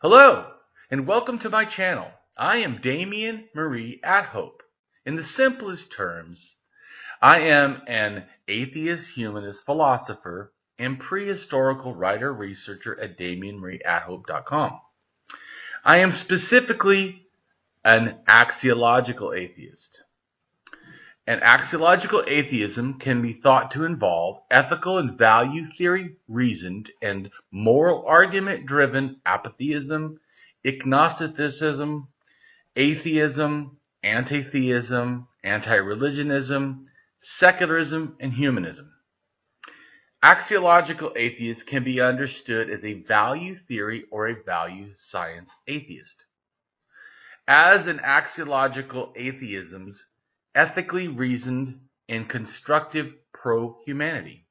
Hello, and welcome to my channel. I am Damien Marie AtHope. In the simplest terms, I am an atheist-humanist philosopher and prehistorical writer-researcher at DamienMarieAtHope.com. I am specifically an axiological atheist. An axiological atheism can be thought to involve ethical and value theory reasoned and moral argument driven apatheism, agnosticism, atheism, antitheism, antireligionism, secularism, and humanism. Axiological atheists can be understood as a value theory or a value science atheist. As an axiological atheism's ethically reasoned and constructive pro-humanity.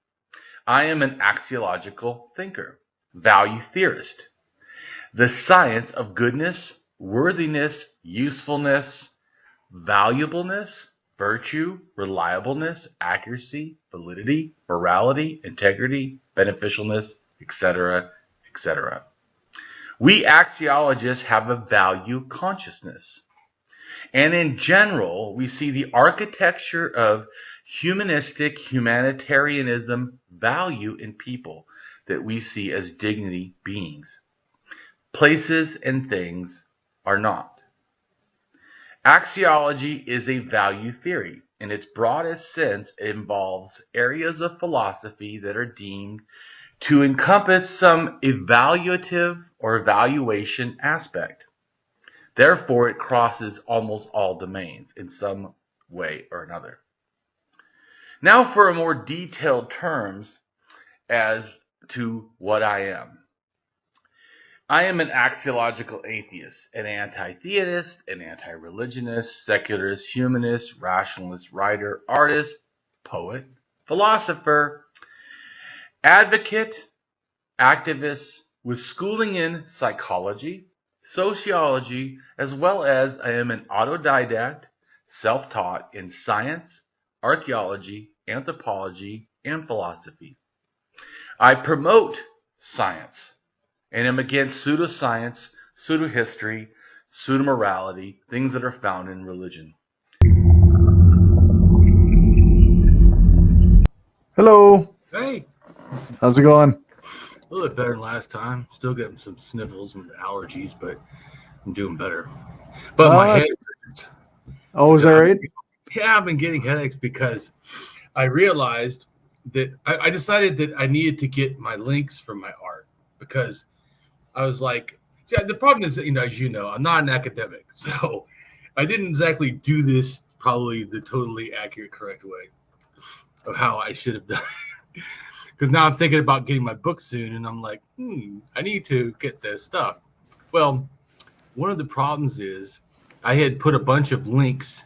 I am an axiological thinker, value theorist. The science of goodness, worthiness, usefulness, valuableness, virtue, reliableness, accuracy, validity, morality, integrity, beneficialness, etc., etc. We axiologists have a value consciousness. And in general, we see the architecture of humanistic humanitarianism value in people that we see as dignity beings. Places and things are not. Axiology is a value theory. In its broadest sense, it involves areas of philosophy that are deemed to encompass some evaluative or evaluation aspect. Therefore, it crosses almost all domains in some way or another. Now for a more detailed terms as to what I am. I am an axiological atheist, an anti-theist, an anti-religionist, secularist, humanist, rationalist, writer, artist, poet, philosopher, advocate, activist with schooling in psychology, sociology, as well as I am an autodidact, self-taught in science, archaeology, anthropology, and philosophy. I promote science and am against pseudoscience, pseudo-history, pseudo-morality, things that are found in religion. Hello. Hey. How's it going? A little bit better than last time. Still getting some sniffles and allergies, but I'm doing better. But my head hurts. Oh, is that right? Yeah, I've been getting headaches because I realized that I decided that I needed to get my links from my art because I was like, see, the problem is that, as you know, I'm not an academic. So I didn't exactly do this probably the totally accurate, correct way of how I should have done it. Because now I'm thinking about getting my book soon, and I'm like, I need to get this stuff. Well, one of the problems is I had put a bunch of links,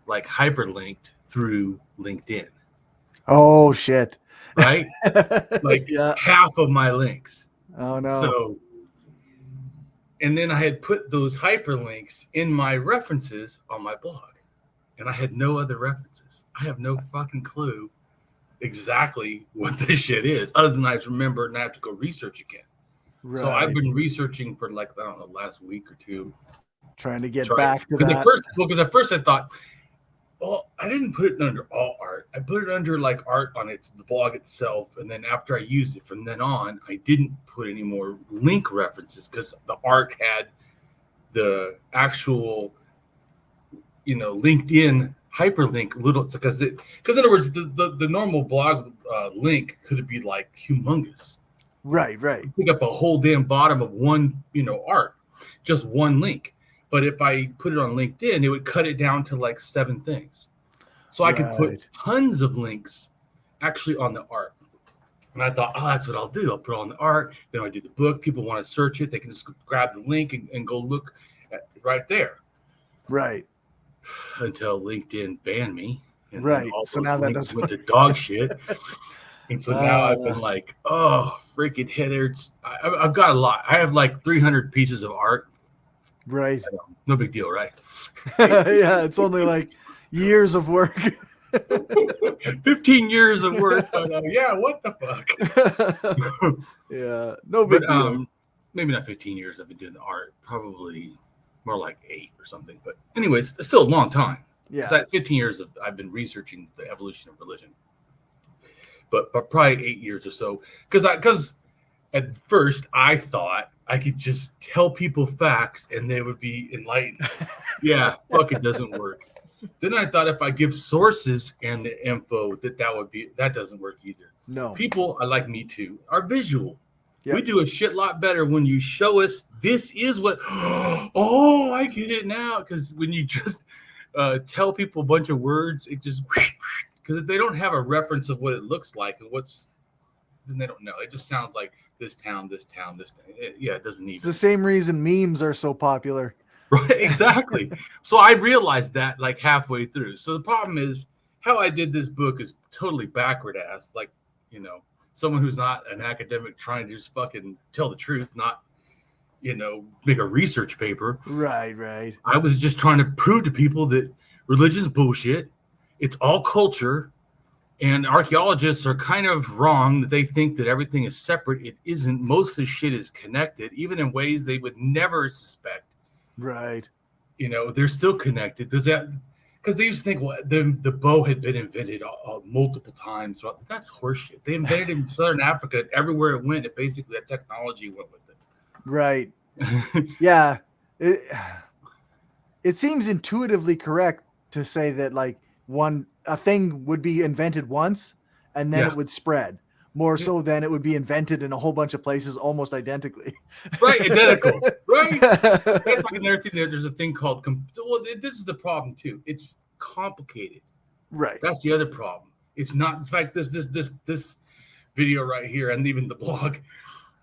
like hyperlinked through LinkedIn. Oh, shit. Right? Like half of my links. Oh, no. So, and then I had put those hyperlinks in my references on my blog, and I had no other references. I have no fucking clue exactly what this shit is, other than I remember and I have to go research again. Right. So I've been researching for last week or two, trying to get back to that. Because at first I thought, well, I didn't put it under all art. I put it under like art on the blog itself, and then after I used it from then on, I didn't put any more link references because the art had the actual, LinkedIn hyperlink little, because in other words, the normal blog link could be like humongous. Right. Pick up a whole damn bottom of one, art, just one link. But if I put it on LinkedIn, it would cut it down to like 7 things. So I could put tons of links actually on the art. And I thought, that's what I'll do. I'll put it on the art. Then I do the book. People want to search it. They can just grab the link and go look at right there. Right. Until LinkedIn banned me. And all so those now that links doesn't went to dog shit. And so now I've been like, freaking head hurts. I've got a lot. I have like 300 pieces of art. Right. No big deal, right? Yeah, it's only like years of work. 15 years of work. But, what the fuck? Yeah, no big deal. maybe not 15 years I've been doing the art, probably more like 8 or something. But anyways, it's still a long time. Yeah. 15 years I've been researching the evolution of religion. But probably 8 years or so. Because at first I thought I could just tell people facts and they would be enlightened. Yeah, fuck, it doesn't work. Then I thought if I give sources and the info that doesn't work either. No. People, like me too, are visual. Yep. We do a shit lot better when you show us this is what, oh, I get it now. Because when you just tell people a bunch of words, it just, because if they don't have a reference of what it looks like and then they don't know. It just sounds like this town, this town, this town. It doesn't even. It's the same reason memes are so popular. Right, exactly. So I realized that like halfway through. So the problem is how I did this book is totally backward ass. Like, someone who's not an academic trying to just fucking tell the truth, not, make a research paper. Right. I was just trying to prove to people that religion's bullshit. It's all culture. And archaeologists are kind of wrong that they think that everything is separate. It isn't. Most of the shit is connected, even in ways they would never suspect. Right. They're still connected. Does that? Because they used to think, well, the bow had been invented multiple times. Well, that's horseshit. They invented it in Southern Africa. Everywhere it went, basically that technology went with it. Right. Yeah. It seems intuitively correct to say that like a thing would be invented once and then it would spread more so than it would be invented in a whole bunch of places almost identically. Right. Identical. Right. That's like another thing. There's a thing called, this is the problem too. It's complicated. Right. That's the other problem. It's not, in fact, this video right here and even the blog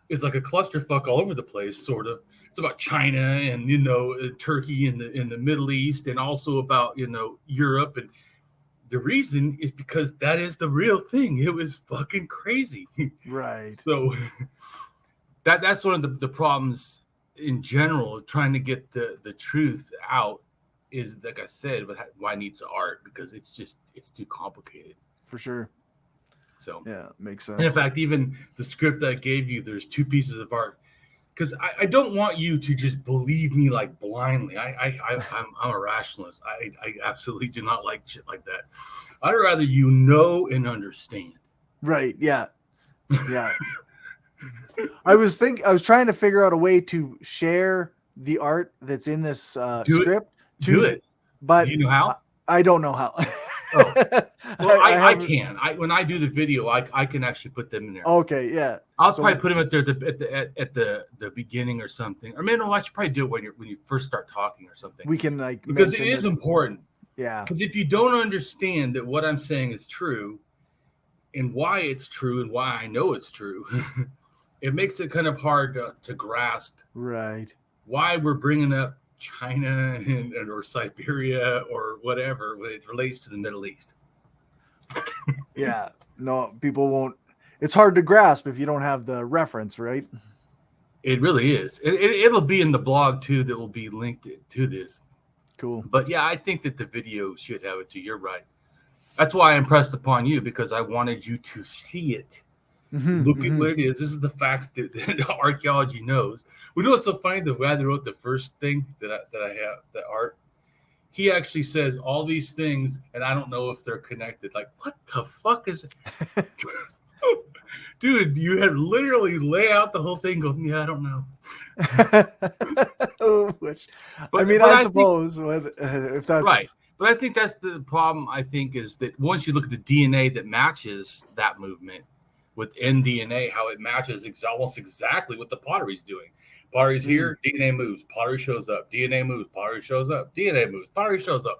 is like a clusterfuck all over the place, sort of. It's about China and, Turkey and the Middle East and also about, Europe. And the reason is because that is the real thing. It was fucking crazy. Right. So that's one of the problems in general of trying to get the truth out is, like I said, why it needs the art, because it's too complicated. For sure. So yeah, makes sense. And in fact, even the script I gave you, there's 2 pieces of art. Because I don't want you to just believe me like blindly. I'm a rationalist. I absolutely do not like shit like that. I'd rather you know and understand. Right. Yeah. Yeah. I was trying to figure out a way to share the art that's in this script. But do you know how? I don't know how. Oh. Well, I can. When I do the video, I can actually put them in there. Okay, yeah. I'll probably put them at the beginning or something. Or maybe I should probably do it when you first start talking or something. We can because it is important. Yeah. Because if you don't understand that what I'm saying is true, and why it's true, and why I know it's true, it makes it kind of hard to grasp. Right. Why we're bringing up China or Siberia or whatever when it relates to the Middle East. Yeah, no, people won't. It's hard to grasp if you don't have the reference, right? It really is. It'll be in the blog too that will be linked to this. Cool. But yeah, I think that the video should have it too. You're right. That's why I impressed upon you, because I wanted you to see it. Look at what it is. This is the facts that archaeology knows. We know what's so funny? The guy that wrote the first thing that I have, the art, he actually says all these things, and I don't know if they're connected. Like, what the fuck is it? Dude, you had literally lay out the whole thing going, yeah, I don't know. I suppose if that's right. But I think that's the problem, I think, is that once you look at the DNA that matches that movement, within DNA, how it matches almost exactly what the pottery's doing. Pottery's here, DNA moves, pottery shows up, DNA moves, pottery shows up, DNA moves, pottery shows up.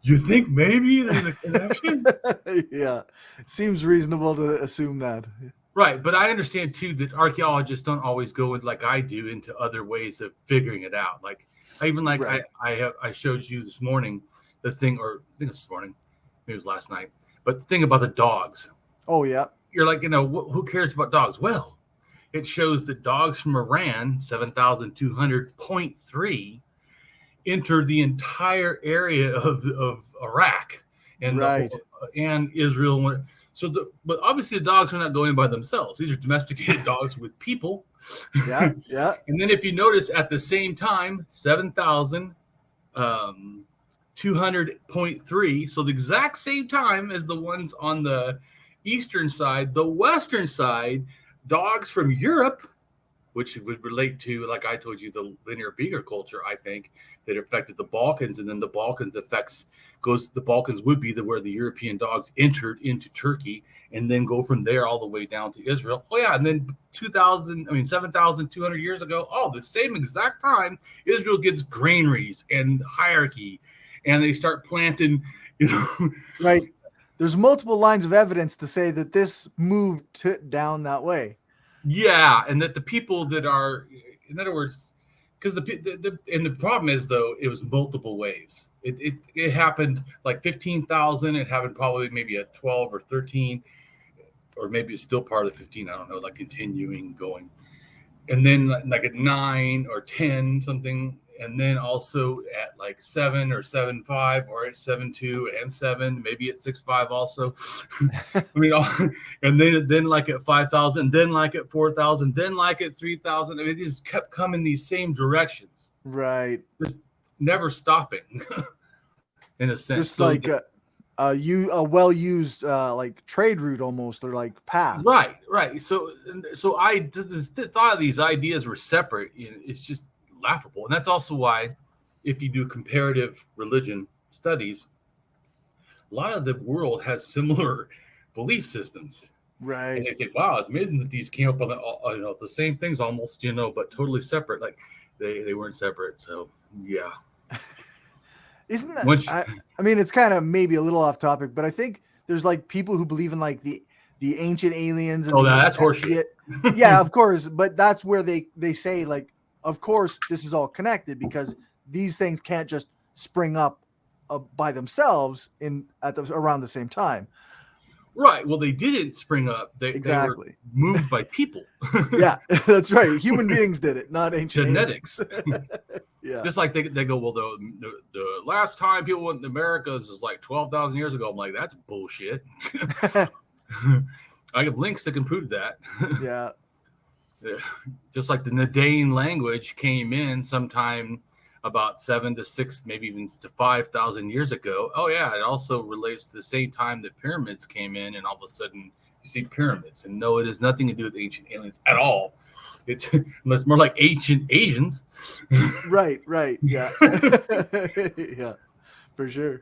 You think maybe there's a connection? Yeah, it seems reasonable to assume that. Right, but I understand too that archaeologists don't always go in like I do into other ways of figuring it out. Like right. I showed you this morning the thing, or I think it was this morning, maybe it was last night, but the thing about the dogs. Oh yeah. You're like, who cares about dogs? Well, it shows that dogs from Iran, 7,200.3, entered the entire area of Iraq and right. And Israel. but obviously the dogs are not going by themselves. These are domesticated dogs with people. Yeah. And then if you notice at the same time, 7,200.3, so the exact same time as the ones on the eastern side, the western side, dogs from Europe, which would relate to, like I told you, the linear beaver culture, I think, that affected the Balkans, and then the Balkans the Balkans would be where the European dogs entered into Turkey, and then go from there all the way down to Israel. Oh yeah, and then 7,200 years ago, the same exact time, Israel gets granaries and hierarchy, and they start planting, Right. There's multiple lines of evidence to say that this moved down that way. Yeah, and that the people that are, in other words, because the problem is, though, it was multiple waves. It happened like 15,000. It happened probably maybe at 12 or 13, or maybe it's still part of the 15. I don't know, like continuing going, and then like at 9 or 10 something, and then also at like 7 or 7.5, or at 7.2 and 7, maybe at 6.5 also. I mean, and then like at 5,000, then like at 4,000, then like at 3,000. I mean, it just kept coming these same directions, right? Just never stopping, in a sense. Just so like a well-used like trade route almost, or like path. Right. So I just thought these ideas were separate. It's just laughable. And that's also why, if you do comparative religion studies, a lot of the world has similar belief systems. Right. And they think, wow, it's amazing that these came up on the same things almost, but totally separate. Like they weren't separate. So yeah. Isn't that, I mean, it's kind of maybe a little off topic, but I think there's like people who believe in like the ancient aliens. And that's horseshit. Yeah, of course. But that's where they say, like, of course, this is all connected, because these things can't just spring up by themselves around the same time. Right. Well, they didn't spring up. They were moved by people. Yeah, that's right. Human beings did it, not ancient genetics. Yeah. Just like they go, well, the last time people went to Americas is like 12,000 years ago. I'm like, that's bullshit. I have links that can prove that. Yeah. Just like the Nasdaq language came in sometime about 7 to 6, maybe even to 5,000 years ago. Oh yeah, it also relates to the same time that pyramids came in, and all of a sudden you see pyramids. And no, it has nothing to do with ancient aliens at all. It's more like ancient Asians. Right. Yeah. Yeah, for sure.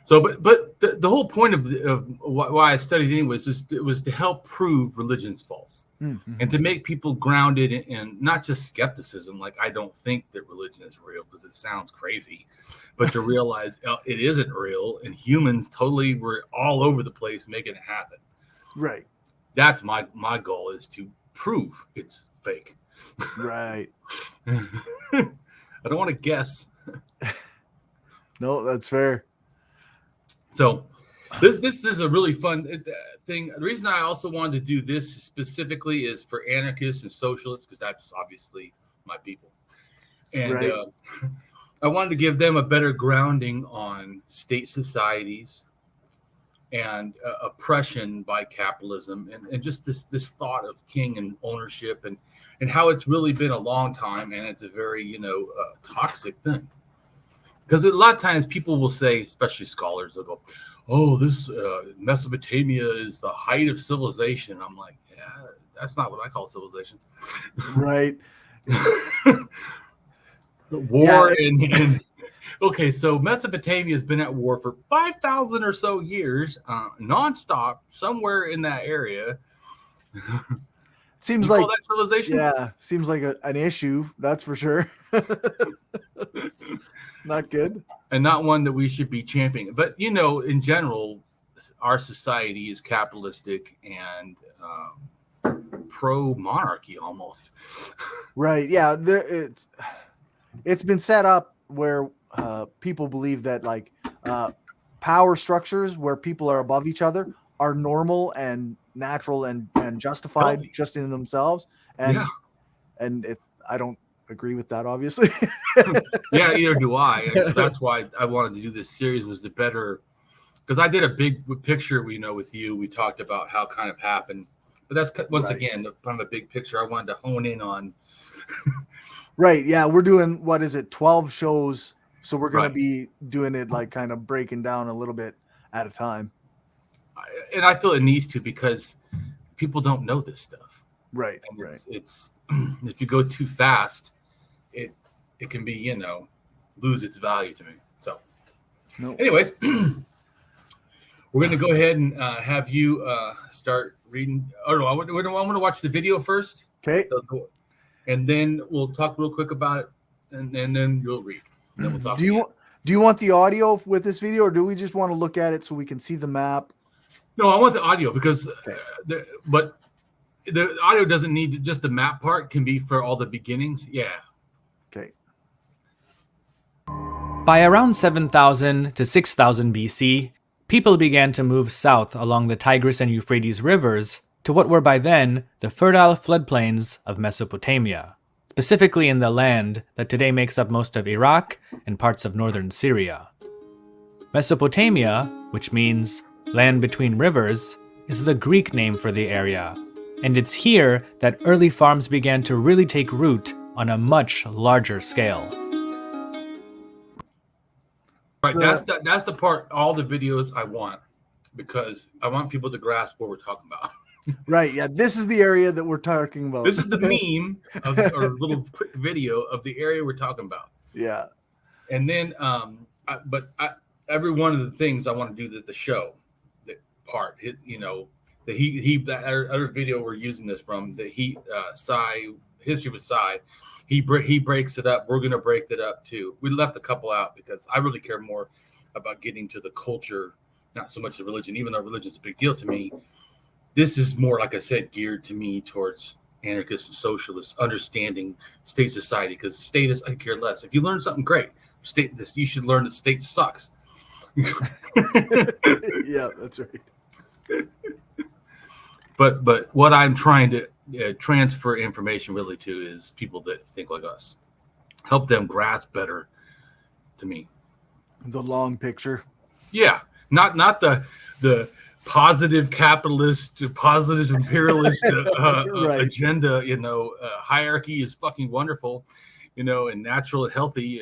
So, but the whole point of why I studied anyways was to help prove religion's false, and to make people grounded in not just skepticism, like I don't think that religion is real because it sounds crazy, but to realize it isn't real, and humans totally were all over the place making it happen. Right. That's my goal, is to prove it's fake. Right. I don't want to guess. No, that's fair. So this is a really fun thing. The reason I also wanted to do this specifically is for anarchists and socialists, because that's obviously my people. And right. I wanted to give them a better grounding on state societies and oppression by capitalism, and just this thought of king and ownership, and how it's really been a long time, and it's a very toxic thing. Because a lot of times people will say, especially scholars, they'll go, oh, this Mesopotamia is the height of civilization. I'm like, yeah, that's not what I call civilization. Right. War and okay, so Mesopotamia has been at war for 5,000 or so years, nonstop, somewhere in that area. Seems like that civilization. Yeah, seems like an issue. That's for sure. Not good, and not one that we should be championing. But in general, our society is capitalistic and pro-monarchy almost. Right. Yeah. It's been set up where people believe that like power structures where people are above each other are normal and natural and justified just in themselves. And I don't agree with that, obviously. Yeah, either do I. And so that's why I wanted to do this series, was to better because I did a big picture, with you. We talked about how kind of happened, but that's once again kind of a big picture I wanted to hone in on. Right. Yeah, we're doing 12 shows, so we're going to be doing it like kind of breaking down a little bit at a time. And I feel it needs to, because people don't know this stuff. Right. And it's if you go too fast, it can be, lose its value to me. So anyways, we're going to go ahead and have you start reading. Oh no, I want to watch the video first. Okay. And then we'll talk real quick about it, and then you'll read. And then we'll talk. Do you want the audio with this video, or do we just want to look at it so we can see the map? No, I want the audio, because but the audio doesn't need just the map part, can be for all the beginnings. Yeah. Okay. By around 7,000 to 6,000 BC, people began to move south along the Tigris and Euphrates rivers to what were by then the fertile floodplains of Mesopotamia, specifically in the land that today makes up most of Iraq and parts of northern Syria. Mesopotamia, which means land between rivers, is the Greek name for the area, and it's here that early farms began to really take root on a much larger scale. Right, that's the part, all the videos I want, because I want people to grasp what we're talking about. Right, yeah, this is the area that we're talking about. This is the meme or little quick video of the area we're talking about. Yeah. And then, every one of the things I want to do the show, that part, that other video we're using this from, the history with Psy, he breaks it up. We're going to break it up too. We left a couple out because I really care more about getting to the culture, not so much the religion, even though religion is a big deal to me. This is more, like I said, geared to me towards anarchists and socialists, understanding state society, because status, I care less. If you learn something great, you should learn that state sucks. Yeah, that's right. But what I'm trying to transfer information really to is people that think like us, help them grasp better to me the long picture. Yeah, not the positive capitalist, positive imperialist right. agenda. Hierarchy is fucking wonderful, and natural and healthy.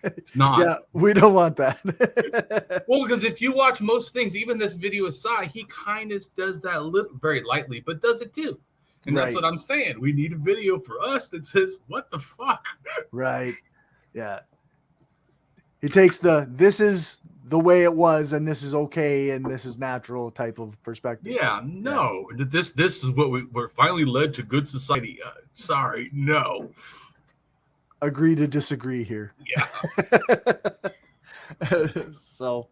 It's not. Yeah, we don't want that. Well, because if you watch most things, even this video aside, he kind of does that very lightly, but does it too. And that's what I'm saying. We need a video for us that says, what the fuck? Right. Yeah. It takes this is the way it was, and this is okay, and this is natural type of perspective. Yeah, no. Yeah. This is what we're finally led to good society. Sorry, no. Agree to disagree here. Yeah. So,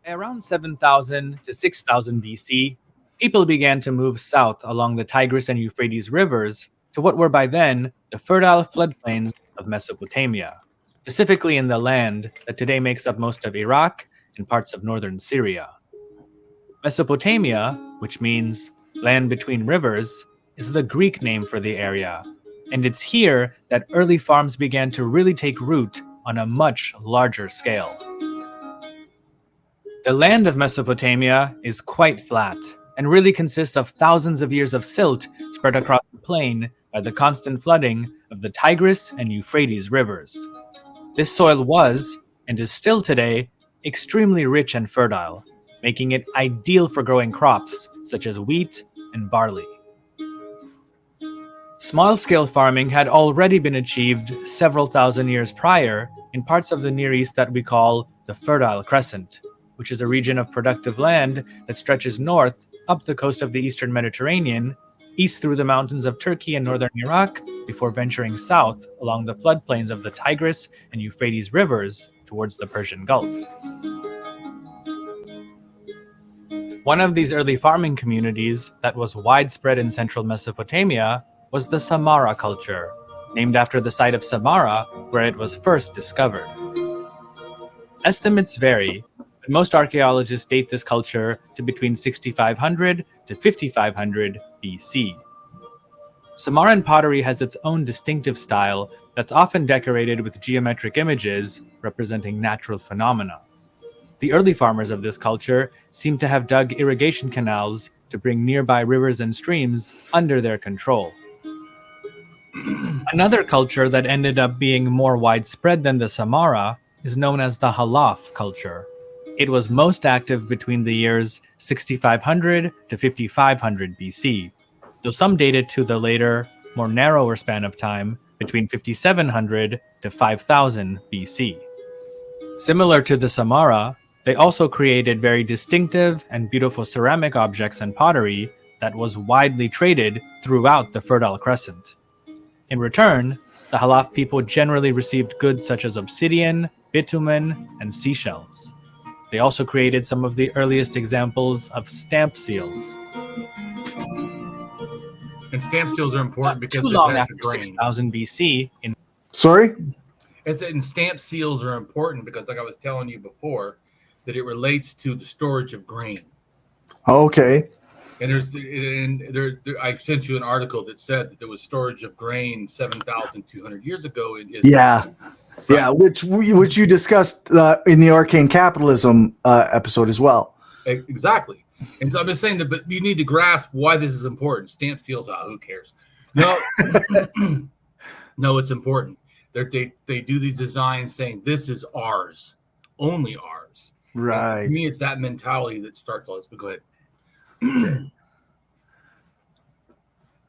around 7,000 to 6,000 BC, people began to move south along the Tigris and Euphrates rivers to what were by then the fertile floodplains of Mesopotamia, specifically in the land that today makes up most of Iraq and parts of northern Syria. Mesopotamia, which means land between rivers, is the Greek name for the area, and it's here that early farms began to really take root on a much larger scale. The land of Mesopotamia is quite flat and really consists of thousands of years of silt spread across the plain by the constant flooding of the Tigris and Euphrates rivers. This soil was, and is still today, extremely rich and fertile, making it ideal for growing crops such as wheat and barley. Small-scale farming had already been achieved several thousand years prior in parts of the Near East that we call the Fertile Crescent, which is a region of productive land that stretches north up the coast of the eastern Mediterranean, east through the mountains of Turkey and northern Iraq, before venturing south along the floodplains of the Tigris and Euphrates rivers towards the Persian Gulf. One of these early farming communities that was widespread in central Mesopotamia was the Samarra culture, named after the site of Samarra where it was first discovered. Estimates vary, but most archaeologists date this culture to between 6,500 to 5,500 BC. Samarran pottery has its own distinctive style that's often decorated with geometric images representing natural phenomena. The early farmers of this culture seem to have dug irrigation canals to bring nearby rivers and streams under their control. Another culture that ended up being more widespread than the Samarra is known as the Halaf culture. It was most active between the years 6500 to 5500 BC, though some date it to the later, more narrower span of time between 5700 to 5000 BC. Similar to the Samarra, they also created very distinctive and beautiful ceramic objects and pottery that was widely traded throughout the Fertile Crescent. In return, the Halaf people generally received goods such as obsidian, bitumen, and seashells. They also created some of the earliest examples of stamp seals. And stamp seals are important because Too they're long passed after to grain. 6000 BC, in Sorry? And stamp seals are important because, like I was telling you before, that it relates to the storage of grain. Okay. And I sent you an article that said that there was storage of grain 7,200 years ago. Yeah, which you discussed in the Arcane Capitalism episode as well. Exactly. And so I'm just saying that, but you need to grasp why this is important. Stamp seals out, who cares? No, no, it's important. They do these designs saying this is ours, only ours. Right. And to me, it's that mentality that starts all this. But go ahead. I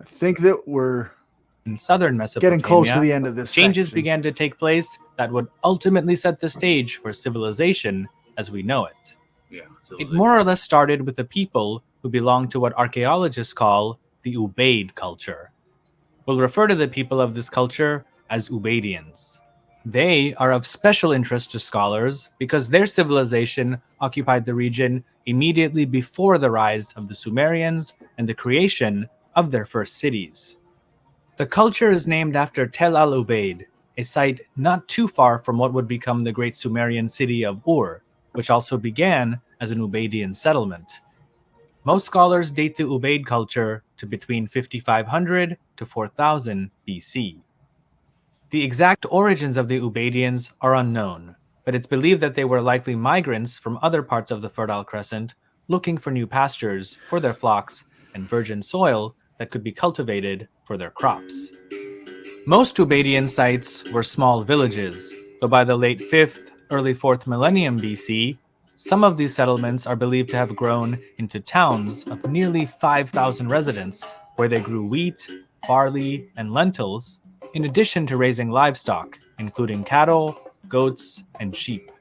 think that we're in southern Mesopotamia, getting close to the end of this changes section. began to take place that would ultimately set the stage for civilization as we know it. Yeah. It more or less started with the people who belonged to what archaeologists call the Ubaid culture. We'll refer to the people of this culture as Ubaidians. They are of special interest to scholars because their civilization occupied the region immediately before the rise of the Sumerians and the creation of their first cities. The culture is named after Tel al-Ubaid, a site not too far from what would become the great Sumerian city of Ur, which also began as an Ubaidian settlement. Most scholars date the Ubaid culture to between 5500 to 4000 BC. The exact origins of the Ubaidians are unknown, but it's believed that they were likely migrants from other parts of the Fertile Crescent looking for new pastures for their flocks and virgin soil that could be cultivated for their crops. Most Ubaidian sites were small villages, though by the late 5th, early 4th millennium BC, some of these settlements are believed to have grown into towns of nearly 5,000 residents, where they grew wheat, barley, and lentils, in addition to raising livestock, including cattle, goats, and sheep.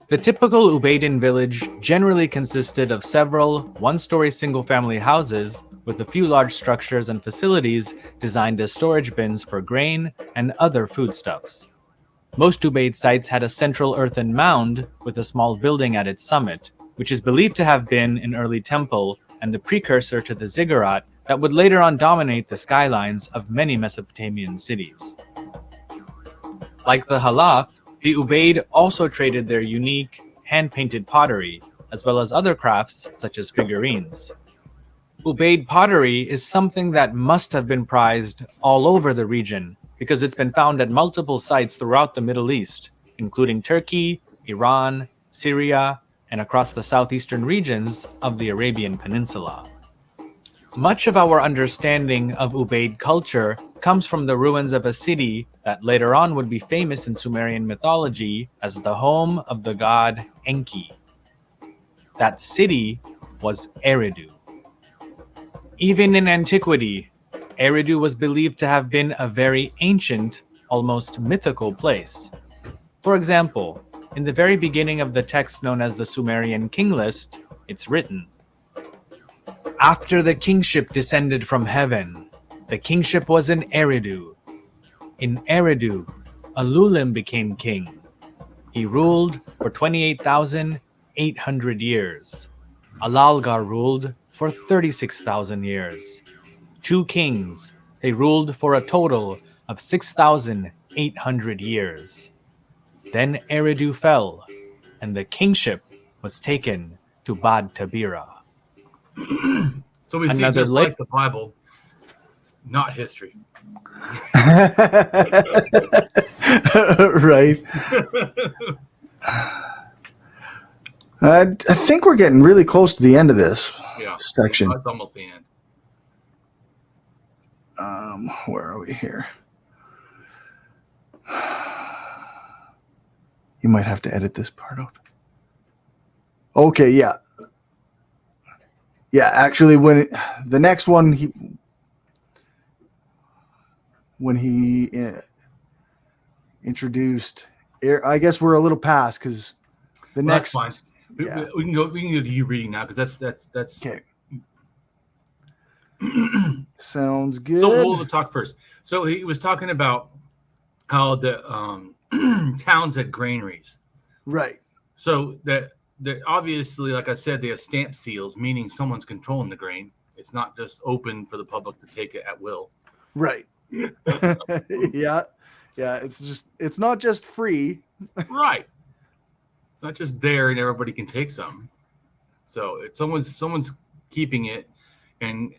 The typical Ubaidian village generally consisted of several one-story single-family houses with a few large structures and facilities designed as storage bins for grain and other foodstuffs. Most Ubaid sites had a central earthen mound with a small building at its summit, which is believed to have been an early temple and the precursor to the ziggurat that would later on dominate the skylines of many Mesopotamian cities. Like the Halaf, the Ubaid also traded their unique, hand-painted pottery, as well as other crafts such as figurines. Ubaid pottery is something that must have been prized all over the region, because it's been found at multiple sites throughout the Middle East, including Turkey, Iran, Syria, and across the southeastern regions of the Arabian Peninsula. Much of our understanding of Ubaid culture comes from the ruins of a city that later on would be famous in Sumerian mythology as the home of the god Enki. That city was Eridu. Even in antiquity, Eridu was believed to have been a very ancient, almost mythical place. For example, in the very beginning of the text known as the Sumerian King List, it's written, "After the kingship descended from heaven, the kingship was in Eridu. In Eridu, Alulim became king. He ruled for 28,800 years. Alalgar ruled for 36,000 years. 2 kings, they ruled for a total of 6,800 years. Then Eridu fell, and the kingship was taken to Bad Tabira." So we see, Another just like the Bible, not history. Right. I think we're getting really close to the end of this section. It's almost the end. Where are we here? You might have to edit this part out. Okay, yeah. Yeah, actually, the next one, when he introduced, I guess we're a little past because the next. That's fine. Yeah. We can go to you reading now because that's okay. Sounds good. So we'll talk first. So he was talking about how the towns had granaries, right? So that obviously, like I said, they have stamp seals, meaning someone's controlling the grain. It's not just open for the public to take it at will. Right. Yeah. It's not just free. Right. It's not just there and everybody can take some. So it's someone's keeping it and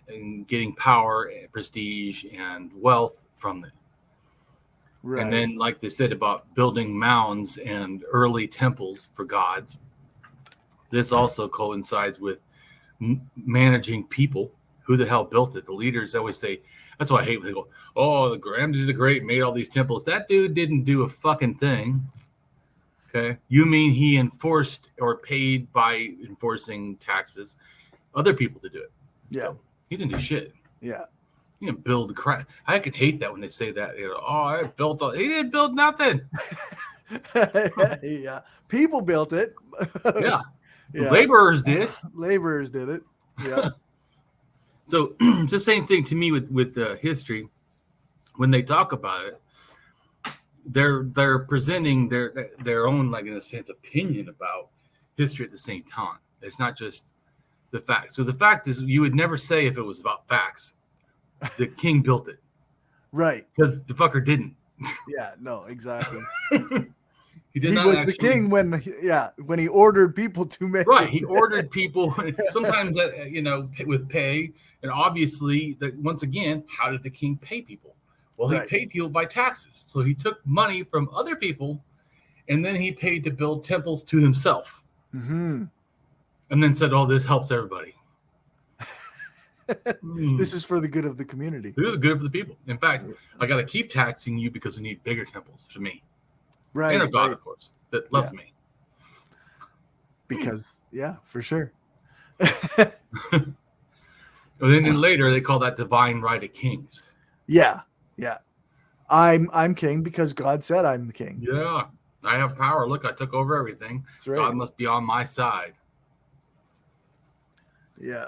getting power and prestige and wealth from it. Right. And then, like they said about building mounds and early temples for gods, this also coincides with managing people. Who the hell built it? The leaders always say, that's why I hate when they go, oh, the Ramses the Great made all these temples. That dude didn't do a fucking thing. Okay. You mean he enforced or paid by enforcing taxes other people to do it? Yeah. So he didn't do shit. Yeah. He didn't build crap. I could hate that when they say that. You know, oh, I built all. He didn't build nothing. Yeah. People built it. Yeah. Laborers did. Laborers did it. Yeah. So it's the same thing to me with history. When they talk about it, they're presenting their own, like, in a sense, opinion about history at the same time. It's not just the facts. So the fact is, you would never say if it was about facts, the king built it. Right. Because the fucker didn't. Yeah, no, exactly. He was the king when he ordered people to make. Right, he ordered people, sometimes with pay, and obviously, once again, how did the king pay people? Well, he paid people by taxes. So he took money from other people, and then he paid to build temples to himself. Mm-hmm. And then said, oh, this helps everybody. This is for the good of the community. This is good for the people. In fact, I got to keep taxing you because we need bigger temples for me. Right. And a God, of course, that loves me. Because, for sure. And then later, they call that divine right of kings. Yeah. Yeah. I'm king because God said I'm the king. Yeah. I have power. Look, I took over everything. That's right. God must be on my side. Yeah.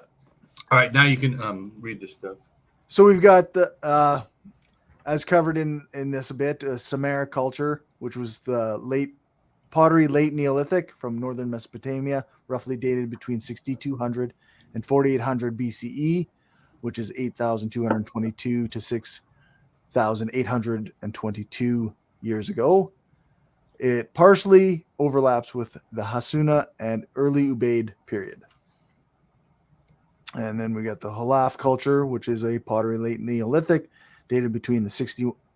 All right. Now you can read this stuff. So we've got the, as covered in this a bit, Samarra culture, which was the late Neolithic from northern Mesopotamia, roughly dated between 6200 and 4800 BCE, which is 8,222 to 6,822 years ago. It partially overlaps with the Hassuna and early Ubaid period. And then we got the Halaf culture, which is a pottery late Neolithic, dated between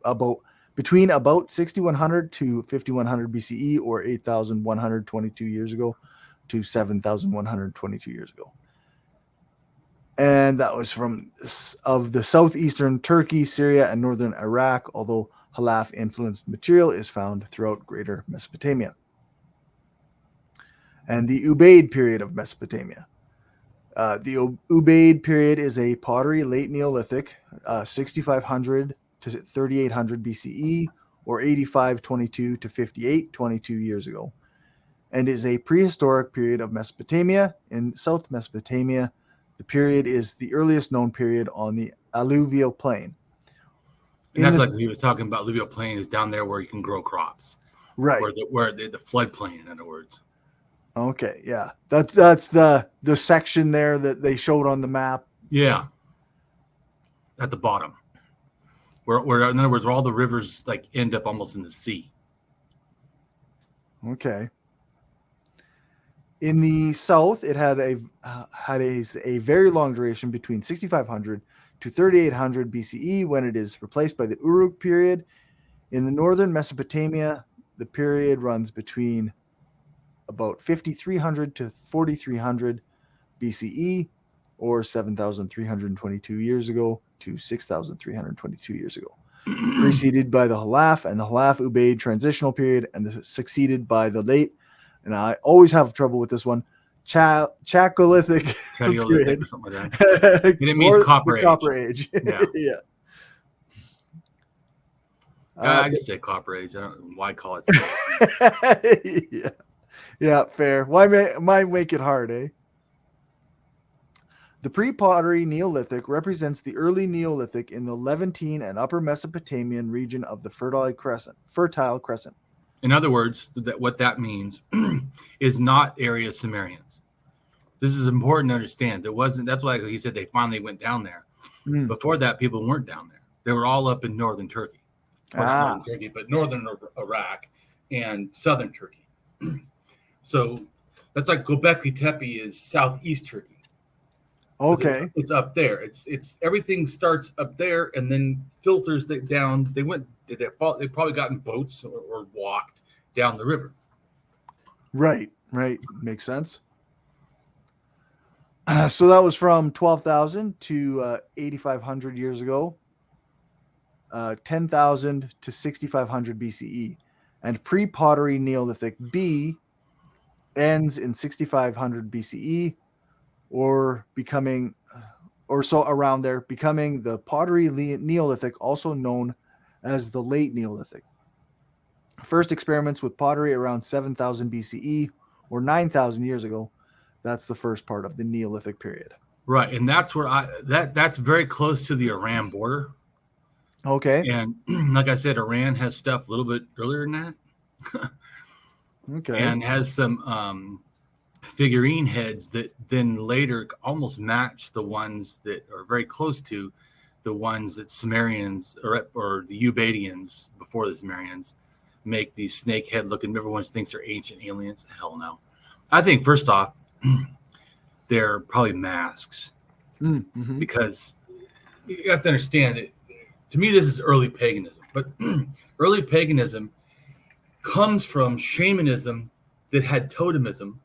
about 6100 to 5100 BCE, or 8,122 years ago to 7,122 years ago. And that was of the southeastern Turkey, Syria, and northern Iraq, although Halaf-influenced material is found throughout greater Mesopotamia. And the Ubaid period of Mesopotamia. The Ubaid period is a pottery late Neolithic, 6500 to 3800 BCE, or 8522 to 5822 years ago, and is a prehistoric period of Mesopotamia. In South Mesopotamia, the period is the earliest known period on the alluvial plain. And that's like he was talking about. Alluvial plain is down there where you can grow crops, right? Where the floodplain, in other words. Okay, yeah, that's the section there that they showed on the map. Yeah, at the bottom, where in other words, where all the rivers like end up almost in the sea. Okay. In the south, it had a very long duration between 6,500 to 3800 BCE, when it is replaced by the Uruk period. In the northern Mesopotamia, the period runs between about 5300 to 4300 BCE, or 7,322 years ago to 6,322 years ago, preceded by the Halaf and the Halaf-Ubaid transitional period, and succeeded by the late, and I always have trouble with this one, Chalcolithic period. Or something like that. And it means copper age. Copper age. Yeah. Yeah. I just say copper age. I don't know why call it. Yeah. Yeah, fair. Why make it hard, eh? The pre-pottery Neolithic represents the early Neolithic in the Levantine and Upper Mesopotamian region of the Fertile Crescent. In other words, what that means is not area Sumerians. This is important to understand. That's why he said they finally went down there. Before that, people weren't down there. They were all up in northern Turkey. Not northern Turkey, but northern Iraq and southern Turkey. So that's like Göbekli Tepe is southeast Turkey. Okay. It's up there. It's everything starts up there and then filters down. They probably got in boats or walked down the river. Right. Makes sense. So that was from 12,000 to 8,500 years ago, 10,000 to 6,500 BCE. And pre-pottery Neolithic B ends in 6,500 BCE, or so around there, becoming the pottery Neolithic, also known as the late Neolithic. First experiments with pottery around 7,000 BCE, or 9,000 years ago. That's the first part of the Neolithic period. Right, and that's where that's very close to the Iran border. Okay. And like I said, Iran has stuff a little bit earlier than that. Okay. And has some figurine heads that then later almost match the ones that are very close to the ones that Sumerians or the Ubaidians before the Sumerians make these snake head looking. Everyone thinks they're ancient aliens. Hell no. I think first off, they're probably masks because you have to understand it. To me, this is early paganism, but early paganism comes from shamanism that had totemism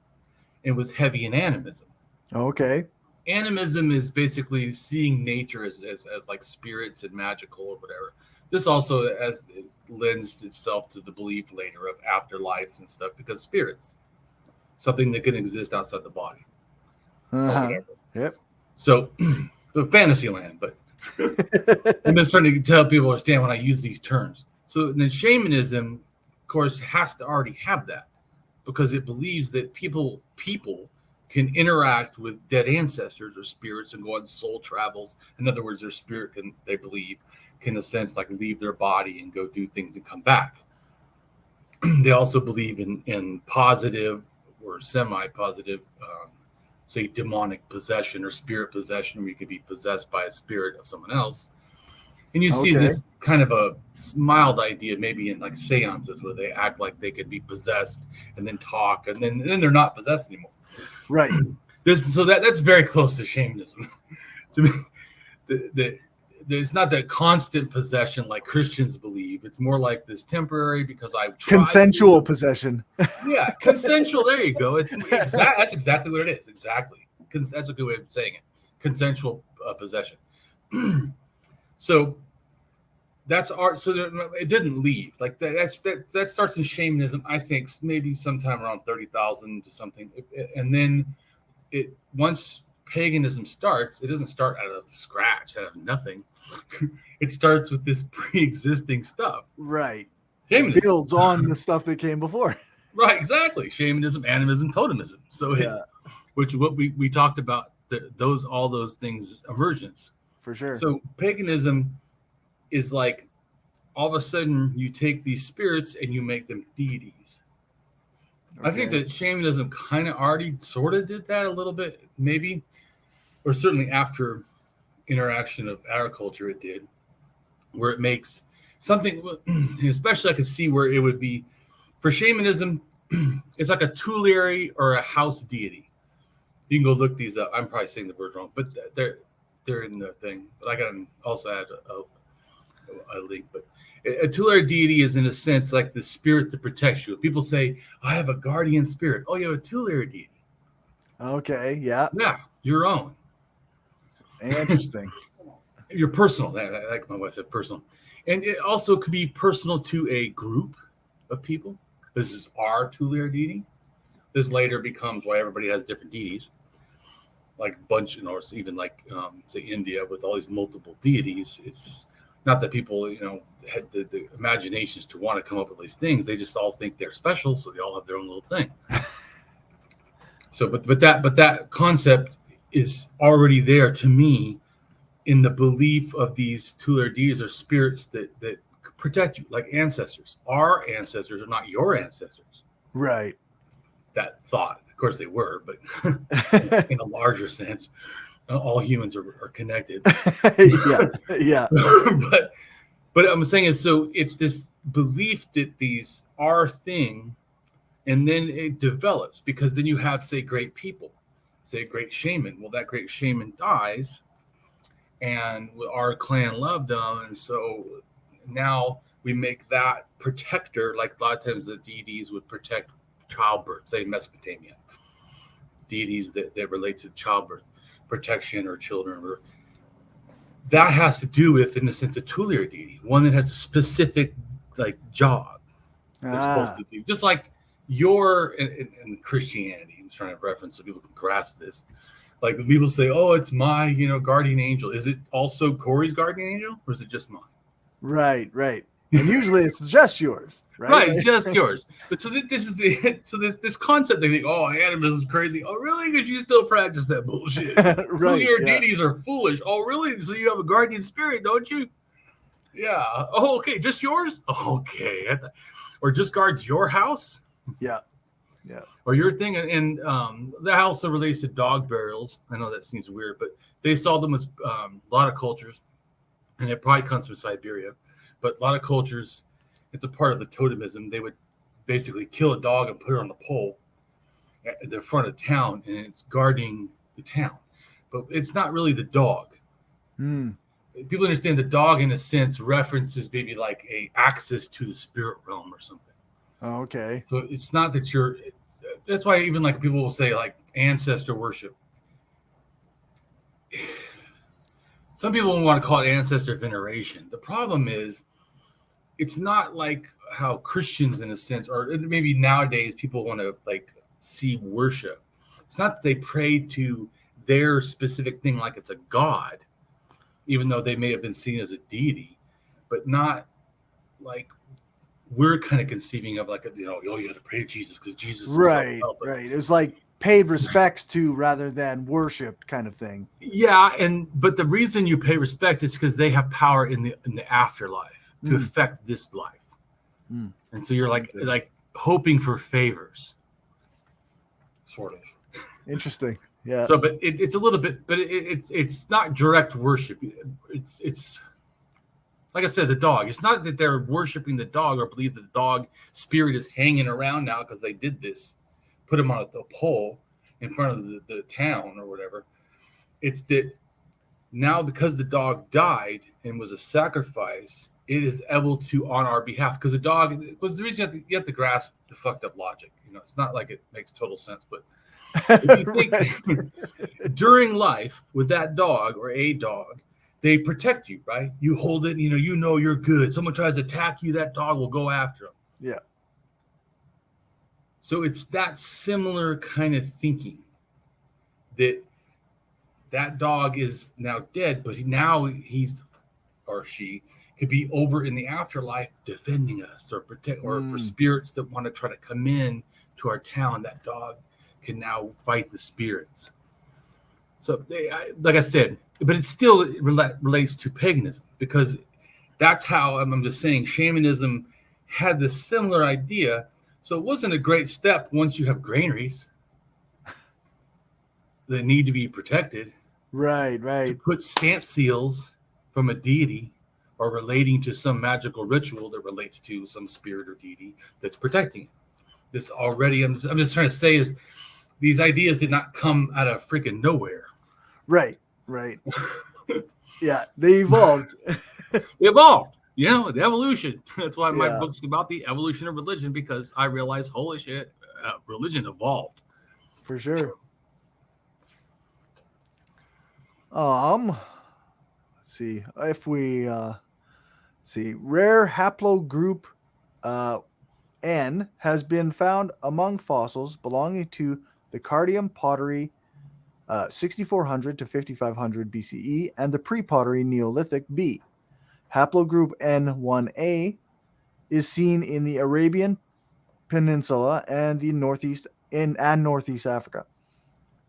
and was heavy in animism. Okay. Animism is basically seeing nature as like spirits and magical or whatever. This also it lends itself to the belief later of afterlives and stuff, because spirits, something that can exist outside the body. Yep. So, the fantasy land, but I'm just trying to tell people understand when I use these terms. So then shamanism, of course, has to already have that, because it believes that people can interact with dead ancestors or spirits and go on soul travels. In other words, their spirit can, they believe, can in a sense like leave their body and go do things and come back. They also believe in positive or semi-positive, say demonic possession or spirit possession, where you could be possessed by a spirit of someone else. And you see this kind of a mild idea maybe in like seances where they act like they could be possessed and then talk, and then they're not possessed anymore. Right. That's very close to shamanism. To me, there's not that constant possession like Christians believe. It's more like this temporary, because I've tried consensual possession. Yeah, consensual. There you go. That's exactly what it is. Exactly. That's a good way of saying it. Consensual possession. So that's art. So it didn't leave like that. That starts in shamanism. I think maybe sometime around 30,000 to something, and then once paganism starts, it doesn't start out of scratch, out of nothing. It starts with this pre-existing stuff. Right. Shamanism builds on the stuff that came before. Right, exactly. Shamanism, animism, totemism. So, which what we talked about, all those things emergence. For sure. So paganism is like all of a sudden you take these spirits and you make them deities. Okay. I think that shamanism kind of already sort of did that a little bit, maybe, or certainly after interaction of agriculture, it did, where it makes something, especially I could see where it would be for shamanism. It's like a tutelary or a house deity. You can go look these up. I'm probably saying the word wrong, but they're in the thing, but I can also add a link. But a tutelary deity is, in a sense, like the spirit that protects you. People say, I have a guardian spirit. Oh, you have a tutelary deity. Okay, yeah. Yeah, your own. Interesting. Your personal. Like my wife said, personal. And it also could be personal to a group of people. This is our tutelary deity. This later becomes why everybody has different deities. Like a bunch, or even like, say, India with all these multiple deities. It's not that people, had the imaginations to want to come up with these things. They just all think they're special, so they all have their own little thing. So, but that concept is already there to me in the belief of these tutelary deities or spirits that protect you, like ancestors. Our ancestors are not your ancestors. Right. That thought. Of course they were, but in a larger sense, all humans are connected. Yeah. But I'm saying is, so it's this belief that these are thing, and then it develops, because then you have, say, great people, say a great shaman. Well, that great shaman dies, and our clan loved them, and so now we make that protector. Like a lot of times the deities would protect childbirth, say Mesopotamia, deities that relate to childbirth protection or children, or that has to do with, in a sense, a tutelary deity, one that has a specific like job they're supposed to do, just like your in Christianity. I'm trying to reference so people can grasp this. Like when people say, "Oh, it's my guardian angel," is it also Cory's guardian angel, or is it just mine? Right. And usually it's just yours, right? Right, it's just yours. But so this is this concept. They think, "Oh, animism is crazy." Oh, really? Because you still practice that bullshit. Right. Your deities are foolish. Oh, really? So you have a guardian spirit, don't you? Yeah. Oh, okay. Just yours? Okay. Or just guards your house? Yeah. Or your thing. And that also relates to dog burials. I know that seems weird, but they saw them as a lot of cultures, and it probably comes from Siberia. But a lot of cultures, it's a part of the totemism. They would basically kill a dog and put it on the pole at the front of town, and it's guarding the town. But it's not really the dog. People understand the dog, in a sense, references maybe like a access to the spirit realm or something. Oh, okay. So it's not that that's why even like people will say like ancestor worship. Some people want to call it ancestor veneration. The problem is, it's not like how Christians, in a sense, or maybe nowadays people want to like see worship. It's not that they pray to their specific thing like it's a god, even though they may have been seen as a deity, but not like we're kind of conceiving of like you have to pray to Jesus because Jesus. Right. It's like paid respects to rather than worshipped kind of thing. Yeah, but the reason you pay respect is because they have power in the afterlife to affect this life, and so you're like hoping for favors, sort of. Interesting. Yeah. So, but it's a little bit, but it's not direct worship. It's like I said, the dog. It's not that they're worshiping the dog or believe that the dog spirit is hanging around now because they did this. Put him on a pole in front of the town or whatever. It's that now, because the dog died and was a sacrifice, it is able to, on our behalf, because the dog was the reason you have to grasp the fucked up logic. It's not like it makes total sense, but if you think during life with that dog or a dog, they protect you, right? You hold it, you're good. Someone tries to attack you, that dog will go after him. Yeah. So it's that similar kind of thinking that dog is now dead, but now he's or she could be over in the afterlife defending us or protect, or for spirits that want to try to come in to our town, that dog can now fight the spirits. So like I said, but it still relates to paganism, because that's how I'm just saying shamanism had this similar idea. So it wasn't a great step once you have granaries that need to be protected. Right. To put stamp seals from a deity or relating to some magical ritual that relates to some spirit or deity that's protecting it. This already, I'm just trying to say is these ideas did not come out of freaking nowhere. Right. Yeah, they evolved. They evolved. The evolution. That's why my Yeah. book's about the evolution of religion, because I realized, holy shit, religion evolved. For sure. Let's see if we see rare haplogroup N has been found among fossils belonging to the Cardium pottery 6400 to 5500 BCE and the pre-pottery Neolithic B. Haplogroup N1A is seen in the Arabian Peninsula and the northeast Africa.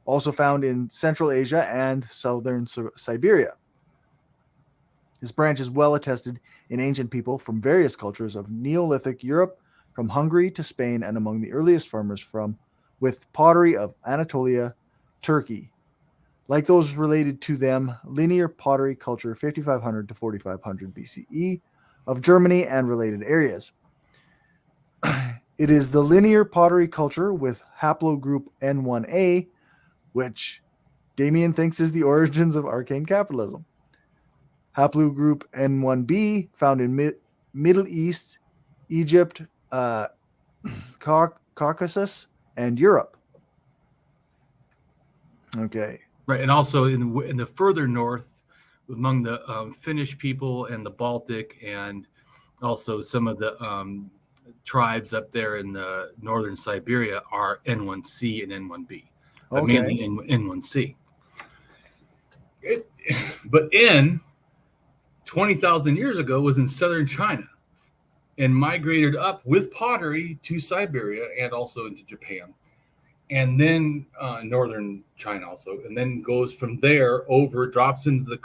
Also found in Central Asia and southern Siberia. This branch is well attested in ancient people from various cultures of Neolithic Europe, from Hungary to Spain, and among the earliest farmers with pottery of Anatolia, Turkey. Like those related to them, linear pottery culture 5500 to 4500 BCE of Germany and related areas. It is the linear pottery culture with haplogroup N1A, which Damien thinks is the origins of arcane capitalism. Haplogroup N1B found in Middle East, Egypt, Caucasus, and Europe. Okay. Right, and also in the further north, among the Finnish people and the Baltic, and also some of the tribes up there in the northern Siberia are N1C and N1B, but mainly N1C. But N, 20,000 years ago, was in southern China and migrated up with pottery to Siberia and also into Japan, and then northern China also, and then goes from there over, drops into the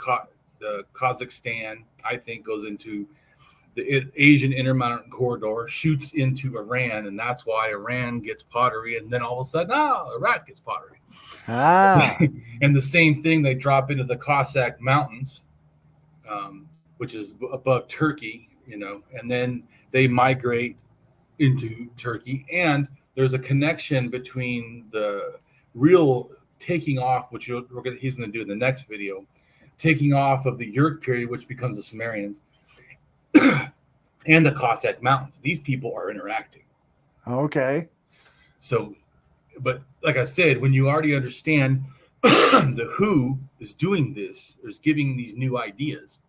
Kazakhstan, I think goes into the Asian Intermountain Corridor, shoots into Iran, and that's why Iran gets pottery, and then all of a sudden, Iraq gets pottery. And the same thing, they drop into the Cossack Mountains, which is above Turkey, and then they migrate into Turkey, and there's a connection between the real taking off, which he's going to do in the next video, taking off of the Yurk period, which becomes the Sumerians, and the Cossack Mountains. These people are interacting. Okay. So, but like I said, when you already understand the who is doing this, is giving these new ideas.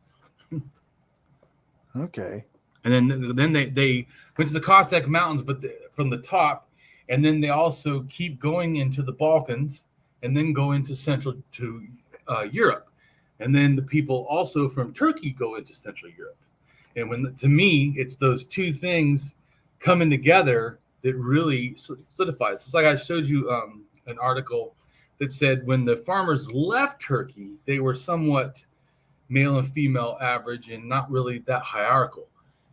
Okay. And then they went to the Cossack Mountains, but from the top, and then they also keep going into the Balkans, and then go into Central to Europe, and then the people also from Turkey go into Central Europe. And to me, it's those two things coming together that really solidifies. It's like I showed you an article that said when the farmers left Turkey, they were somewhat male and female average and not really that hierarchical.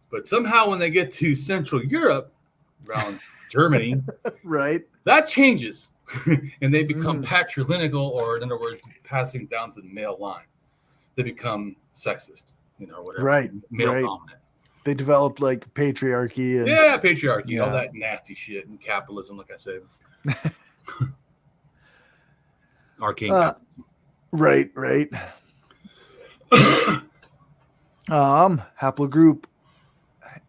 But somehow when they get to Central Europe, around Germany, right, that changes. And they become patrilineal, or in other words, passing down to the male line. They become sexist, whatever. Right. Male dominant. They developed like patriarchy and patriarchy, all that nasty shit, and capitalism, like I said. Arcane capitalism. Right. Haplogroup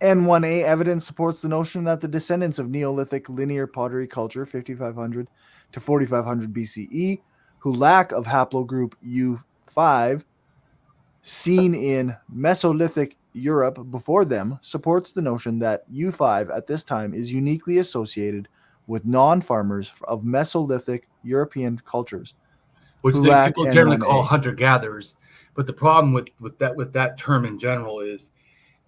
N1A evidence supports the notion that the descendants of Neolithic linear pottery culture 5500 to 4500 BCE, who lack of haplogroup U5 seen in Mesolithic Europe before them, supports the notion that U5 at this time is uniquely associated with non-farmers of Mesolithic European cultures, which people generally call hunter-gatherers. But the problem with that term in general is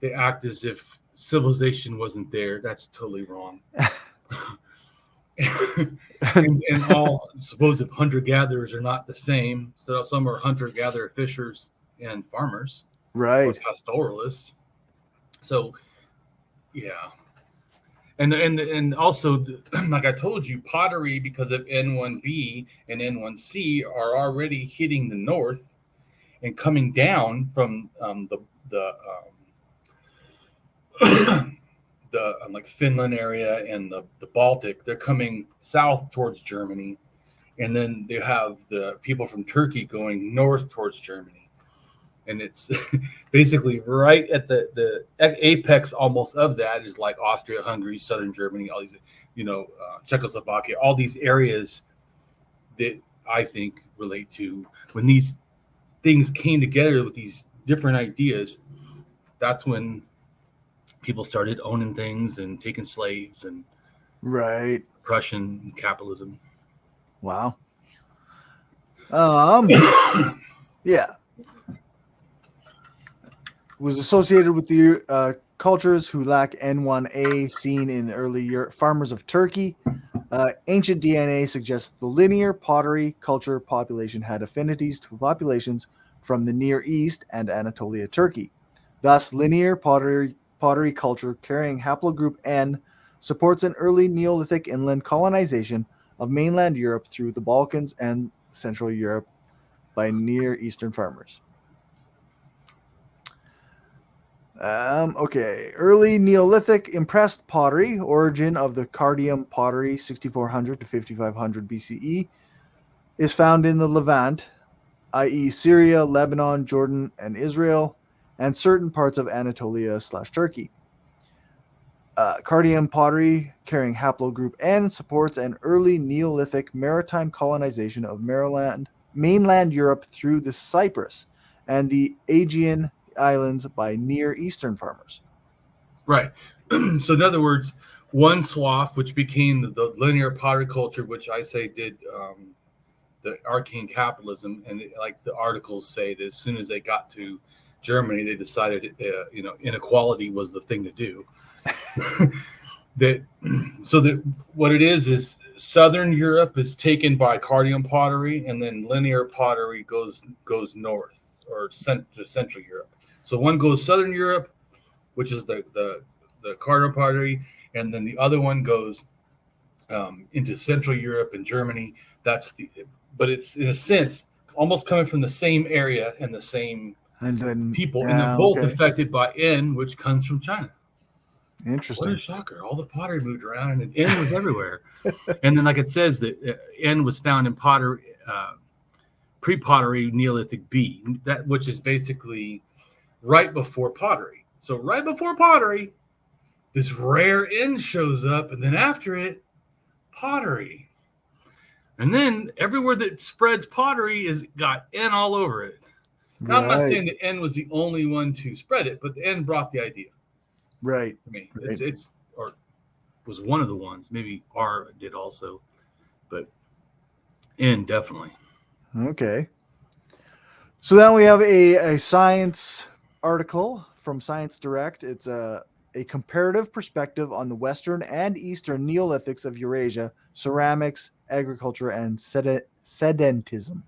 they act as if civilization wasn't there. That's totally wrong. and all supposed hunter-gatherers are not the same. So some are hunter-gatherer fishers and farmers, right? Or pastoralists. So, yeah. And also, like I told you, pottery, because of N1B and N1C, are already hitting the north and coming down from like Finland area and the Baltic. They're coming south towards Germany, and then they have the people from Turkey going north towards Germany. and it's basically right at the apex almost of that is like Austria, Hungary, southern Germany, all these, Czechoslovakia, all these areas that I think relate to when these things came together with these different ideas. That's when people started owning things and taking slaves and Right. Prussian capitalism. Wow. Yeah. Was associated with the cultures who lack N1A seen in the early farmers of Turkey. Ancient DNA suggests the linear pottery culture population had affinities to populations from the Near East and Anatolia, Turkey. Thus, linear pottery culture carrying haplogroup N supports an early Neolithic inland colonization of mainland Europe through the Balkans and Central Europe by Near Eastern farmers. Okay. Early Neolithic impressed pottery, origin of the Cardium pottery, 6400 to 5500 BCE, is found in the Levant, i.e., Syria, Lebanon, Jordan, and Israel, and certain parts of Anatolia/Turkey. Cardium pottery, carrying haplogroup N, supports an early Neolithic maritime colonization of mainland Europe through the Cyprus and the Aegean Islands by Near Eastern farmers. Right. So in other words, one swath, which became the linear pottery culture, which I say did the arcane capitalism, and like the articles say that as soon as they got to Germany, they decided inequality was the thing to do. that what it is Southern Europe is taken by Cardium pottery, and then linear pottery goes north or to Central Europe. So one goes Southern Europe, which is the Cardium pottery, and then the other one goes into Central Europe and Germany. But it's in a sense almost coming from the same area and the same people, and they're both affected by N, which comes from China. Interesting. What a shocker! All the pottery moved around, and N was everywhere. And then, like it says, that N was found in pottery, pre-pottery Neolithic B, which is basically right before pottery. So right before pottery, this rare N shows up, and then after it, pottery. And then everywhere that spreads pottery is got N all over it. Now, I'm not saying that N was the only one to spread it, but the N brought the idea. Right. I mean, it's or was one of the ones. Maybe R did also, but N definitely. Okay. So then we have a science article from Science Direct. It's a comparative perspective on the Western and Eastern Neolithics of Eurasia, ceramics, agriculture, and sedentism.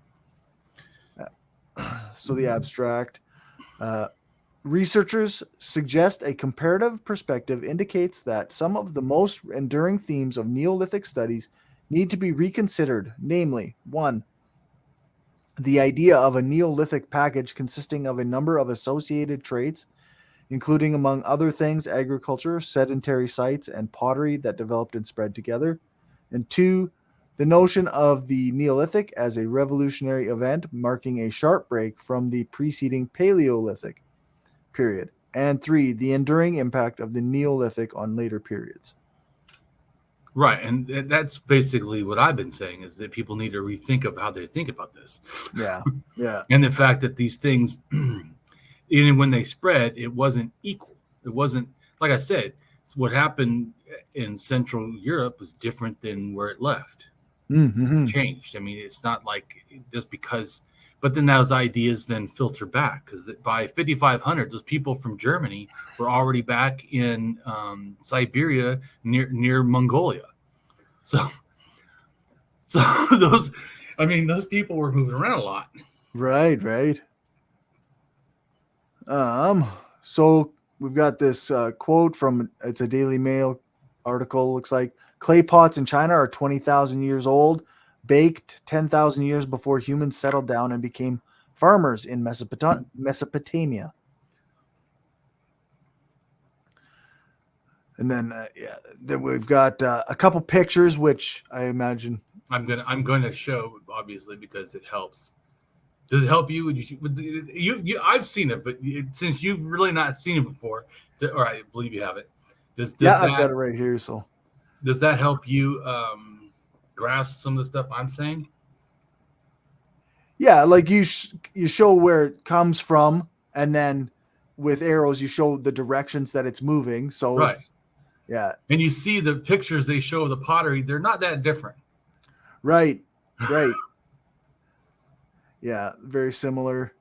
So the abstract. Researchers suggest a comparative perspective indicates that some of the most enduring themes of Neolithic studies need to be reconsidered, namely, 1. The idea of a Neolithic package consisting of a number of associated traits, including, among other things, agriculture, sedentary sites, and pottery that developed and spread together. And 2, the notion of the Neolithic as a revolutionary event marking a sharp break from the preceding Paleolithic period. And 3, the enduring impact of the Neolithic on later periods. Right, and that's basically what I've been saying, is that people need to rethink of how they think about this. Yeah. And the fact that these things, even when they spread, it wasn't equal. It wasn't, like I said, what happened in Central Europe was different than where it left. Mm-hmm. It changed. I mean, it's not like just because, but then those ideas then filter back, because by 5500, those people from Germany were already back in Siberia near Mongolia. So those people were moving around a lot. Right. So we've got this quote from, it's a Daily Mail article, looks like, clay pots in China are 20,000 years old, baked 10,000 years before humans settled down and became farmers in Mesopotamia. And then, then we've got a couple pictures, which I imagine I'm gonna show, obviously, because it helps Does it help you? I've seen it, but since you've really not seen it before, or I believe you haven't. Does I've got it right here. So does that help you grasp some of the stuff I'm saying? Yeah, like you show where it comes from, and then with arrows you show the directions that it's moving. So right. It's, yeah. And you see the pictures they show of the pottery, they're not that different. Right. Yeah, very similar.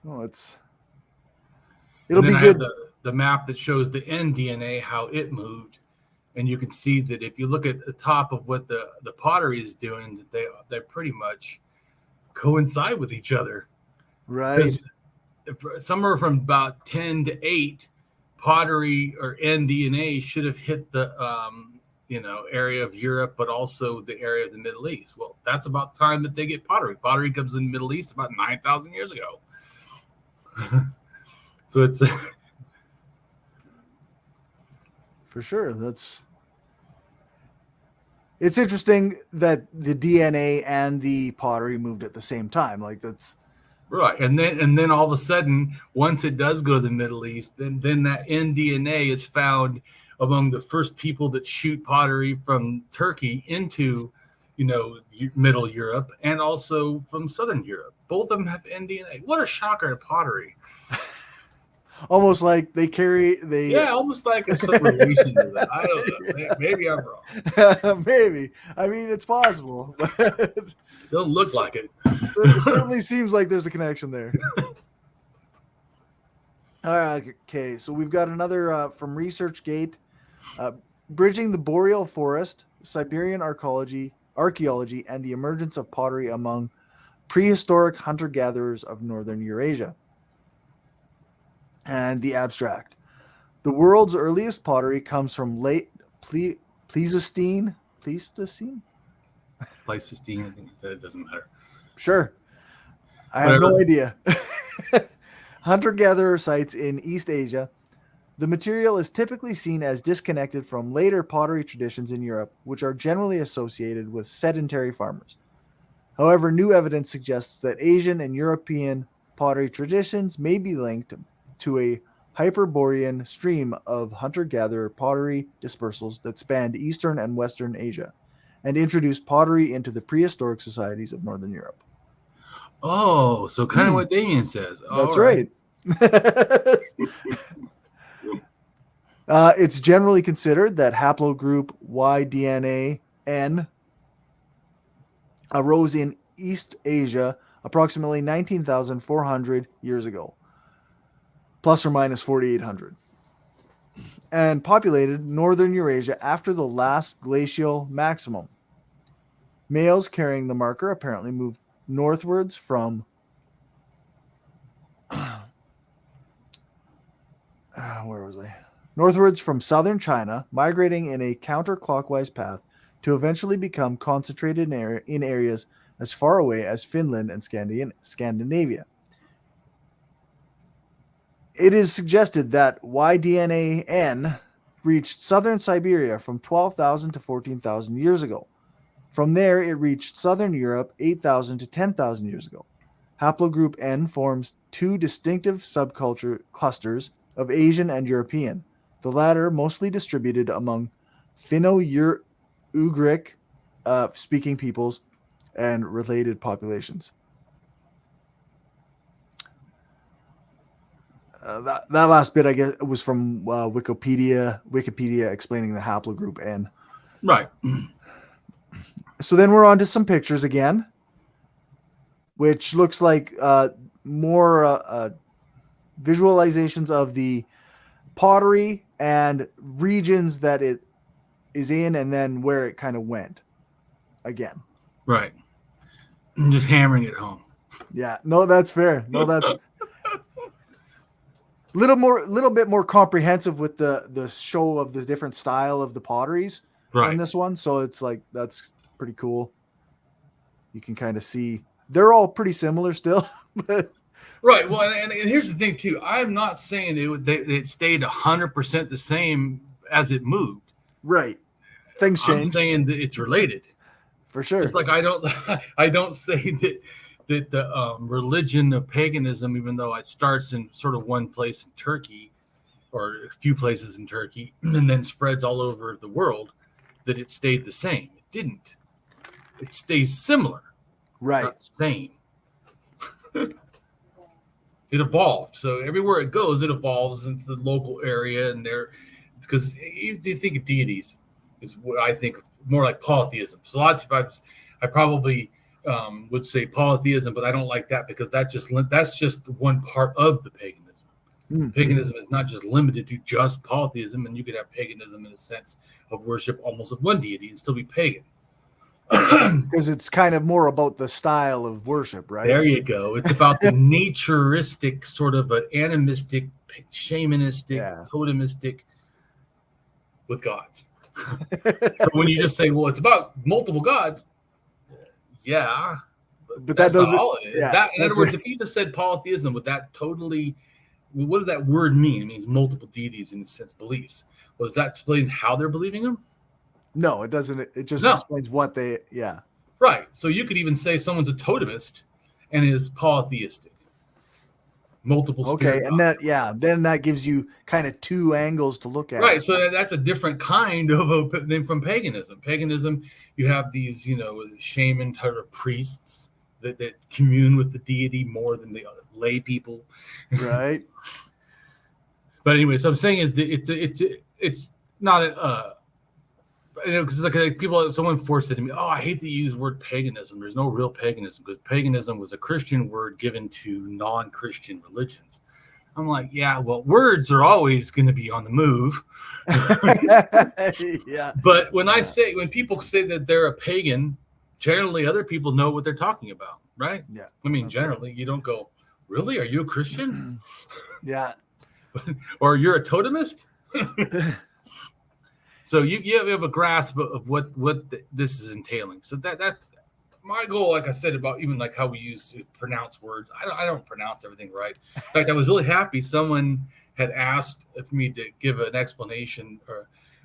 Oh, it'll be good. The map that shows the end DNA, how it moved. And you can see that if you look at the top of what the pottery is doing, that they pretty much coincide with each other. Right. Somewhere from about 10 to 8, pottery or end DNA should have hit the area of Europe, but also the area of the Middle East. Well, that's about the time that they get pottery. Pottery comes in the Middle East about 9,000 years ago. So it's for sure. It's interesting that the DNA and the pottery moved at the same time. Like that's right. And then all of a sudden, once it does go to the Middle East, then that end DNA is found among the first people that shoot pottery from Turkey into, Middle Europe, and also from Southern Europe. Both of them have end DNA. What a shocker to pottery. Almost like they almost like a separation to that. I don't know. Maybe I'm wrong. Maybe. I mean, it's possible. Don't look like it. It certainly seems like there's a connection there. All right. Okay. So we've got another from ResearchGate, bridging the boreal forest, Siberian archaeology, and the emergence of pottery among prehistoric hunter-gatherers of northern Eurasia. And the abstract. The world's earliest pottery comes from late Pleistocene? Pleistocene, I think that doesn't matter. Sure. I have no idea. Hunter-gatherer sites in East Asia. The material is typically seen as disconnected from later pottery traditions in Europe, which are generally associated with sedentary farmers. However, new evidence suggests that Asian and European pottery traditions may be linked to a Hyperborean stream of hunter-gatherer pottery dispersals that spanned Eastern and Western Asia and introduced pottery into the prehistoric societies of Northern Europe. Oh, so kind of what Damien says. That's right. It's generally considered that haplogroup Y-DNA-N arose in East Asia approximately 19,400 years ago, plus or minus 4,800, and populated northern Eurasia after the last glacial maximum. Males carrying the marker apparently moved northwards from northwards from southern China, migrating in a counterclockwise path to eventually become concentrated in areas as far away as Finland and Scandinavia. It is suggested that Y-DNA-N reached southern Siberia from 12,000 to 14,000 years ago. From there, it reached southern Europe 8,000 to 10,000 years ago. Haplogroup N forms two distinctive subculture clusters of Asian and European, the latter mostly distributed among Finno-Ugric speaking peoples and related populations. That last bit, I guess, was from Wikipedia explaining the haplogroup N. Right. So then we're on to some pictures again, which looks like more visualizations of the pottery and regions that it is in, and then where it kind of went again. Right. I'm just hammering it home. Yeah. No, that's fair. No, that's little bit more comprehensive with the show of the different style of the potteries on this one. So it's like, that's pretty cool. You can kind of see they're all pretty similar still. But right. Well, and here's the thing too. I'm not saying it stayed 100% the same as it moved. Right. Things change. I'm saying that it's related. For sure. It's like I don't say that the religion of paganism, even though it starts in sort of one place in Turkey or a few places in Turkey and then spreads all over the world, that it stayed the same. It didn't. It stays similar, Right. not the same. It evolved. So everywhere it goes, it evolves into the local area, and because you think of deities is what I think of more like polytheism. So a lot of times I probably would say polytheism, but I don't like that because that's just one part of the paganism. Mm. Paganism is not just limited to just polytheism, and you could have paganism in the sense of worship almost of one deity and still be pagan. Because it's kind of more about the style of worship, right? There you go. It's about the naturistic, sort of an animistic, shamanistic, totemistic with gods. So when you just say, well, it's about multiple gods, yeah, but that's that doesn't. not all it is. Yeah, In other words, if you just said polytheism, would that totally? What does that word mean? It means multiple deities in a sense, beliefs. Well, does that explain how they're believing them? No, it doesn't. It just explains what they. Yeah. Right. So you could even say someone's a totemist and is polytheistic. Multiple. Okay, and then that gives you kind of two angles to look at. Right. So that's a different kind of than from paganism. Paganism, you have these, shaman type of priests that commune with the deity more than the lay people. Right. But anyway, so I'm saying is that it's not a. Because like people, someone forced it to me. Oh, I hate to use the word paganism. There's no real paganism because paganism was a Christian word given to non-Christian religions. I'm like, yeah, well, words are always going to be on the move. Yeah. But when people say that they're a pagan, generally other people know what they're talking about, right? Yeah. I mean, generally, you don't go, really? Are you a Christian? Yeah. Or you're a totemist? So you have a grasp of what this is entailing. So that's my goal. Like I said about even like how we pronounce words. I don't pronounce everything right. In fact, I was really happy someone had asked for me to give an explanation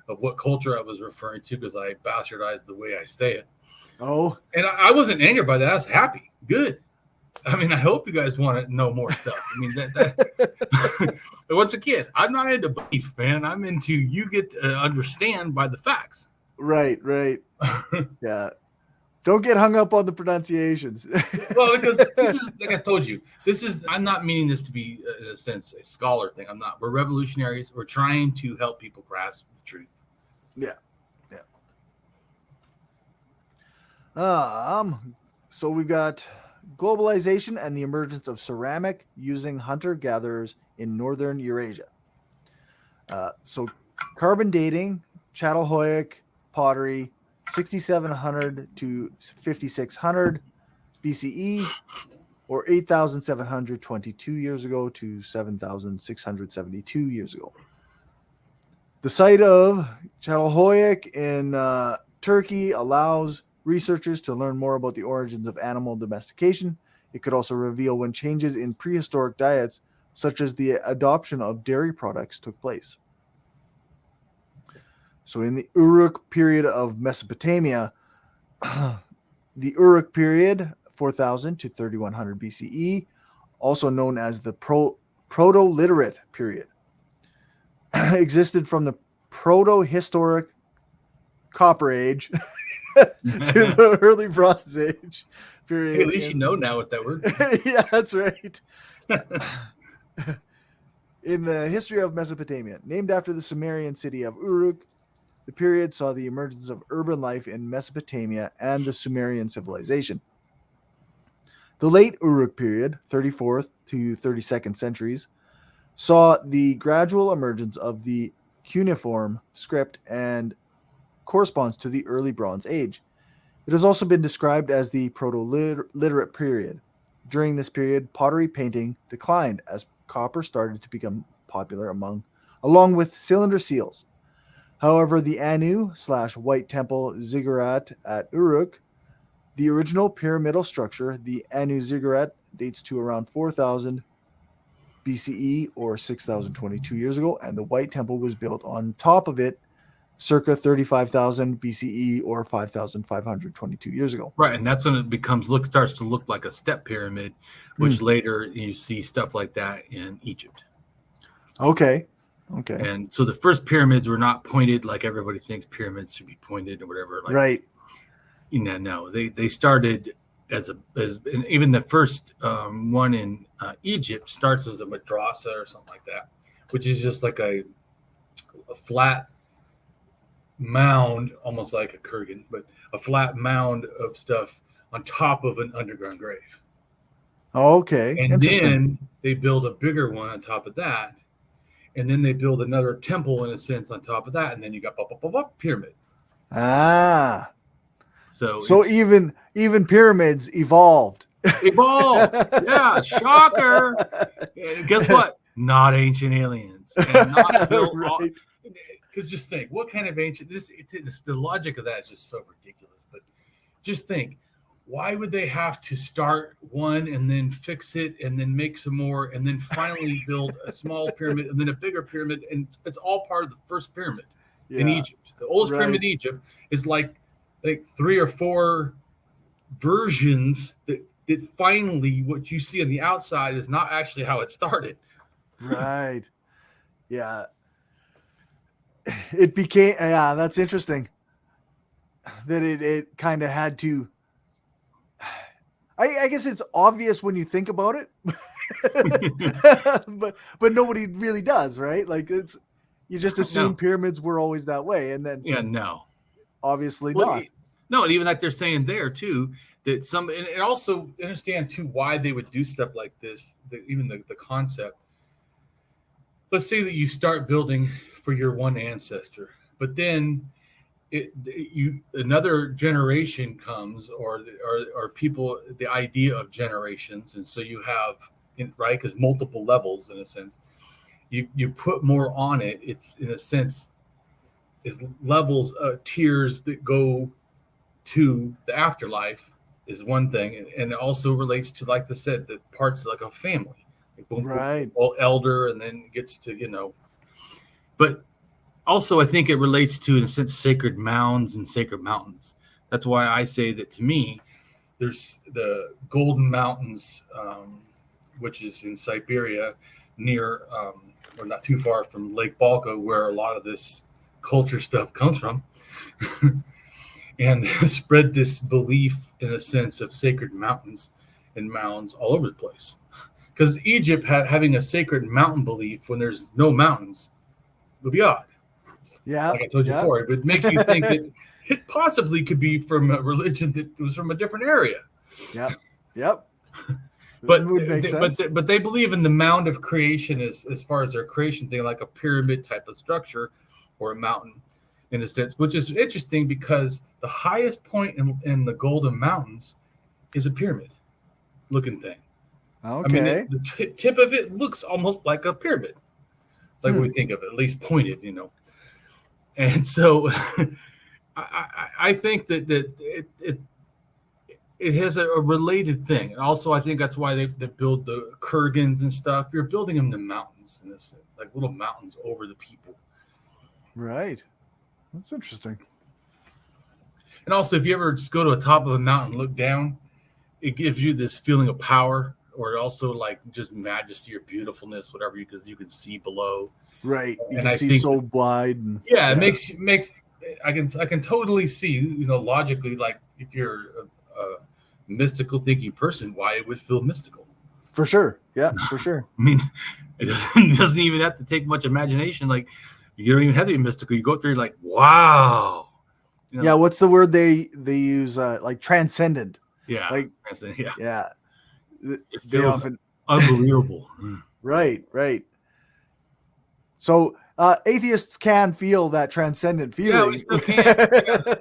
of what culture I was referring to because I bastardized the way I say it. Oh. And I wasn't angered by that. I was happy. Good. I mean, I hope you guys want to know more stuff. I mean, that once again, I'm not into belief, man. I'm into you get to understand by the facts. Right. Yeah. Don't get hung up on the pronunciations. Well, because this is, like I told you, I'm not meaning this to be, in a sense, a scholar thing. I'm not. We're revolutionaries. We're trying to help people grasp the truth. Yeah. So we've got globalization and the emergence of ceramic using hunter-gatherers in northern Eurasia. So carbon dating, Çatalhöyük pottery, 6,700 to 5,600 BCE, or 8,722 years ago to 7,672 years ago. The site of Çatalhöyük in Turkey allows researchers to learn more about the origins of animal domestication. It could also reveal when changes in prehistoric diets, such as the adoption of dairy products, took place. So in the Uruk period of Mesopotamia, the Uruk period, 4000 to 3100 BCE, also known as the Proto-Literate period, existed from the Proto-Historic Copper Age to the Early Bronze Age period. Hey, at least you know now what that word is. Yeah, that's right. In the history of Mesopotamia, named after the Sumerian city of Uruk, the period saw the emergence of urban life in Mesopotamia and the Sumerian civilization. The late Uruk period, 34th to 32nd centuries, saw the gradual emergence of the cuneiform script and corresponds to the early Bronze Age. It has also been described as the Proto-Literate period. During this period, pottery painting declined as copper started to become popular along with cylinder seals. However, the Anu/White Temple ziggurat at Uruk, the original pyramidal structure, the Anu ziggurat, dates to around 4000 BCE or 6022 years ago, and the White Temple was built on top of it circa 35,000 BCE or 5,522 years ago. Right, and that's when it starts to look like a step pyramid, which later you see stuff like that in Egypt. Okay. And so the first pyramids were not pointed like everybody thinks pyramids should be pointed or whatever. Like, right. No, they started and even the first one in Egypt starts as a madrasa or something like that, which is just like a flat mound, almost like a kurgan, but a flat mound of stuff on top of an underground grave. Okay. And then they build a bigger one on top of that. And then they build another temple, in a sense, on top of that. And then you got pyramid. Ah. So even pyramids evolved. Yeah, shocker. And guess what? Not ancient aliens. And not built right. Because just think, what kind of ancient... the logic of that is just so ridiculous. But just think, why would they have to start one and then fix it and then make some more and then finally build a small pyramid and then a bigger pyramid? And it's all part of the first pyramid in Egypt. The oldest pyramid in Egypt is like 3 or 4 versions that finally what you see on the outside is not actually how it started. Right. Yeah. It became, that's interesting that it kind of had to, I guess it's obvious when you think about it, but nobody really does, right? Like you just assume pyramids were always that way. And then, obviously not. No. And even like they're saying there too, that and also understand too, why they would do stuff like this, even the concept. Let's say that you start building for your one ancestor, but then another generation comes, or people, the idea of generations, and so you have right, because multiple levels in a sense, you put more on it. It's in a sense is levels of tiers that go to the afterlife is one thing, and it also relates to, like I said, the parts like a family, like right, all elder, and then gets to but also, I think it relates to, in a sense, sacred mounds and sacred mountains. That's why I say that, to me, there's the Golden Mountains, which is in Siberia, near, or not too far from Lake Balka, where a lot of this culture stuff comes from, and spread this belief, in a sense, of sacred mountains and mounds all over the place. Because Egypt having a sacred mountain belief when there's no mountains would be odd. Yeah, like I told you before, it would make you think that it possibly could be from a religion that was from a different area. Yep. But they believe in the mound of creation as far as their creation thing, like a pyramid type of structure or a mountain, in a sense, which is interesting because the highest point in the Golden Mountains is a pyramid looking thing. Okay. I mean, the tip of it looks almost like a pyramid, like we think of it, at least pointed, And so I think that it has a related thing. And also, I think that's why they build the kurgans and stuff. You're building them in mountains, in this, like little mountains over the people. Right. That's interesting. And also, if you ever just go to the top of a mountain and look down, it gives you this feeling of power, or also like just majesty or beautifulness, whatever, because you can see below. Right. You and can see so wide. And, it makes I can totally see, logically, like if you're a mystical thinking person, why it would feel mystical. For sure. Yeah, for sure. I mean, it doesn't even have to take much imagination. Like, you don't even have to be mystical. You go up there, you're like, wow. Yeah, what's the word they use? Like transcendent. Yeah. Like transcendent, yeah. It feels unbelievable. Right. So atheists can feel that transcendent feeling. Yeah, we still can.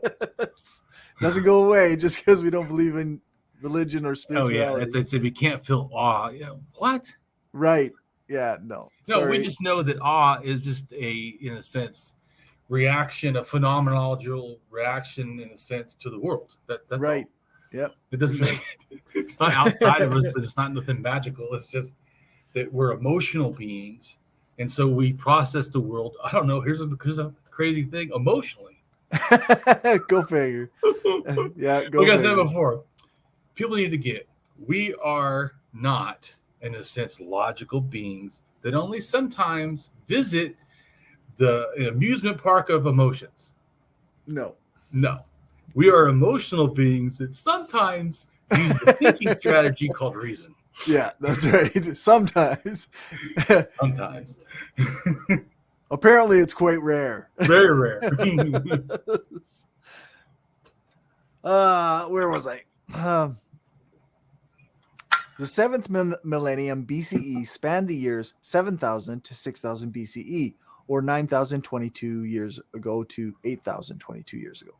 Doesn't go away just because we don't believe in religion or spirituality. Oh yeah, it's we can't feel awe. Yeah, what? Right. Yeah. No. We just know that awe is just in a sense, reaction, a phenomenological reaction, in a sense, to the world. That's right. All. Yep. It doesn't make it's not outside of us. It's not nothing magical. It's just that we're emotional beings, and so we process the world. I don't know. Here's a crazy thing? Emotionally. Go figure. Yeah, go like I said figure. before, people need to get, we are not, in a sense, logical beings that only sometimes visit the amusement park of emotions. No. No. We are emotional beings that sometimes use the thinking strategy called reason. Yeah, that's right. Sometimes. Sometimes. Apparently, it's quite rare. Very rare. Where was I? The seventh millennium BCE spanned the years 7000 to 6000 BCE, or 9022 years ago to 8022 years ago.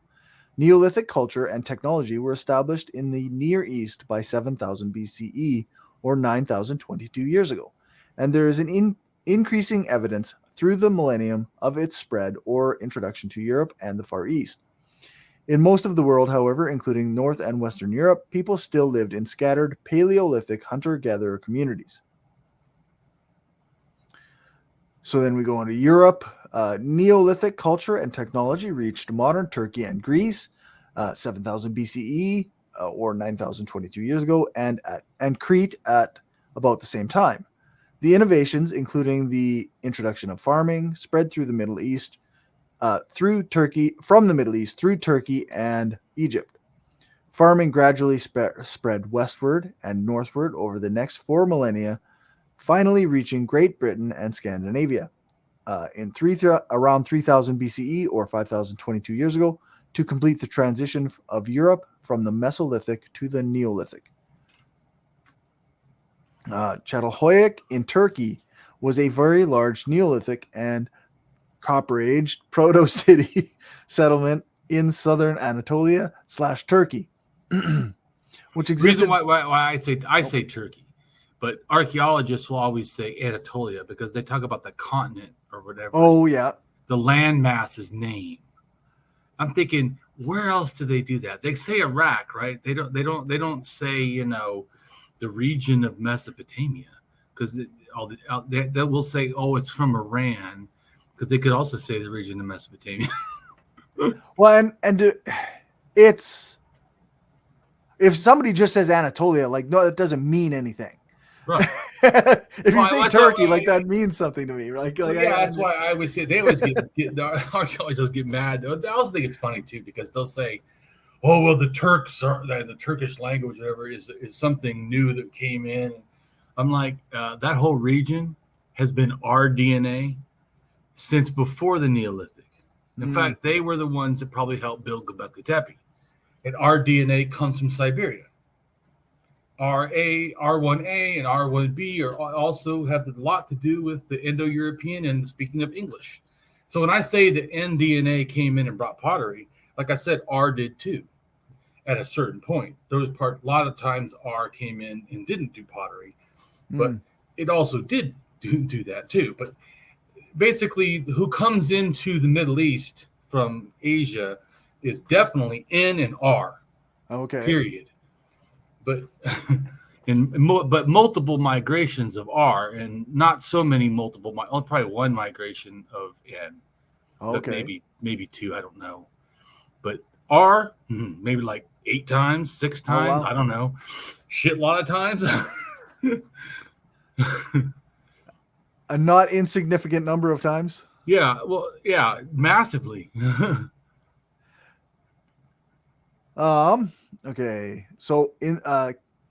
Neolithic culture and technology were established in the Near East by 7000 BCE, or 9022 years ago, and there is an increasing evidence through the millennium of its spread or introduction to Europe and the Far East. In most of the world, however, including North and Western Europe, people still lived in scattered Paleolithic hunter-gatherer communities. So then we go into Europe. Neolithic culture and technology reached modern Turkey and Greece, 7000 BCE, or 9022 years ago, and Crete at about the same time. The innovations, including the introduction of farming, spread through the Middle East, from the Middle East through Turkey and Egypt. Farming gradually spread westward and northward over the next 4 millennia, finally reaching Great Britain and Scandinavia around 3000 BCE, or 5022 years ago, to complete the transition of Europe from the Mesolithic to the Neolithic. Çatalhöyük in Turkey was a very large Neolithic and Copper-aged proto-city settlement in southern Anatolia / Turkey, which existed. Reason why I say Turkey, but archaeologists will always say Anatolia because they talk about the continent or whatever. Oh yeah, the landmass's name. I'm thinking, where else do they do that? They say Iraq, right? They don't say the region of Mesopotamia, because they will say, oh, it's from Iran. Because they could also say the region of Mesopotamia. Well, and it's, if somebody just says Anatolia, like, no, that doesn't mean anything. Right. If you say Turkey, that means something to me. That's why I always say, they always get the archaeologists get mad. I also think it's funny too, because they'll say, oh, well, the Turks are the Turkish language, whatever, is something new that came in. I'm like, that whole region has been our DNA since before the Neolithic. In fact, they were the ones that probably helped build Göbekli Tepe. And our DNA comes from Siberia. R1A and R1B also have a lot to do with the Indo-European and speaking of English. So when I say that NDNA came in and brought pottery, like I said, R did too. At a certain point, a lot of times R came in and didn't do pottery, but it also did do that too. But basically, who comes into the Middle East from Asia is definitely N and R. Okay. Period. But but multiple migrations of R, and not so many probably one migration of N. Okay. Maybe 2. I don't know. But R, maybe like 8 times, 6 times. Wow. I don't know. Shit, lot of times. A not insignificant number of times. Yeah, well, yeah, massively. Okay. So in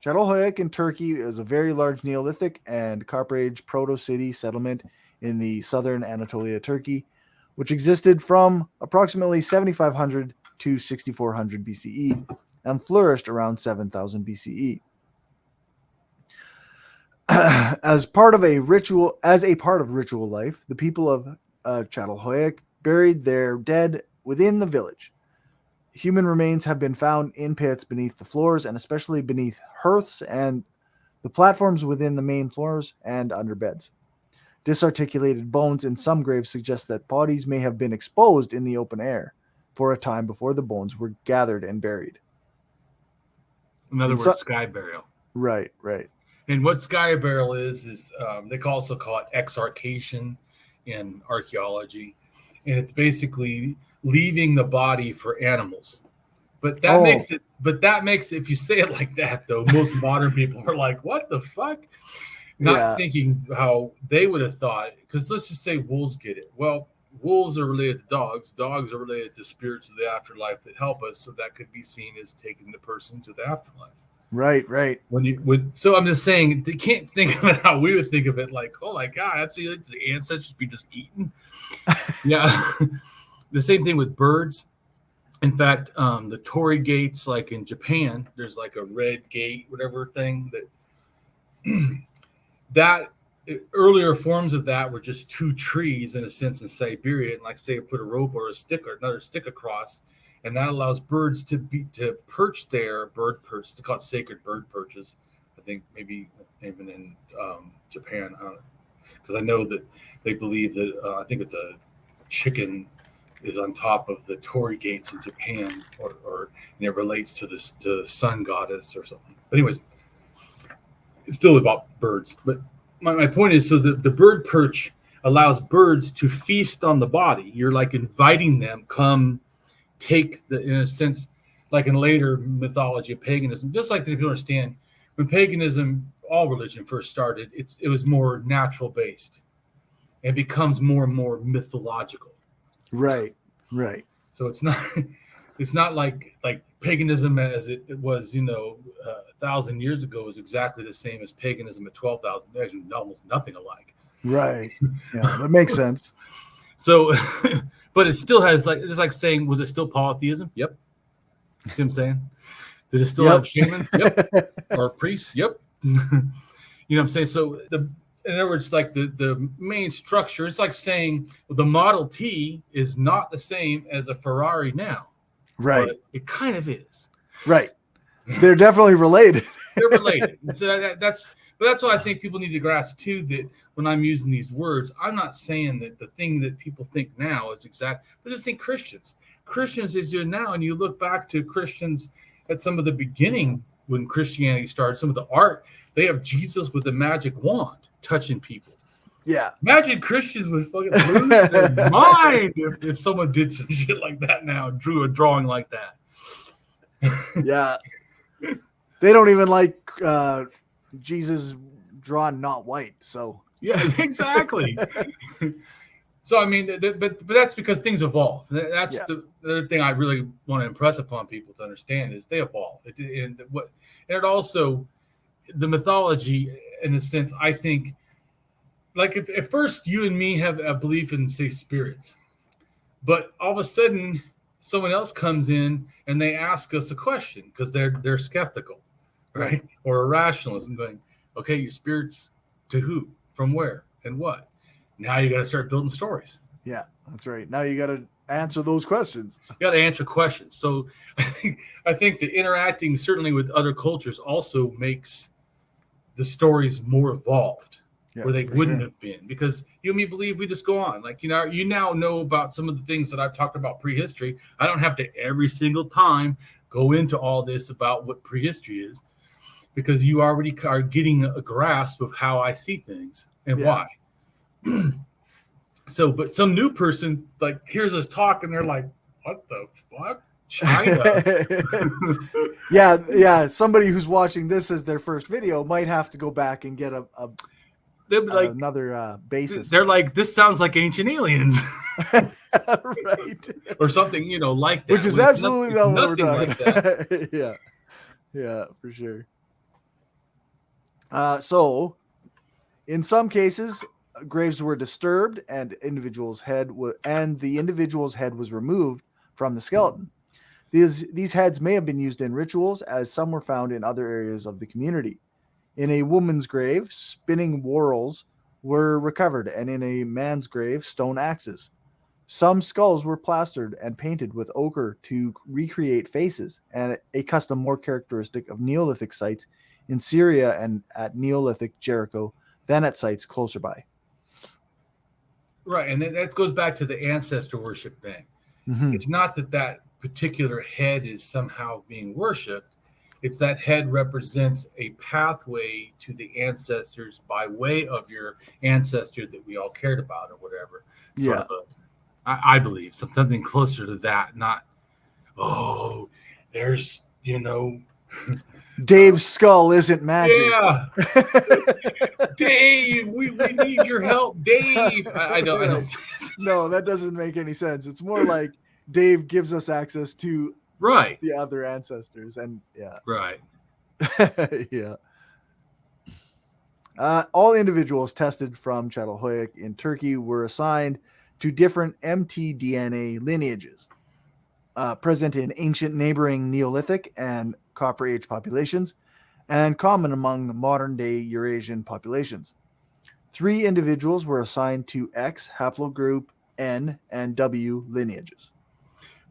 Çatalhöyük in Turkey is a very large Neolithic and Copper-Age proto-city settlement in the southern Anatolia, Turkey, which existed from approximately 7500 to 6400 BCE and flourished around 7000 BCE. As part of ritual life, the people of Çatalhöyük buried their dead within the village. Human remains have been found in pits beneath the floors, and especially beneath hearths and the platforms within the main floors and under beds. Disarticulated bones in some graves suggest that bodies may have been exposed in the open air for a time before the bones were gathered and buried. In other words, sky burial. Right. And what sky burial is they also call it exarcation in archaeology. and it's basically leaving the body for animals. But that makes it. But that makes, if you say it like that, though, most modern people are like, "What the fuck?" Not thinking how they would have thought. Because let's just say wolves get it. Well, wolves are related to dogs. Dogs are related to spirits of the afterlife that help us. So that could be seen as taking the person to the afterlife. Right. So I'm just saying, they can't think of it how we would think of it. Like, oh my God, that's the ancestors be just eaten. Yeah. The same thing with birds. In fact, the torii gates, like in Japan, there's like a red gate, whatever thing that earlier forms of that were just two trees in a sense in Siberia, and like say put a rope or a stick or another stick across, and that allows birds to perch there. Bird perch, they call it sacred bird perches. I think maybe even in Japan, because I know that they believe that I think it's a chicken is on top of the torii gates in Japan, or and it relates to the sun goddess or something. But anyways, it's still about birds. But my point is, so the bird perch allows birds to feast on the body. You're like inviting them, come take in a sense, like in later mythology of paganism, just like if you understand, when paganism, all religion first started, it was more natural based. It becomes more and more mythological. Right. So it's not like paganism as it was, 1,000 years ago is exactly the same as paganism at 12,000. Actually, almost nothing alike. Right. Yeah, that makes sense. So, but it still has it's like saying, was it still polytheism? Yep. See what I'm saying? Did it still have shamans? Yep. Or priests? Yep. You know what I'm saying? So in other words, like the main structure, it's like saying, well, the Model T is not the same as a Ferrari now. Right. But it kind of is. Right. They're definitely related. They're related. So that's what I think people need to grasp too, that when I'm using these words, I'm not saying that the thing that people think now is exact, but just think Christians is you now, and you look back to Christians at some of the beginning when Christianity started, some of the art, they have Jesus with a magic wand touching people. Yeah. Imagine Christians would fucking lose their mind if someone did some shit like that now, drew a drawing like that. Yeah. They don't even like Jesus drawn not white. So yeah, exactly. So I mean, but that's because things evolve. That's the other thing I really want to impress upon people to understand is they evolve. And it also, the mythology, in a sense, I think, like if at first you and me have a belief in, say, spirits, but all of a sudden someone else comes in and they ask us a question because they're skeptical, right? Or a rationalist and going, okay, your spirits to who, from where, and what? Now you got to start building stories. Yeah, that's right. Now you got to answer those questions. You got to answer questions. So I think that interacting certainly with other cultures also makes the stories more evolved, where they wouldn't have been, because you and me believe we just go on. Like, you now know about some of the things that I've talked about prehistory. I don't have to every single time go into all this about what prehistory is, because you already are getting a grasp of how I see things and why. So, but some new person like hears us talk and they're like, what the fuck? China? yeah. Somebody who's watching this as their first video might have to go back and get another basis. They're like, this sounds like ancient aliens. Right. Or something, like that. Which is absolutely not what we're talking like that. Yeah, for sure. So in some cases, graves were disturbed and the individual's head was removed from the skeleton. These heads may have been used in rituals, as some were found in other areas of the community. In a woman's grave, spinning whorls were recovered, and in a man's grave, stone axes. Some skulls were plastered and painted with ochre to recreate faces, and a custom more characteristic of Neolithic sites in Syria and at Neolithic Jericho than at sites closer by. Right, and that goes back to the ancestor worship thing. Mm-hmm. It's not that particular head is somehow being worshipped. It's that head represents a pathway to the ancestors by way of your ancestor that we all cared about or whatever. Sort of I believe something closer to that. Not there's Dave's skull isn't magic. yeah, Dave, we need your help, Dave. I don't. No, that doesn't make any sense. It's more like Dave gives us access to Right. the other ancestors, and yeah. Right. Yeah. All individuals tested from Çatalhöyük in Turkey were assigned to different mtDNA lineages present in ancient neighboring Neolithic and Copper Age populations and common among modern-day Eurasian populations. 3 individuals were assigned to X haplogroup, N, and W lineages.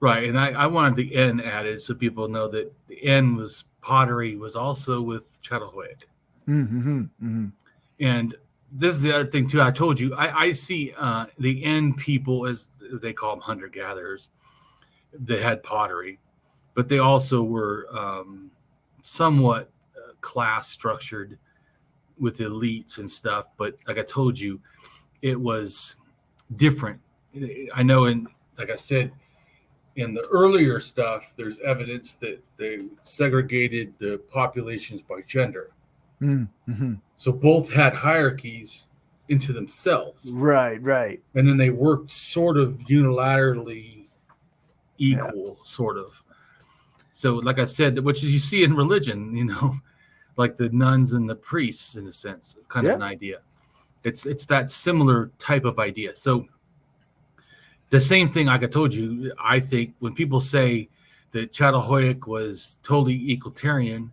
Right, and I wanted the N added so people know that the N was pottery was also with Çatalhöyük. Mm-hmm, mm-hmm. And this is the other thing too. I told you I see the N people, as they call them, hunter-gatherers. They had pottery, but they also were somewhat class structured with elites and stuff. But like I told you, it was different. I know, and like I said, in the earlier stuff, there's evidence that they segregated the populations by gender. Mm-hmm. So both had hierarchies into themselves. Right. And then they worked sort of unilaterally equal, sort of. So like I said, which is you see in religion, like the nuns and the priests, in a sense, kind of an idea. It's that similar type of idea. So the same thing, like I told you, I think when people say that Çatalhöyük was totally egalitarian,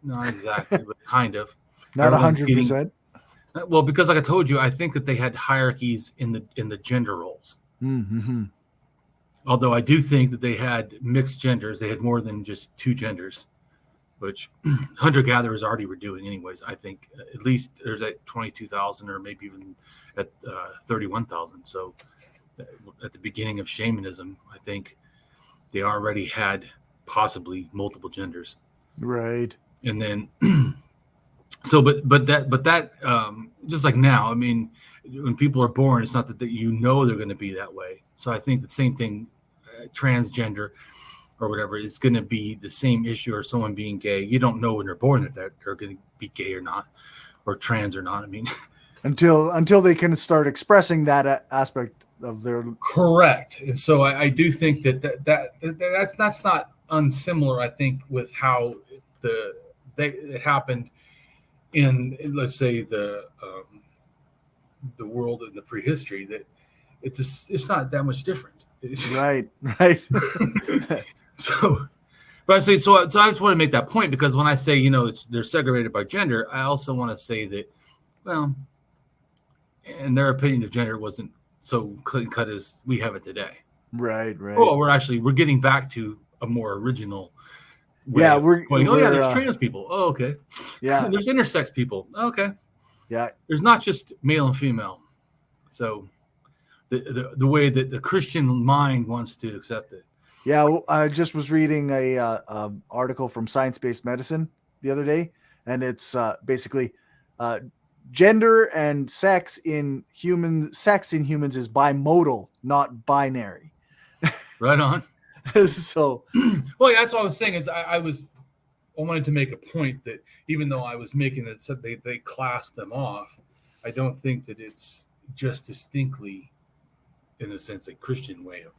not exactly, but kind of. Not 100%. Well, because like I told you, I think that they had hierarchies in the gender roles. Mm-hmm. Although I do think that they had mixed genders. They had more than just 2 genders, which hunter-gatherers already were doing anyways. I think at least there's at 22,000 or maybe even at 31,000. So at the beginning of shamanism, I think they already had possibly multiple genders. Right. And then but that just like now, I mean, when people are born, it's not that they're going to be that way. So I think the same thing, transgender or whatever, is going to be the same issue, or someone being gay. You don't know when they're born if they're going to be gay or not, or trans or not. I mean, until they can start expressing that aspect of their correct. And so I do think that's not unsimilar. I think with how it happened in, let's say, the world in the prehistory, that it's not that much different. Right. So I just want to make that point, because when I say they're segregated by gender, I also want to say that, well, in their opinion of gender wasn't so clean cut as we have it today. Right. Oh, we're getting back to a more original way. Yeah, there's trans people. Oh, okay. Yeah. There's intersex people. Okay. Yeah. There's not just male and female. So the way that the Christian mind wants to accept it. Yeah, I just was reading a article from Science-Based Medicine the other day, and it's basically gender and sex in humans. Sex in humans is bimodal, not binary. Right on. So, well, that's what I was saying. Is I wanted to make a point that even though I was making it said they classed them off, I don't think that it's just distinctly, in a sense, a Christian way of.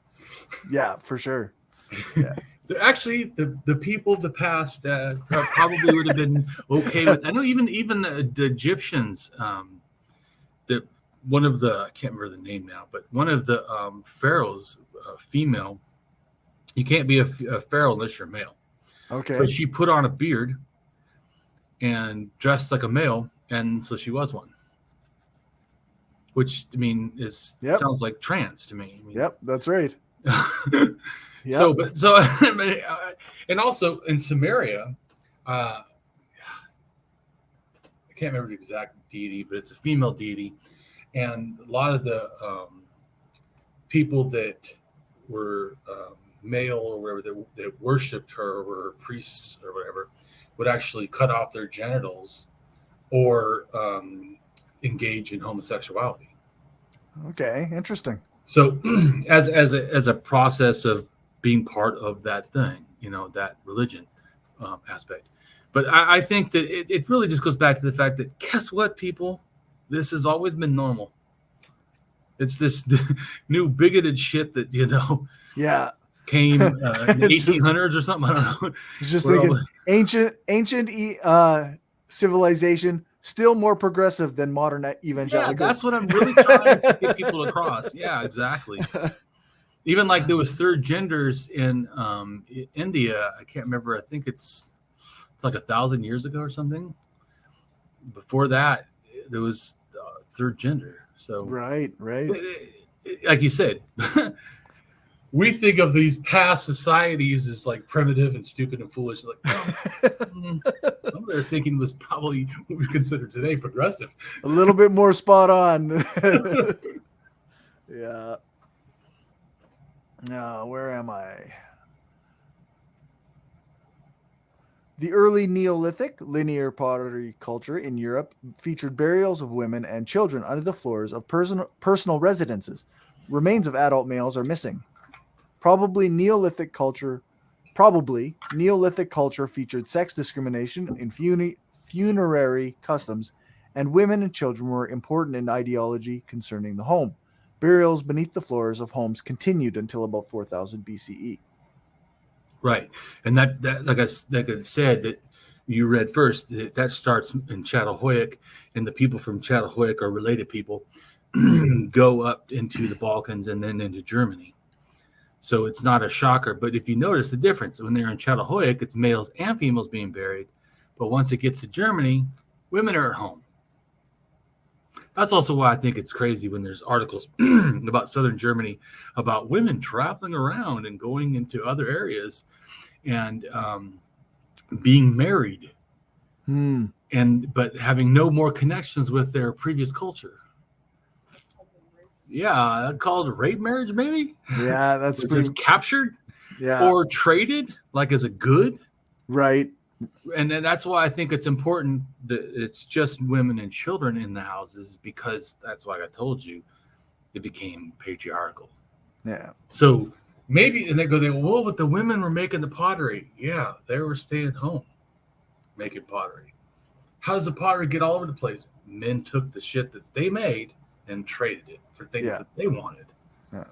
Yeah, for sure. Yeah. Actually, the people of the past probably would have been okay with. I know even the Egyptians. One of the, I can't remember the name now, but one of the pharaohs, female. You can't be a pharaoh unless you're male. Okay. So she put on a beard and dressed like a male, and so she was one. Which, I mean, sounds like trans to me. I mean, yep, that's right. Yep. So and also in Samarra, I can't remember the exact deity, but it's a female deity, and a lot of the people that were male or whatever that worshipped her, or were priests or whatever, would actually cut off their genitals or engage in homosexuality. Okay, interesting. So as a process of being part of that thing, that religion aspect. But I think that it really just goes back to the fact that, guess what, people? This has always been normal. It's this new bigoted shit that, Yeah. came in the 1800s or something. I don't know. Just thinking ancient civilization, still more progressive than modern evangelicals. Yeah, that's what I'm really trying to get people across. Yeah, exactly. Even like there was third genders in India. I can't remember. I think it's like 1,000 years ago or something. Before that, there was third gender. So right. Like you said, we think of these past societies as like primitive and stupid and foolish. Like, some of their thinking was probably what we consider today progressive. A little bit more spot on. Yeah. No, where am I? The early Neolithic linear pottery culture in Europe featured burials of women and children under the floors of personal residences. Remains of adult males are missing. Probably Neolithic culture featured sex discrimination in funerary customs, and women and children were important in ideology concerning the home. Burials beneath the floors of homes continued until about 4000 BCE. Right, and that like I said, that you read first, that starts in Çatalhöyük, and the people from Çatalhöyük are related people go up into the Balkans and then into Germany. So it's not a shocker. But if you notice the difference, when they're in Çatalhöyük, it's males and females being buried. But once it gets to Germany, women are at home. That's also why I think it's crazy when there's articles about southern Germany about women traveling around and going into other areas and being married, but having no more connections with their previous culture. Yeah, called rape marriage, maybe. Yeah, that's pretty just captured, yeah, or traded like as a good, right? And that's why I think it's important that it's just women and children in the houses, because that's why I told you it became patriarchal. Yeah. So maybe, and they go, well, but the women were making the pottery. Yeah, they were staying home making pottery. How does the pottery get all over the place? Men took the shit that they made and traded it for things that they wanted. Yeah.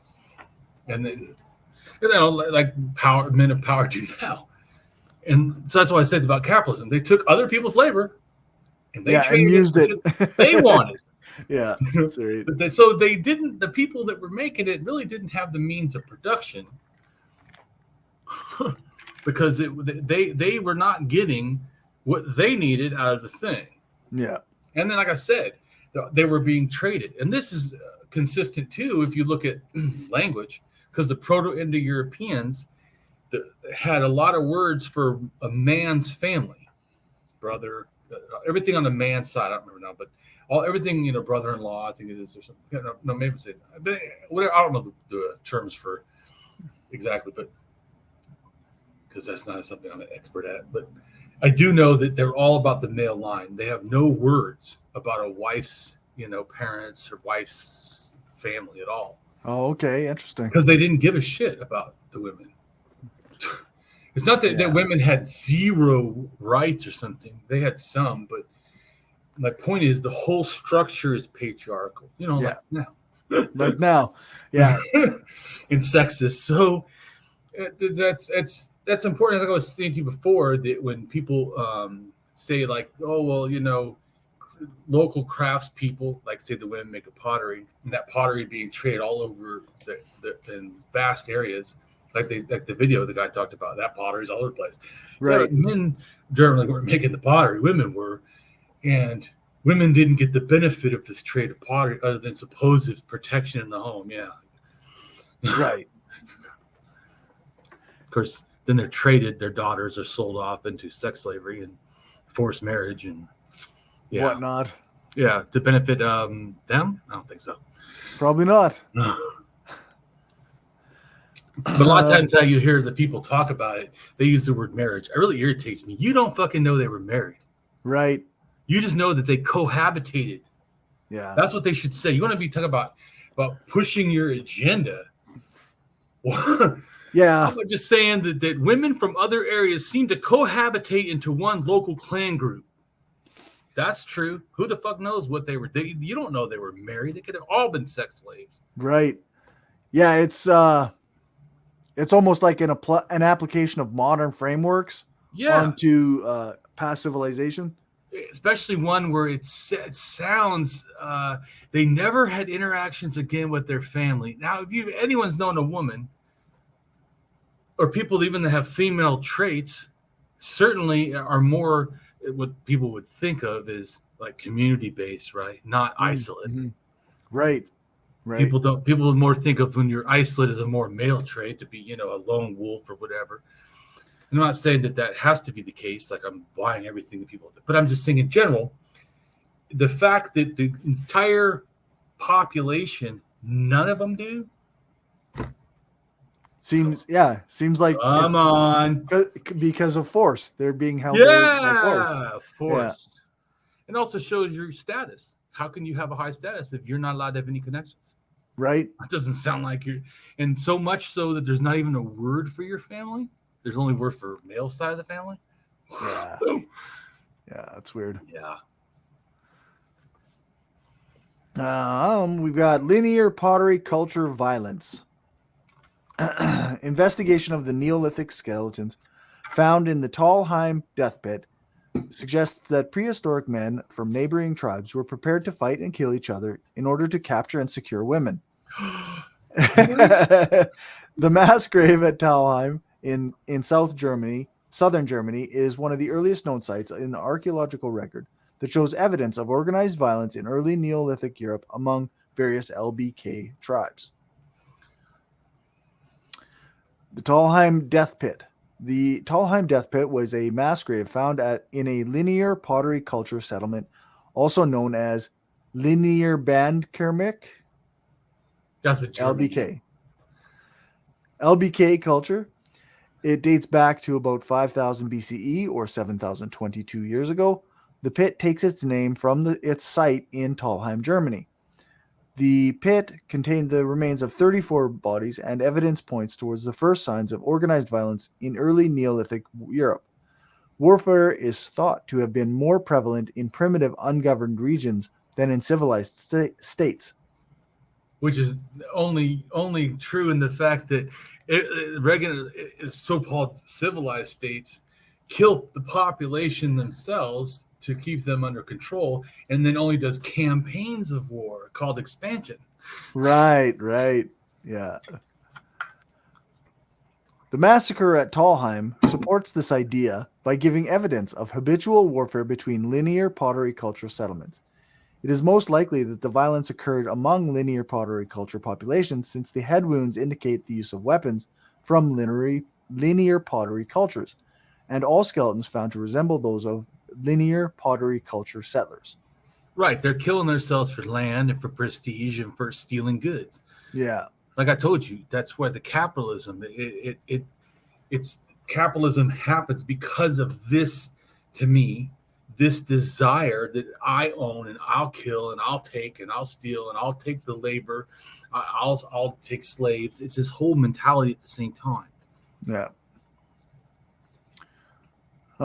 And then, like men of power do now. And so that's why I said about capitalism. They took other people's labor and they and used it. They wanted. Yeah, that's right. So they didn't. The people that were making it really didn't have the means of production because they were not getting what they needed out of the thing. Yeah. And then, like I said, they were being traded, and this is consistent too if you look at language, because the Proto-Indo-Europeans had a lot of words for a man's family, brother, everything on the man's side. I don't remember now, but everything, brother-in-law, I think it is, or something. No, maybe say whatever. I don't know the terms for exactly, but because that's not something I'm an expert at. But I do know that they're all about the male line. They have no words about a wife's, parents or wife's family at all. Oh, okay, interesting. Because they didn't give a shit about the women. It's not that women had zero rights or something. They had some, but my point is the whole structure is patriarchal. Like now. Like now. Yeah. And sexist. So that's important. As I was thinking before, that when people say like, oh, well, local craftspeople, like say the women make a pottery, and that pottery being traded all over in vast areas. Like the video the guy talked about, that pottery's all over the place. Right. Yeah, men generally weren't making the pottery, women were. And women didn't get the benefit of this trade of pottery other than supposed protection in the home. Yeah. Right. Of course, then they're traded, their daughters are sold off into sex slavery and forced marriage and whatnot. Yeah, to benefit them? I don't think so. Probably not. But a lot of times how you hear the people talk about it, they use the word marriage. It really irritates me. You don't fucking know they were married. Right. You just know that they cohabitated. Yeah. That's what they should say. You want to be talking about, about pushing your agenda. Yeah. I'm just saying that women from other areas seem to cohabitate into one local clan group. That's true. Who the fuck knows what they were? You don't know they were married. They could have all been sex slaves. Right. Yeah, it's almost like an application of modern frameworks onto past civilization. Especially one where it sounds they never had interactions again with their family. Now, if anyone's known a woman or people even that have female traits, certainly are more what people would think of as like community-based, right? Not isolate. Mm-hmm. Right. People would more think of when you're isolate as a more male trait, to be, a lone wolf or whatever. I'm not saying that has to be the case. Like, I'm buying everything that people do, but I'm just saying in general, the fact that the entire population, none of them do. Seems like come on, because of force. They're being held by force. Yeah. It also shows your status. How can you have a high status if you're not allowed to have any connections? Right. It doesn't sound like you're, and so much so that there's not even a word for your family. There's only a word for male side of the family. Yeah. Yeah, that's weird. Yeah. We've got linear pottery culture violence. Investigation of the Neolithic skeletons found in the Talheim death pit suggests that prehistoric men from neighboring tribes were prepared to fight and kill each other in order to capture and secure women. The mass grave at Talheim in southern Germany is one of the earliest known sites in the archaeological record that shows evidence of organized violence in early Neolithic Europe among various LBK tribes. The Talheim death pit. The Talheim death pit was a mass grave found in a linear pottery culture settlement, also known as Linear Bandkermik. That's a LBK. LBK culture. It dates back to about 5000 BCE or 7022 years ago. The pit takes its name from its site in Talheim, Germany. The pit contained the remains of 34 bodies, and evidence points towards the first signs of organized violence in early Neolithic Europe. Warfare is thought to have been more prevalent in primitive, ungoverned regions than in civilized states. Which is only true in the fact that regular so-called civilized states kill the population themselves to keep them under control, and then only does campaigns of war called expansion. Right. Yeah. The massacre at Talheim supports this idea by giving evidence of habitual warfare between linear pottery culture settlements. It is most likely that the violence occurred among linear pottery culture populations, since the head wounds indicate the use of weapons from linear pottery cultures, and all skeletons found to resemble those of linear pottery culture settlers. Right, they're killing themselves for land and for prestige and for stealing goods. Yeah, like I told you, that's where the capitalism it's capitalism happens because of this. To me, this desire that I own and I'll kill and I'll take and I'll steal and I'll take the labor, I'll take slaves. It's this whole mentality at the same time. Yeah.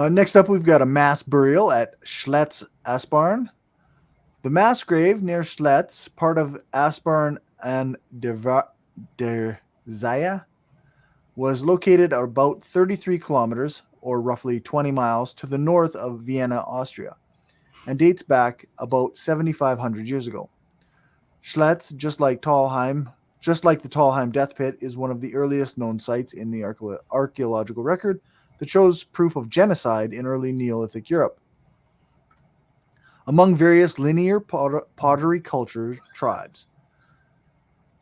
Next up, we've got a mass burial at Schletz, Aspern. The mass grave near Schletz, part of Aspern and der Zaya, was located about 33 kilometers, or roughly 20 miles, to the north of Vienna, Austria, and dates back about 7,500 years ago. Schletz, just like the Talheim death pit, is one of the earliest known sites in the archaeological record that shows proof of genocide in early Neolithic Europe among various linear pottery culture tribes.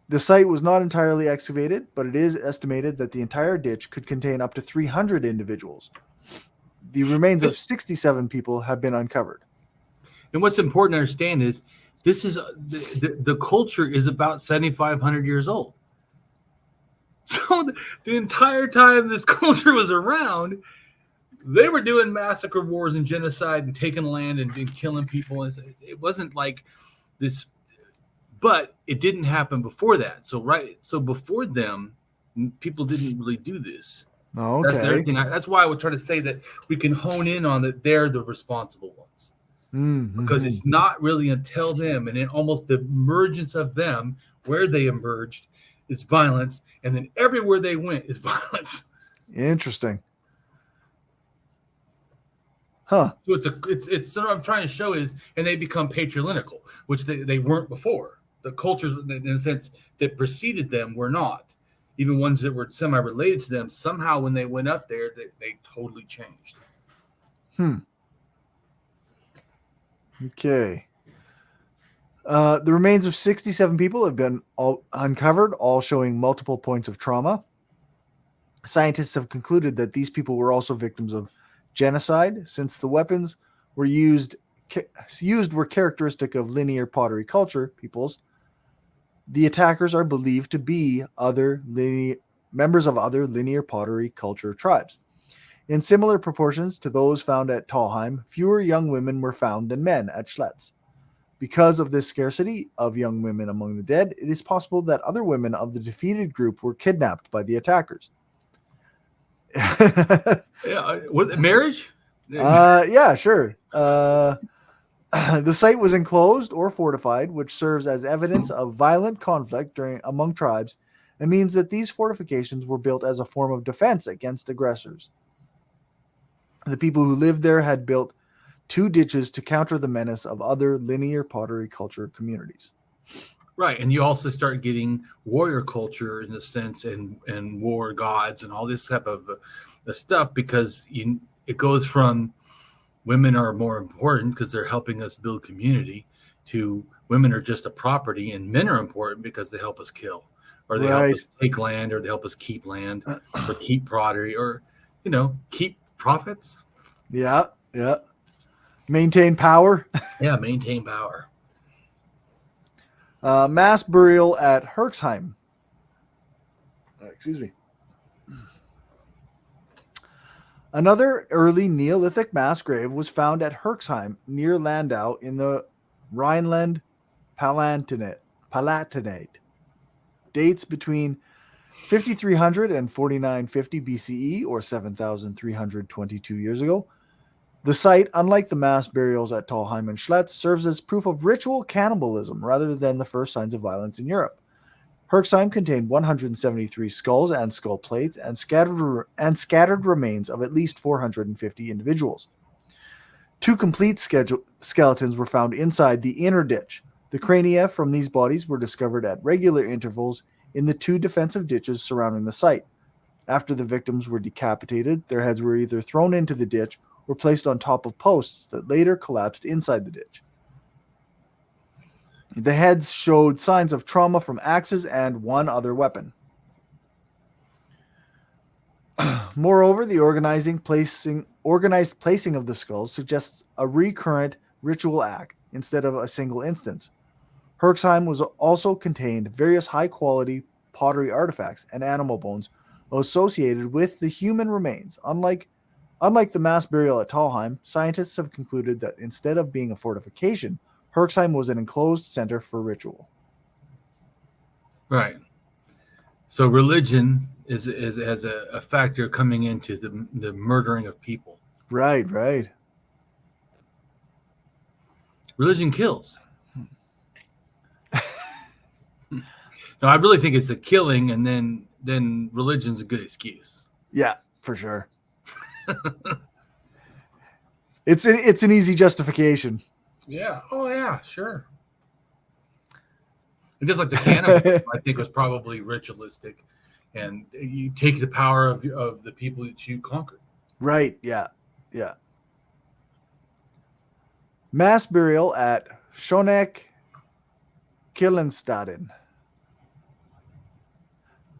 The site was not entirely excavated, but it is estimated that the entire ditch could contain up to 300 individuals. The remains of 67 people have been uncovered. And what's important to understand is this is the culture is about 7,500 years old. So the entire time this culture was around, they were doing massacre wars and genocide and taking land and killing people. It wasn't like this But it didn't happen before that. So before them, people didn't really do this. Oh, That's the other okay. thing. That's why I would try to say that we can hone in on that they're the responsible ones. Because it's not really until them, and then almost the emergence of them, where they emerged, is violence, and then everywhere they went is violence. Interesting. Huh. So it's what I'm trying to show is, and they become patrilineal, which they weren't before. The cultures, in a sense, that preceded them were not. Even ones that were semi-related to them, somehow when they went up there, they totally changed. Okay. The remains of 67 people have been uncovered, all showing multiple points of trauma. Scientists have concluded that these people were also victims of genocide, since the weapons were used were characteristic of linear pottery culture peoples. The attackers are believed to be members of other linear pottery culture tribes. In similar proportions to those found at Talheim, fewer young women were found than men at Schletz. Because of this scarcity of young women among the dead, it is possible that other women of the defeated group were kidnapped by the attackers. Yeah, marriage? Yeah, sure. The site was enclosed or fortified, which serves as evidence of violent conflict among tribes, and means that these fortifications were built as a form of defense against aggressors. The people who lived there had built 2 ditches to counter the menace of other linear pottery culture communities. Right, and you also start getting warrior culture in a sense, and war gods and all this type of stuff, because it goes from women are more important because they're helping us build community, to women are just a property, and men are important because they help us kill, or they help us take land, or they help us keep land, or keep pottery, or keep profits. Yeah. Maintain power. Yeah, maintain power. Mass burial at Herxheim. Excuse me. Another early Neolithic mass grave was found at Herxheim near Landau in the Rhineland Palatinate. Dates between 5300 and 4950 BCE, or 7,322 years ago. The site, unlike the mass burials at Talheim and Schletz, serves as proof of ritual cannibalism rather than the first signs of violence in Europe. Herxheim contained 173 skulls and skull plates and scattered remains of at least 450 individuals. 2 complete skeletons were found inside the inner ditch. The crania from these bodies were discovered at regular intervals in the 2 defensive ditches surrounding the site. After the victims were decapitated, their heads were either thrown into the ditch or placed on top of posts that later collapsed inside the ditch. The heads showed signs of trauma from axes and 1 other weapon. Moreover, the organized placing of the skulls suggests a recurrent ritual act instead of a single instance. Herxheim was also contained various high-quality pottery artifacts and animal bones associated with the human remains. Unlike the mass burial at Talheim, scientists have concluded that instead of being a fortification, Herxheim was an enclosed center for ritual. Right. So religion is a factor coming into the murdering of people. Right. Religion kills. No, I really think it's a killing, and then religion's a good excuse. Yeah, for sure. It's an easy justification. Yeah. Oh yeah, sure. And just like the cannibal, I think was probably ritualistic, and you take the power of the people that you conquered. Right. Yeah. Mass burial at Schoneck Killenstaden.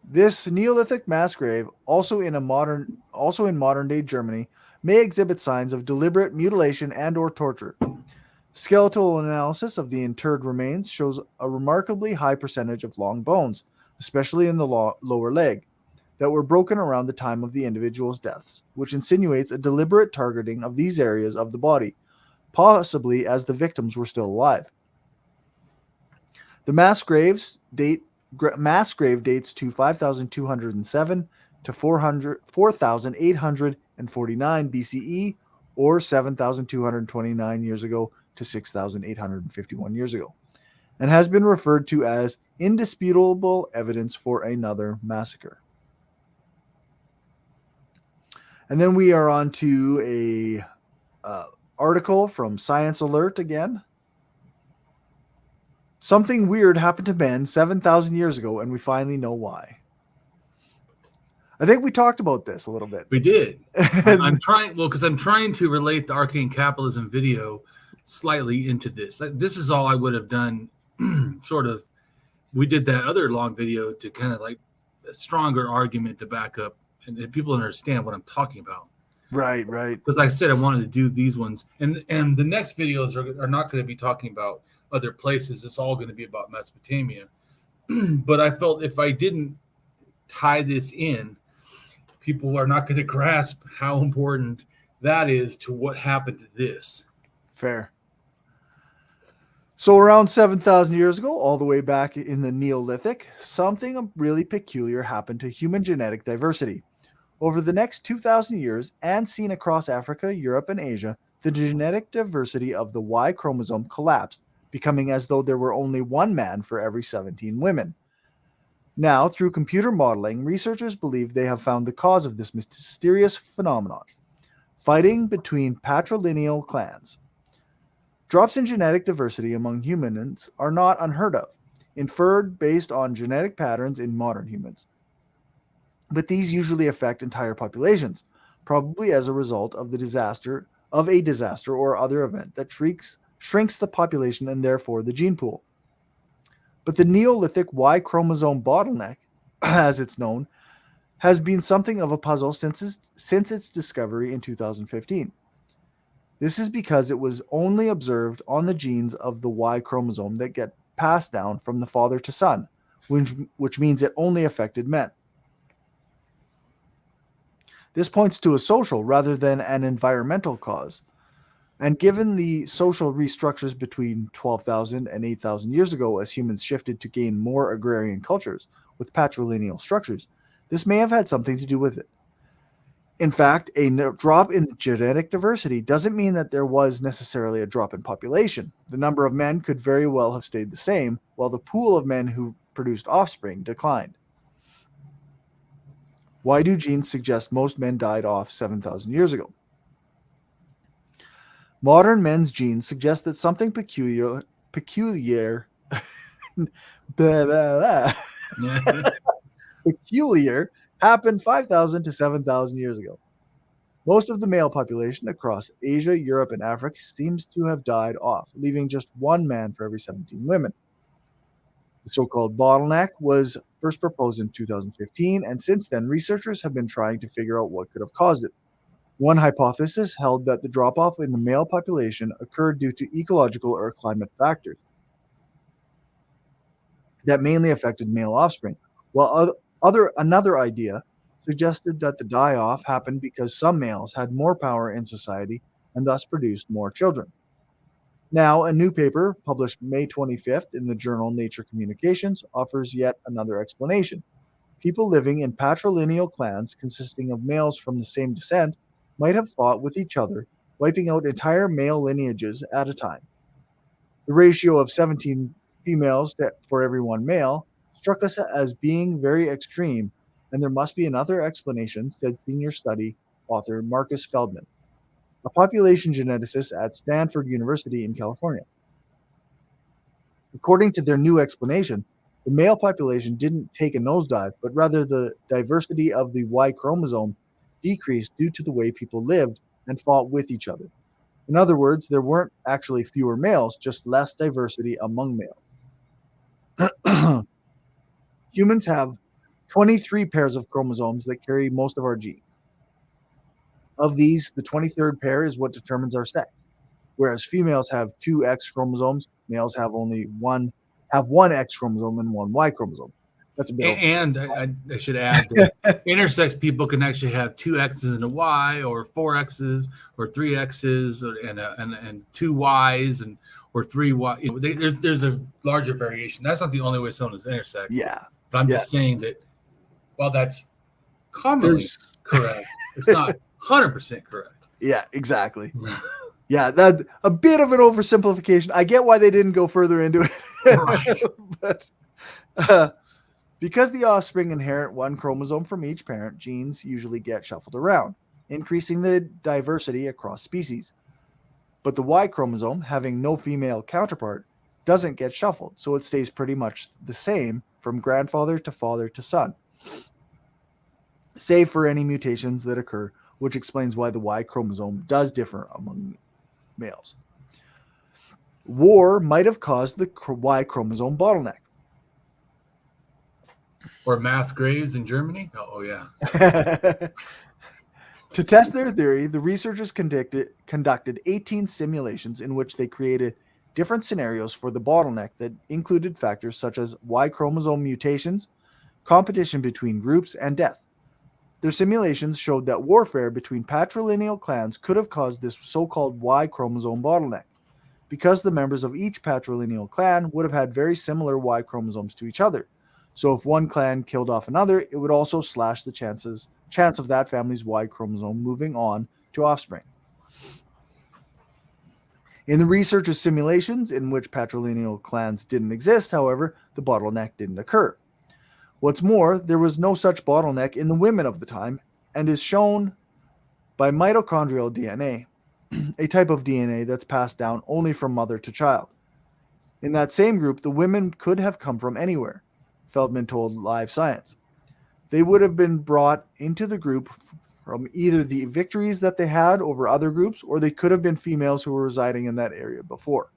This Neolithic mass grave, also in modern day Germany, may exhibit signs of deliberate mutilation and or torture. Skeletal analysis of the interred remains shows a remarkably high percentage of long bones, especially in the lower leg, that were broken around the time of the individual's deaths, which insinuates a deliberate targeting of these areas of the body, possibly as the victims were still alive. The mass grave dates to 5,207 to 4,849 BCE, or 7,229 years ago to 6,851 years ago, and has been referred to as indisputable evidence for another massacre. And then we are on to a article from Science Alert again. Something weird happened to men 7,000 years ago, and we finally know why. I think we talked about this a little bit. We did. I'm trying to relate the Arcane Capitalism video slightly into this. This is all I would have done, sort of. We did that other long video to kind of like a stronger argument to back up, and people understand what I'm talking about. Right. Because like I said, I wanted to do these ones, and the next videos are not going to be talking about other places. It's all going to be about Mesopotamia. But I felt if I didn't tie this in, people are not going to grasp how important that is to what happened to this. Fair. So around 7,000 years ago, all the way back in the Neolithic, something really peculiar happened to human genetic diversity. Over the next 2,000 years, and seen across Africa, Europe, and Asia, the genetic diversity of the Y chromosome collapsed, becoming as though there were only one man for every 17 women. Now, through computer modeling, researchers believe they have found the cause of this mysterious phenomenon: fighting between patrilineal clans. Drops in genetic diversity among humans are not unheard of, inferred based on genetic patterns in modern humans. But these usually affect entire populations, probably as a result of a disaster or other event that shrinks the population and therefore the gene pool. But the Neolithic Y chromosome bottleneck, as it's known, has been something of a puzzle since its discovery in 2015. This is because it was only observed on the genes of the Y chromosome that get passed down from the father to son, which means it only affected men. This points to a social rather than an environmental cause. And given the social restructures between 12,000 and 8,000 years ago as humans shifted to gain more agrarian cultures with patrilineal structures, this may have had something to do with it. In fact, a drop in genetic diversity doesn't mean that there was necessarily a drop in population. The number of men could very well have stayed the same, while the pool of men who produced offspring declined. Why do genes suggest most men died off 7,000 years ago? Modern men's genes suggest that something peculiar peculiar happened 5,000 to 7,000 years ago. Most of the male population across Asia, Europe, and Africa seems to have died off, leaving just one man for every 17 women. The so-called bottleneck was first proposed in 2015, and since then, researchers have been trying to figure out what could have caused it. One hypothesis held that the drop-off in the male population occurred due to ecological or climate factors that mainly affected male offspring, while another idea suggested that the die-off happened because some males had more power in society and thus produced more children. Now, a new paper published May 25th in the journal Nature Communications offers yet another explanation. People living in patrilineal clans consisting of males from the same descent might have fought with each other, wiping out entire male lineages at a time. The ratio of 17 females for every one male struck us as being very extreme, and there must be another explanation, said senior study author Marcus Feldman, a population geneticist at Stanford University in California. According to their new explanation, the male population didn't take a nosedive, but rather the diversity of the Y chromosome decreased due to the way people lived and fought with each other. In other words, there weren't actually fewer males, just less diversity among males. Humans have 23 pairs of chromosomes that carry most of our genes. Of these, the 23rd pair is what determines our sex. Whereas females have 2 X chromosomes, males have only one X chromosome and 1 Y chromosome. That's a bit. And I should add that intersex people can actually have 2 X's and a Y, or 4 X's, or 3 X's, and 2 Y's, or 3 Y. There's a larger variation. That's not the only way someone intersects. Yeah. But I'm Yeah. just saying that while that's commonly There's correct, it's not 100% correct. Yeah, exactly. Yeah, that a bit of an oversimplification. I get why they didn't go further into it. Right. But because the offspring inherit one chromosome from each parent, genes usually get shuffled around, increasing the diversity across species. But the Y chromosome, having no female counterpart, doesn't get shuffled, so it stays pretty much the same from grandfather to father to son, save for any mutations that occur, which explains why the Y chromosome does differ among males. War might have caused the Y chromosome bottleneck. Or mass graves in Germany. Oh yeah. To test their theory, the researchers conducted 18 simulations in which they created different scenarios for the bottleneck that included factors such as Y chromosome mutations, competition between groups, and death. Their simulations showed that warfare between patrilineal clans could have caused this so-called Y chromosome bottleneck, because the members of each patrilineal clan would have had very similar Y chromosomes to each other. So if one clan killed off another, it would also slash the chance of that family's Y chromosome moving on to offspring. In the researchers' simulations in which patrilineal clans didn't exist, however, the bottleneck didn't occur. What's more, there was no such bottleneck in the women of the time, and is shown by mitochondrial DNA, a type of DNA that's passed down only from mother to child. In that same group, the women could have come from anywhere, Feldman told Live Science. They would have been brought into the group from either the victories that they had over other groups, or they could have been females who were residing in that area before.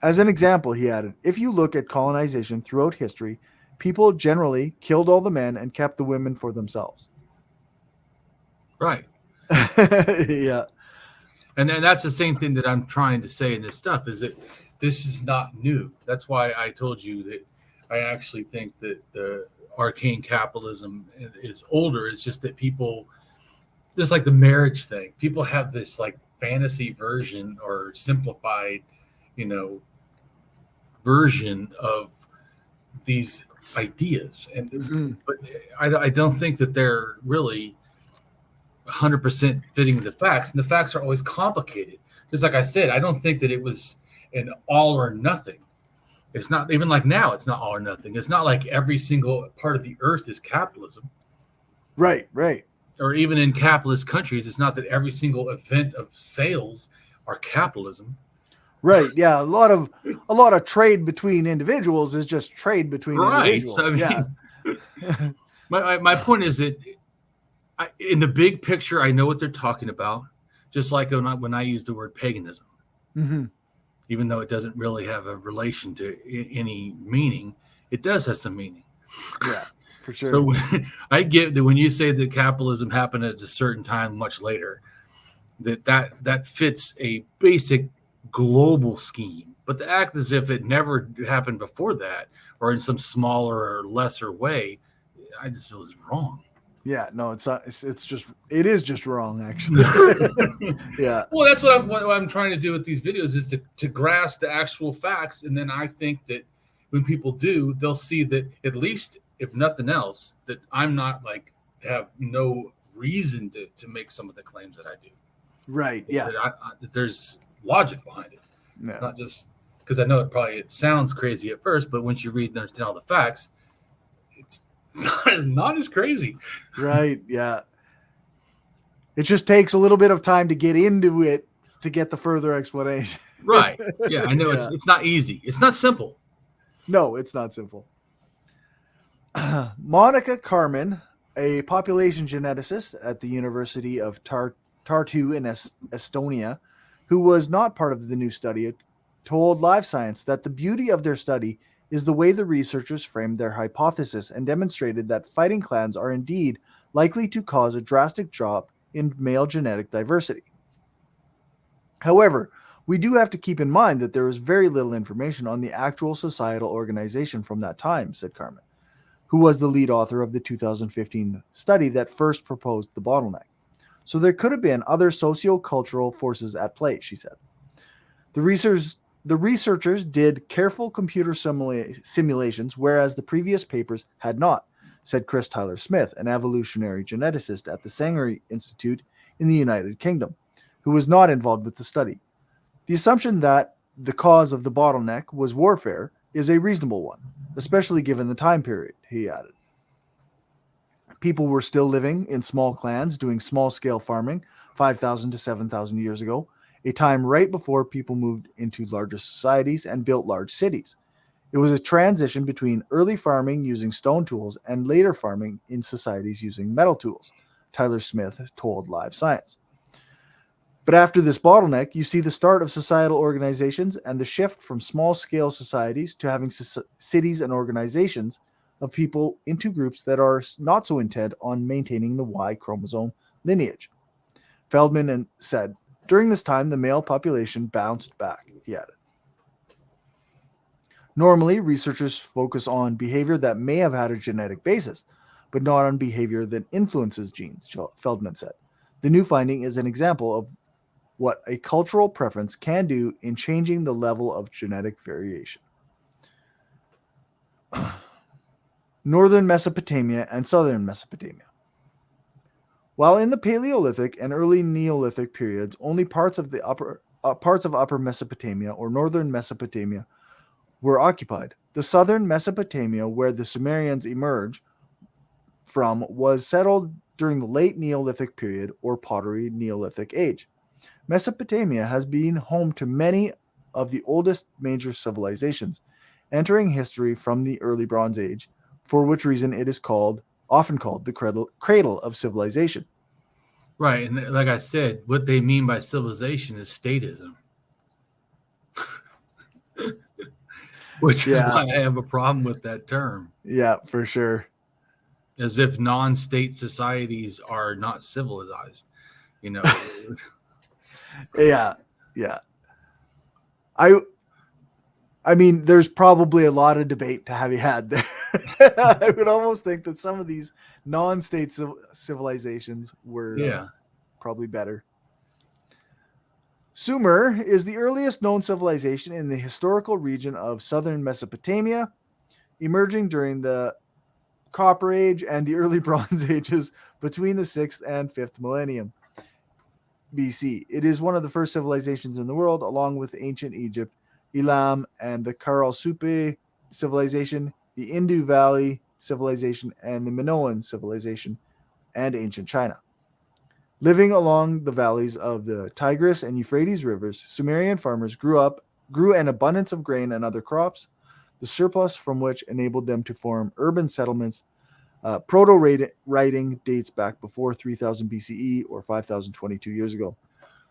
As an example, he added, if you look at colonization throughout history, people generally killed all the men and kept the women for themselves. Right. Yeah. And then that's the same thing that I'm trying to say in this stuff, is that this is not new. That's why I told you that I actually think that the arcane capitalism is older. It's just that people, just like the marriage thing, people have this like fantasy version or simplified, version of these ideas. And but I don't think that they're really 100% fitting the facts. And the facts are always complicated. Just like I said, I don't think that it was an all or nothing. It's not even like now, it's not all or nothing. It's not like every single part of the earth is capitalism. Right. Or even in capitalist countries, it's not that every single event of sales are capitalism. Right. Yeah. A lot of trade between individuals is just trade between individuals. So, yeah. My point is that in the big picture, I know what they're talking about. Just like when I use the word paganism, even though it doesn't really have a relation to any meaning, it does have some meaning. Yeah, for sure. So I get that when you say that capitalism happened at a certain time much later, that fits a basic global scheme. But to act as if it never happened before that, or in some smaller or lesser way, I just feel is wrong. Yeah, no, it's not. It is just wrong, actually. Yeah. Well, that's what I'm trying to do with these videos, is to grasp the actual facts. And then I think that when people do, they'll see that, at least if nothing else, that I'm not have no reason to make some of the claims that I do. Right. Yeah. That there's logic behind it. Yeah. It's not just because I know it sounds crazy at first, but once you read and understand all the facts, it's not as crazy. Right. Yeah. It just takes a little bit of time to get into it to get the further explanation. Right. Yeah, I know. Yeah. It's not easy. It's not simple. No, it's not simple. Monica Carmen, a population geneticist at the University of Tartu in Estonia, who was not part of the new study, told Live Science that the beauty of their study is the way the researchers framed their hypothesis and demonstrated that fighting clans are indeed likely to cause a drastic drop in male genetic diversity. However, we do have to keep in mind that there is very little information on the actual societal organization from that time, said Carmen, who was the lead author of the 2015 study that first proposed the bottleneck. So there could have been other socio-cultural forces at play, she said. The researchers did careful computer simulations, whereas the previous papers had not, said Chris Tyler Smith, an evolutionary geneticist at the Sanger Institute in the United Kingdom, who was not involved with the study. The assumption that the cause of the bottleneck was warfare is a reasonable one, especially given the time period, he added. People were still living in small clans doing small-scale farming 5,000 to 7,000 years ago, a time right before people moved into larger societies and built large cities. It was a transition between early farming using stone tools and later farming in societies using metal tools, Tyler Smith told Live Science. But after this bottleneck, you see the start of societal organizations and the shift from small-scale societies to having cities and organizations of people into groups that are not so intent on maintaining the Y chromosome lineage. Feldman said, during this time, the male population bounced back, he added. Normally, researchers focus on behavior that may have had a genetic basis, but not on behavior that influences genes, Feldman said. The new finding is an example of what a cultural preference can do in changing the level of genetic variation. Northern Mesopotamia and Southern Mesopotamia. While in the Paleolithic and early Neolithic periods, only parts of Upper Mesopotamia or Northern Mesopotamia were occupied, the Southern Mesopotamia, where the Sumerians emerged from, was settled during the late Neolithic period or Pottery Neolithic age. Mesopotamia has been home to many of the oldest major civilizations, entering history from the early Bronze Age, for which reason it is often called the cradle of civilization. Right, and like I said, what they mean by civilization is statism. Which is why I have a problem with that term. Yeah, for sure. As if non-state societies are not civilized, you know. Yeah. I mean, there's probably a lot of debate to be had there. I would almost think that some of these non-state civilizations were probably better. Sumer is the earliest known civilization in the historical region of southern Mesopotamia, emerging during the Copper Age and the early Bronze Ages between the 6th and 5th millennium BC. It is one of the first civilizations in the world, along with ancient Egypt, Elam, and the Karalsupe civilization, the Indus Valley civilization, and the Minoan civilization, and ancient China. Living along the valleys of the Tigris and Euphrates rivers, Sumerian farmers grew an abundance of grain and other crops, the surplus from which enabled them to form urban settlements. Proto-writing dates back before 3000 BCE or 5022 years ago.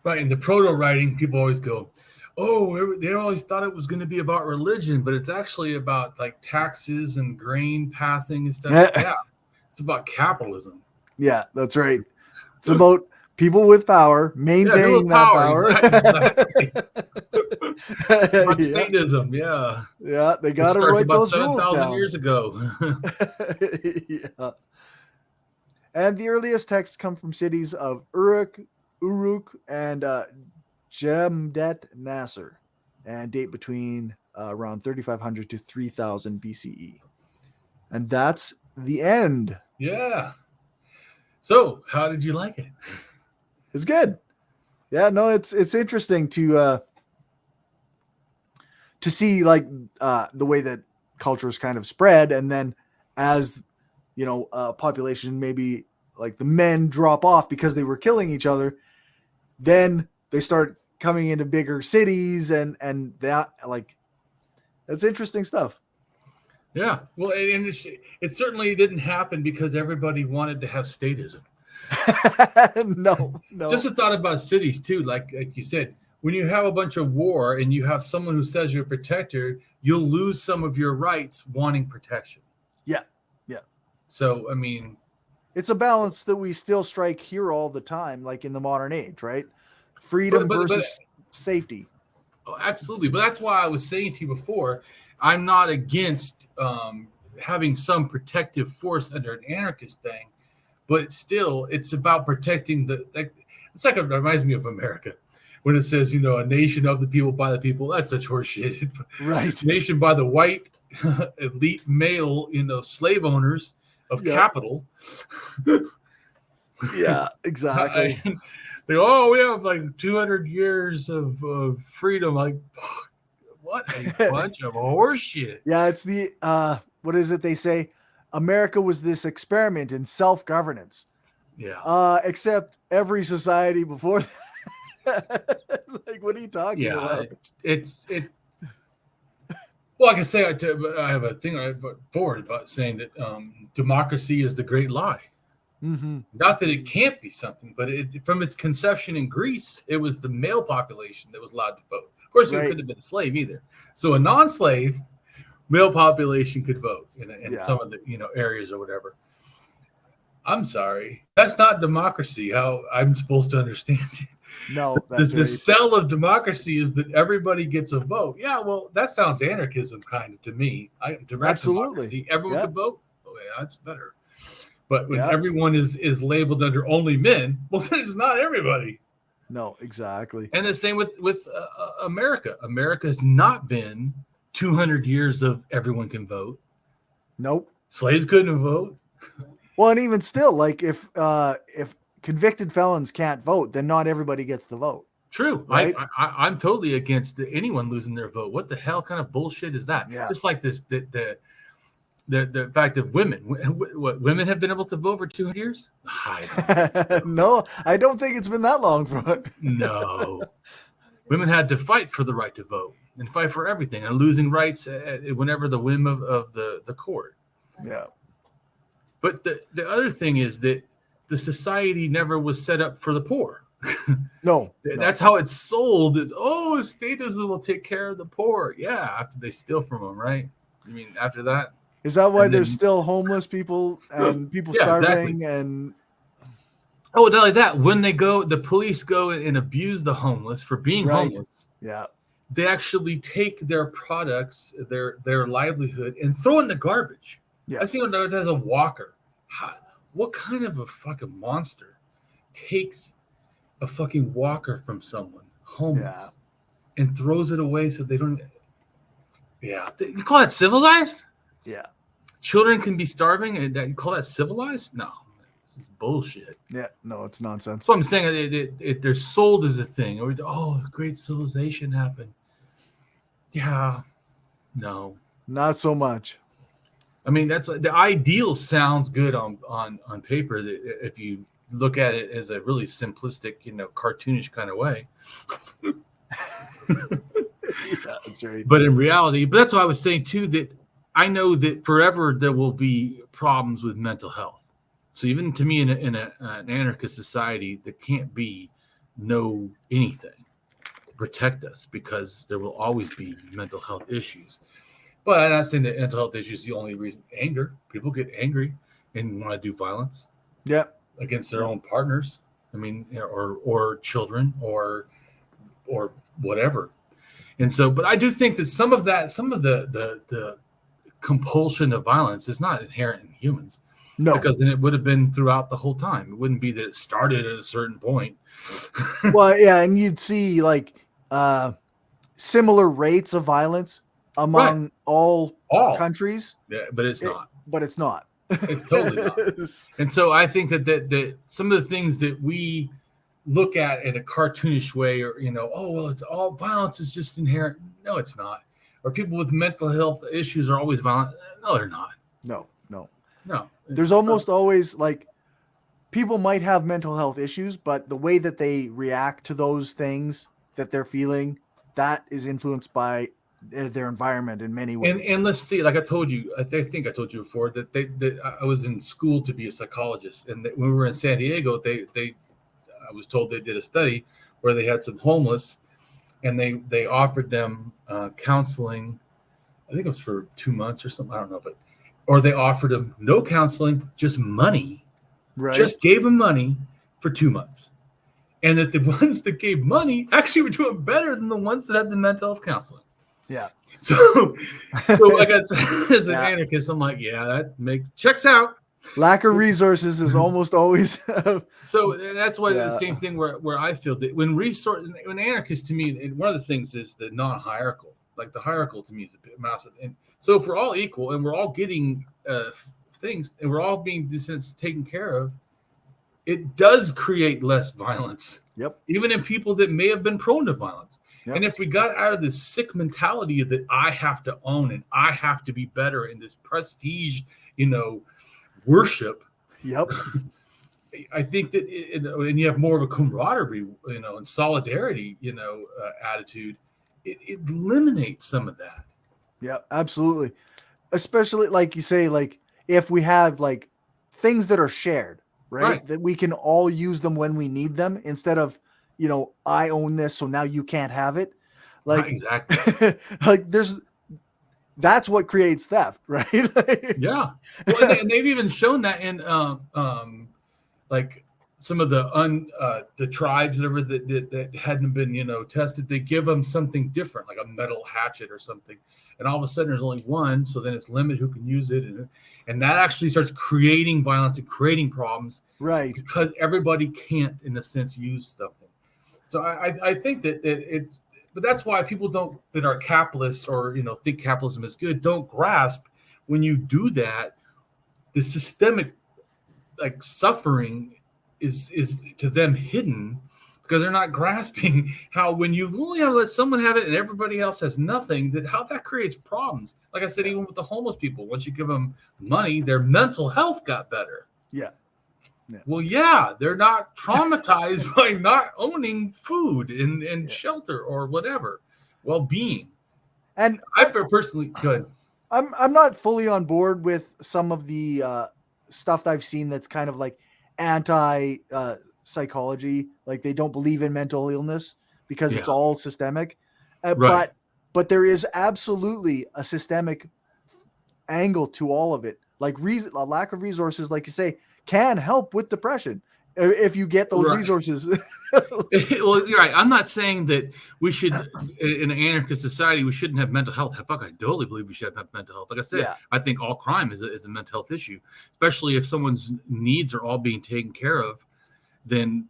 Right, in the proto-writing, people always go, oh, they always thought it was going to be about religion, but it's actually about like taxes and grain passing and stuff. Yeah, it's about capitalism. Yeah, that's right. It's about people with power maintaining that power. Exactly. Statism, yeah. Yeah, they got to write those rules down. 7,000 years ago. Yeah. And the earliest texts come from cities of Uruk, and Jemdet Nasser, and date between around 3,500 to 3,000 BCE. And that's the end. Yeah. So, how did you like it? It's good. Yeah, no, it's interesting to see like the way that cultures kind of spread, and then as population, maybe like the men drop off because they were killing each other, then they start coming into bigger cities, and that, like, that's interesting stuff. Yeah, well, and it certainly didn't happen because everybody wanted to have statism. No. Just a thought about cities too. Like you said, when you have a bunch of war and you have someone who says you're a protector, you'll lose some of your rights wanting protection. Yeah. So, I mean, it's a balance that we still strike here all the time, like in the modern age, right? Freedom versus safety. Oh, absolutely. But that's why I was saying to you before, I'm not against having some protective force under an anarchist thing, but still, it's about protecting it's like it reminds me of America when it says, a nation of the people, by the people. That's such horseshit. Right. Nation by the white elite male, slave owners of capital. Yeah, exactly. They go, we have like 200 years of freedom. Like, what a bunch of horseshit. Yeah, it's the what is it they say? America was this experiment in self-governance. Yeah. Except every society before that. Like, what are you talking about? Well, I can say I have a thing I put forward about saying that democracy is the great lie. Mm-hmm. Not that it can't be something, but from its conception in Greece, it was the male population that was allowed to vote. Of course, you couldn't have been a slave either. So a non-slave male population could vote in some of the areas or whatever. I'm sorry, that's not democracy. How I'm supposed to understand it. No, the cell of democracy is that everybody gets a vote. Yeah, well, that sounds anarchism kind of to me. Absolutely, democracy. Everyone could vote. Oh yeah, that's better. But when everyone is labeled under only men, well, then it's not everybody. No, exactly. And the same with America. America has not been 200 years of everyone can vote. Nope. Slaves couldn't vote. Well, and even still, like if convicted felons can't vote, then not everybody gets the vote. True. Right? I'm totally against anyone losing their vote. What the hell kind of bullshit is that? Yeah. Just like this, the fact that women have been able to vote for 200 years? No, I don't think it's been that long for it. No. Women had to fight for the right to vote and fight for everything and losing rights whenever the whim of the court. Yeah. But the other thing is that the society never was set up for the poor. No. That's how it's sold. Is statism will take care of the poor. Yeah, after they steal from them, right? You mean after that? Is that why there's still homeless people and people starving? Exactly. And not only that, when the police go and abuse the homeless for being homeless. Yeah. They actually take their products, their livelihood, and throw it in the garbage. Yeah. I see there's a walker. What kind of a fucking monster takes a fucking walker from someone homeless and throws it away so they don't? Yeah, you call that civilized? Yeah. Children can be starving, and you call that civilized? No, this is bullshit. Yeah, no, it's nonsense. So I'm saying they're sold as a thing. Or great civilization happened. Yeah, no, not so much. I mean, that's the ideal sounds good on paper. If you look at it as a really simplistic, cartoonish kind of way. Yeah, that's right. But in reality, that's why I was saying too that I know that forever there will be problems with mental health. So even to me, in an anarchist society, there can't be no anything to protect us because there will always be mental health issues. But I'm not saying that mental health issues is the only reason. Anger. People get angry and want to do violence. Yeah. Against their own partners. I mean, or children or whatever. And so, but I do think that some of the compulsion of violence is not inherent in humans. No. Because then it would have been throughout the whole time. It wouldn't be that it started at a certain point. Well, yeah, and you'd see like similar rates of violence among all countries. Yeah, but it's not. But it's not. It's totally not. And so I think that some of the things that we look at in a cartoonish way, or it's all violence is just inherent. No, it's not. Or people with mental health issues are always violent. No, they're not. No. There's almost always like people might have mental health issues, but the way that they react to those things that they're feeling, that is influenced by their environment in many ways. And let's see, like I told you, I think I told you before that I was in school to be a psychologist, and when we were in San Diego, I was told they did a study where they had some homeless, and they offered them counseling. I think it was for 2 months or something. I don't know, or they offered them no counseling, just money. Right. Just gave them money for 2 months, and that the ones that gave money actually were doing better than the ones that had the mental health counseling. Yeah. So like I said, as an anarchist, I'm like, that checks out. Lack of resources is almost always. So that's why the Yeah. same thing where I feel that when anarchists, to me, and one of the things is the non-hierarchical. Like the hierarchical to me is a bit massive. And so if we're all equal and we're all getting things and we're all being, in a sense, taken care of, it does create less violence. Yep. Even in people that may have been prone to violence. Yep. And if we got out of this sick mentality that I have to own and I have to be better in this prestige, worship. Yep. I think that, and you have more of a camaraderie, and solidarity, attitude. It eliminates some of that. Yeah, absolutely. Especially like you say, like if we have like things that are shared, right? That we can all use them when we need them instead of, I own this, so now you can't have it. Like, right, exactly. Like that's what creates theft, right? Yeah. Well, and they've even shown that in like some of the tribes that hadn't been tested. They give them something different, like a metal hatchet or something, and all of a sudden there's only one. So then it's limited who can use it, and that actually starts creating violence and creating problems, right? Because everybody can't, in a sense, use something. So I think that it's. But that's why people that are capitalists or think capitalism is good don't grasp when you do that, the systemic like suffering is to them hidden because they're not grasping how when you only let someone have it and everybody else has nothing, how that creates problems. Like I said, even with the homeless people, once you give them money, their mental health got better. Yeah. Well, yeah, they're not traumatized by not owning food and shelter or whatever, well-being. And I personally good. I'm not fully on board with some of the stuff that I've seen that's kind of like anti-psychology, like they don't believe in mental illness because it's all systemic. Right. But there is absolutely a systemic angle to all of it. Like a lack of resources, like you say, can help with depression if you get those resources. Well, you're right. I'm not saying that we should, in an anarchist society, we shouldn't have mental health. Fuck, I totally believe we should have mental health. Like I said, I think all crime is a mental health issue, especially if someone's needs are all being taken care of, then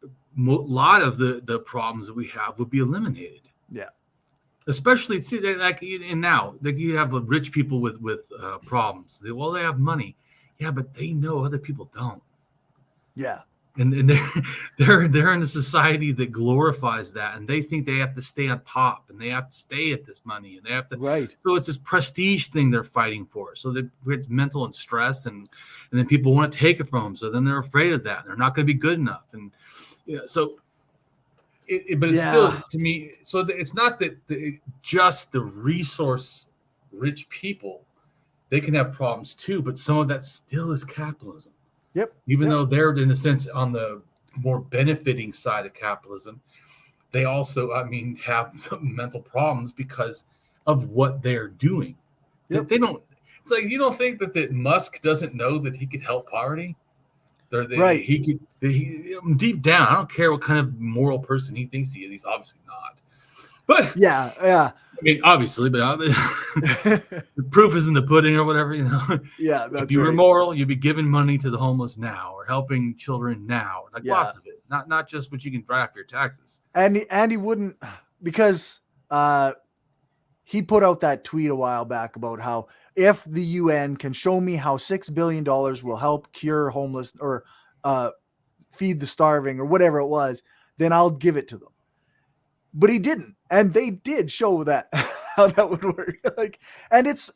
a lot of the problems that we have would be eliminated. Yeah. Especially, like now, like you have rich people with problems. They have money. Yeah, but they know other people don't. Yeah. And they're in a society that glorifies that, and they think they have to stay on top, and they have to stay at this money, and they have to. Right. So it's this prestige thing they're fighting for. So it's mental and stress, and then people want to take it from them. So then they're afraid of that. And they're not going to be good enough, and so. But it's still, to me, so it's not that just the resource-rich people, they can have problems too, but some of that still is capitalism. Yep. Even though they're, in a sense, on the more benefiting side of capitalism, they also, have mental problems because of what they're doing. Yep. They don't. It's like you don't think that Musk doesn't know that he could help poverty. Right. He deep down, I don't care what kind of moral person he thinks he is. He's obviously not. But yeah. I mean, obviously, but the proof is in the pudding or whatever, Yeah, that's if you were moral, you'd be giving money to the homeless now or helping children now. Like lots of it. Not just what you can write off your taxes. And he wouldn't, because he put out that tweet a while back about how if the UN can show me how $6 billion will help cure homeless or feed the starving or whatever it was, then I'll give it to them. But he didn't. And they did show that how that would work. And it's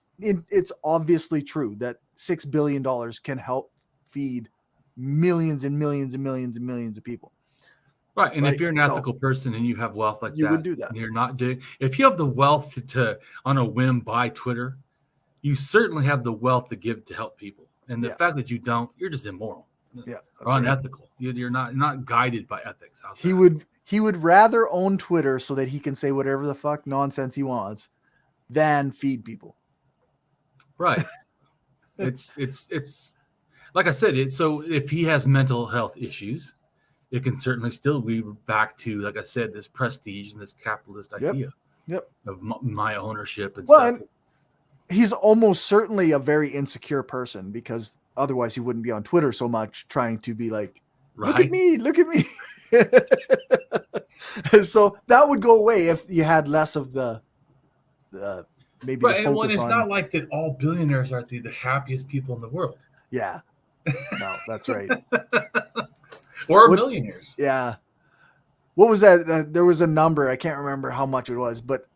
obviously true that $6 billion can help feed millions and millions and millions and millions of people. Right. And if you're an ethical person and you have wealth like that, you would do that. And you're not doing, if you have the wealth to on a whim buy Twitter, you certainly have the wealth to give to help people. And the fact that you don't, you're just immoral. Yeah. Or unethical. Right. You're not guided by ethics. He would rather own Twitter so that he can say whatever the fuck nonsense he wants than feed people. Right. it's like I said, so if he has mental health issues, it can certainly still be back to, like I said, this prestige and this capitalist idea of my ownership and stuff. And he's almost certainly a very insecure person because otherwise he wouldn't be on Twitter so much trying to be like, look Right. at me, look at me. So that would go away if you had less of the maybe Right, the and when focus it's on. not like that all billionaires are the happiest people in the world. Yeah, no, that's right. Or millionaires. Yeah. What was that? There was a number. I can't remember how much it was, but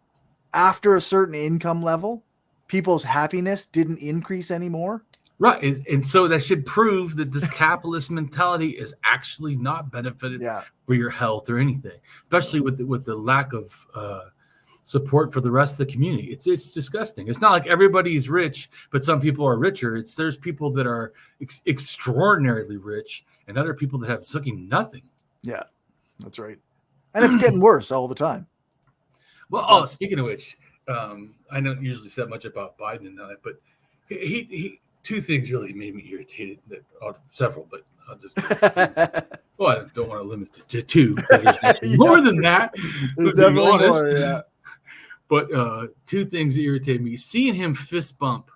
after a certain income level, people's happiness didn't increase anymore. Right. And so that should prove that this capitalist mentality is actually not benefited for your health or anything, especially with the lack of support for the rest of the community. It's disgusting. It's not like everybody's rich, but some people are richer. There's people that are extraordinarily rich and other people that have fucking nothing. Yeah, that's right. And it's getting worse all the time. Well, speaking of which, I don't usually say much about Biden and that, but he two things really made me irritated. Several, but I'll just. Well, I don't want to limit it to two. More than that. There's definitely more. Yeah. But two things that irritate me: seeing him fist bump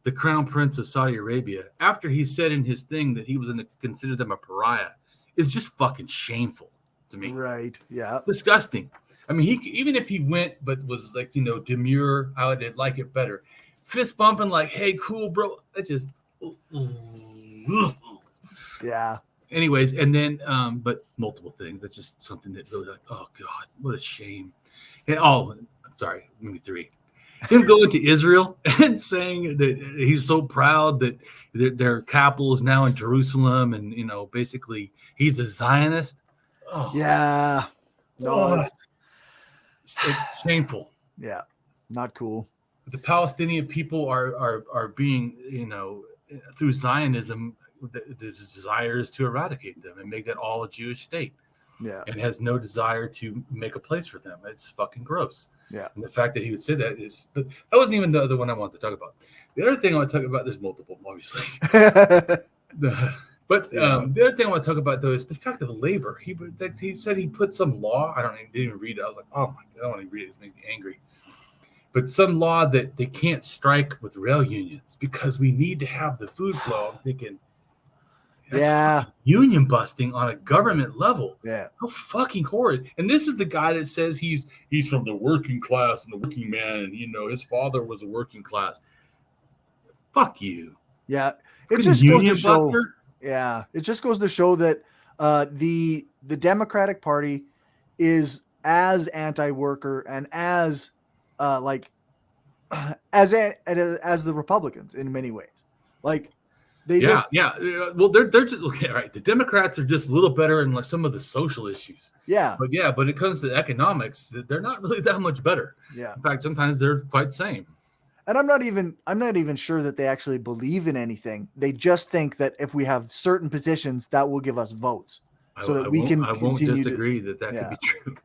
the Crown Prince of Saudi Arabia after he said in his thing that he was going to consider them a pariah is just fucking shameful to me. Right. Yeah. Disgusting. I mean, even if he went, but was like, demure, I would like it better. Fist bumping like, hey, cool, bro. That just. Yeah. Anyways, and then, but multiple things. That's just something that really oh God, what a shame. And, sorry, maybe three. Him going to Israel and saying that he's so proud that their capital is now in Jerusalem, and basically he's a Zionist. Oh. Yeah. No, it's shameful. Yeah, not cool. The Palestinian people are being, through Zionism, the desire is to eradicate them and make that all a Jewish state. Yeah, and has no desire to make a place for them. It's fucking gross. Yeah, and the fact that he would say that is, but that wasn't even the other one I wanted to talk about. The other thing I want to talk about, there's multiple, obviously. But the other thing I want to talk about, though, is the fact of labor. He said he put some law. I didn't even read it. I was like, oh my God, I don't want to read it. It's made me angry. But some law that they can't strike with rail unions because we need to have the food flow. I'm thinking, that's union busting on a government level. Yeah, how fucking horrid. And this is the guy that says he's from the working class and the working man, and his father was a working class. Fuck you. Yeah, it just goes to show. Yeah, it just goes to show that the Democratic Party is as anti-worker and as as the Republicans in many ways. Like they well, they're just okay. Right, the Democrats are just a little better in like some of the social issues. Yeah, but when it comes to economics, they're not really that much better. Yeah, in fact, sometimes they're quite the same. And I'm not even sure that they actually believe in anything. They just think that if we have certain positions, that will give us votes, so that we can. I won't disagree that could be true,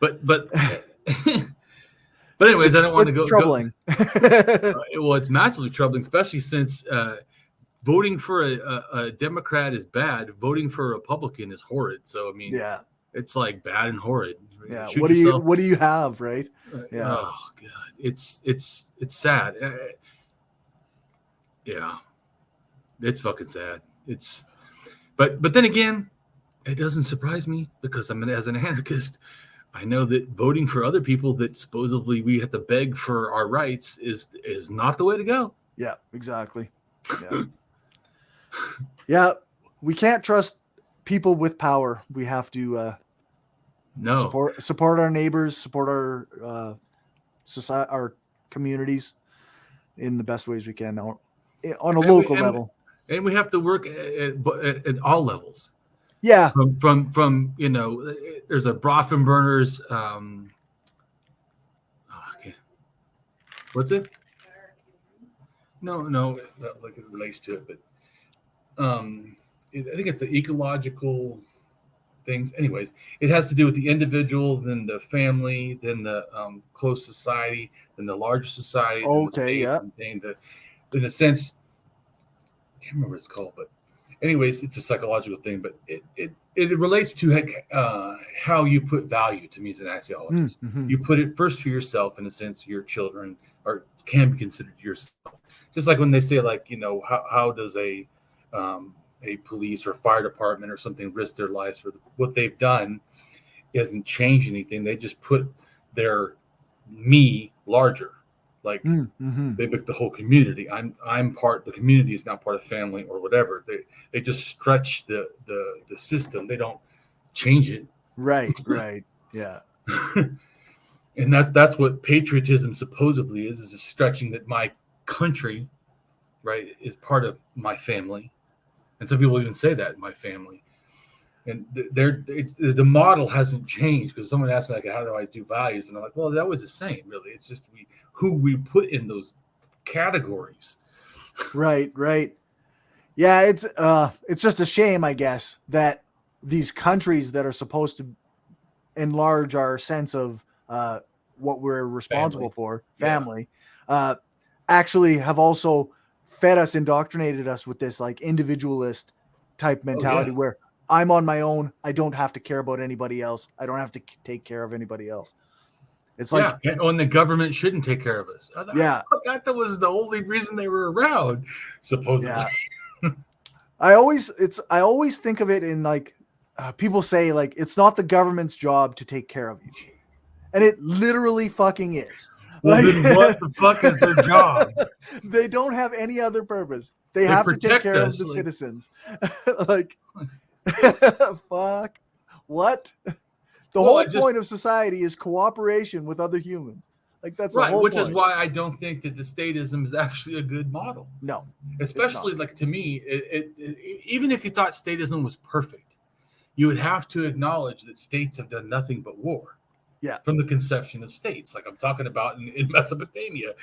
but anyways, I don't want to go. It's troubling. Well, it's massively troubling, especially since voting for a Democrat is bad. Voting for a Republican is horrid. So I mean, it's like bad and horrid. Yeah. What do you have, right? Yeah. Oh God. It's sad. It's fucking sad. But then again, it doesn't surprise me because as an anarchist, I know that voting for other people that supposedly we have to beg for our rights is not the way to go. Yeah, exactly. Yeah. Yeah, we can't trust people with power. We have to support our neighbors, support our society, our communities in the best ways we can on a local level. And we have to work at all levels. Yeah. From there's a Brofenburners. Okay. What's it? No, like it relates to it, but I think it's the ecological things. Anyways, it has to do with the individual, then the family, then the close society, then the larger society. Okay, in a sense, I can't remember what it's called, but anyways, it's a psychological thing. But it relates to how you put value to me as an axiologist. Mm-hmm. You put it first for yourself, in a sense. Your children can be considered yourself. Just like when they say, like, how does a a police or fire department or something risk their lives for what they've done doesn't change anything. They just put their me larger. Like they make the whole community. I'm part. The community is not part of family or whatever. They just stretch the system. They don't change it. Right. Yeah. And that's what patriotism supposedly is a stretching that my country, right, is part of my family. And some people even say that, my family. And the model hasn't changed, because someone asked me, like, how do I do values? And I'm like, well, that was the same, really. It's just who we put in those categories. Right. Yeah, it's just a shame, I guess, that these countries that are supposed to enlarge our sense of what we're responsible for, family, actually have also fed us, indoctrinated us with this like individualist type mentality where I'm on my own. I don't have to care about anybody else. I don't have to take care of anybody else. It's like, and the government shouldn't take care of us. Yeah. That was the only reason they were around, supposedly. Yeah. I always think of it in like, people say like, it's not the government's job to take care of you. And it literally fucking is. Well, like, then what the fuck is their job? They don't have any other purpose. They have to take care of the citizens. Like, fuck. What? The whole point of society is cooperation with other humans. Like, that's right, the whole which point. is why I don't think that the statism is actually a good model. No, especially like, to me, even if you thought statism was perfect, you would have to acknowledge that states have done nothing but war. Yeah, from the conception of states, like I'm talking about in Mesopotamia,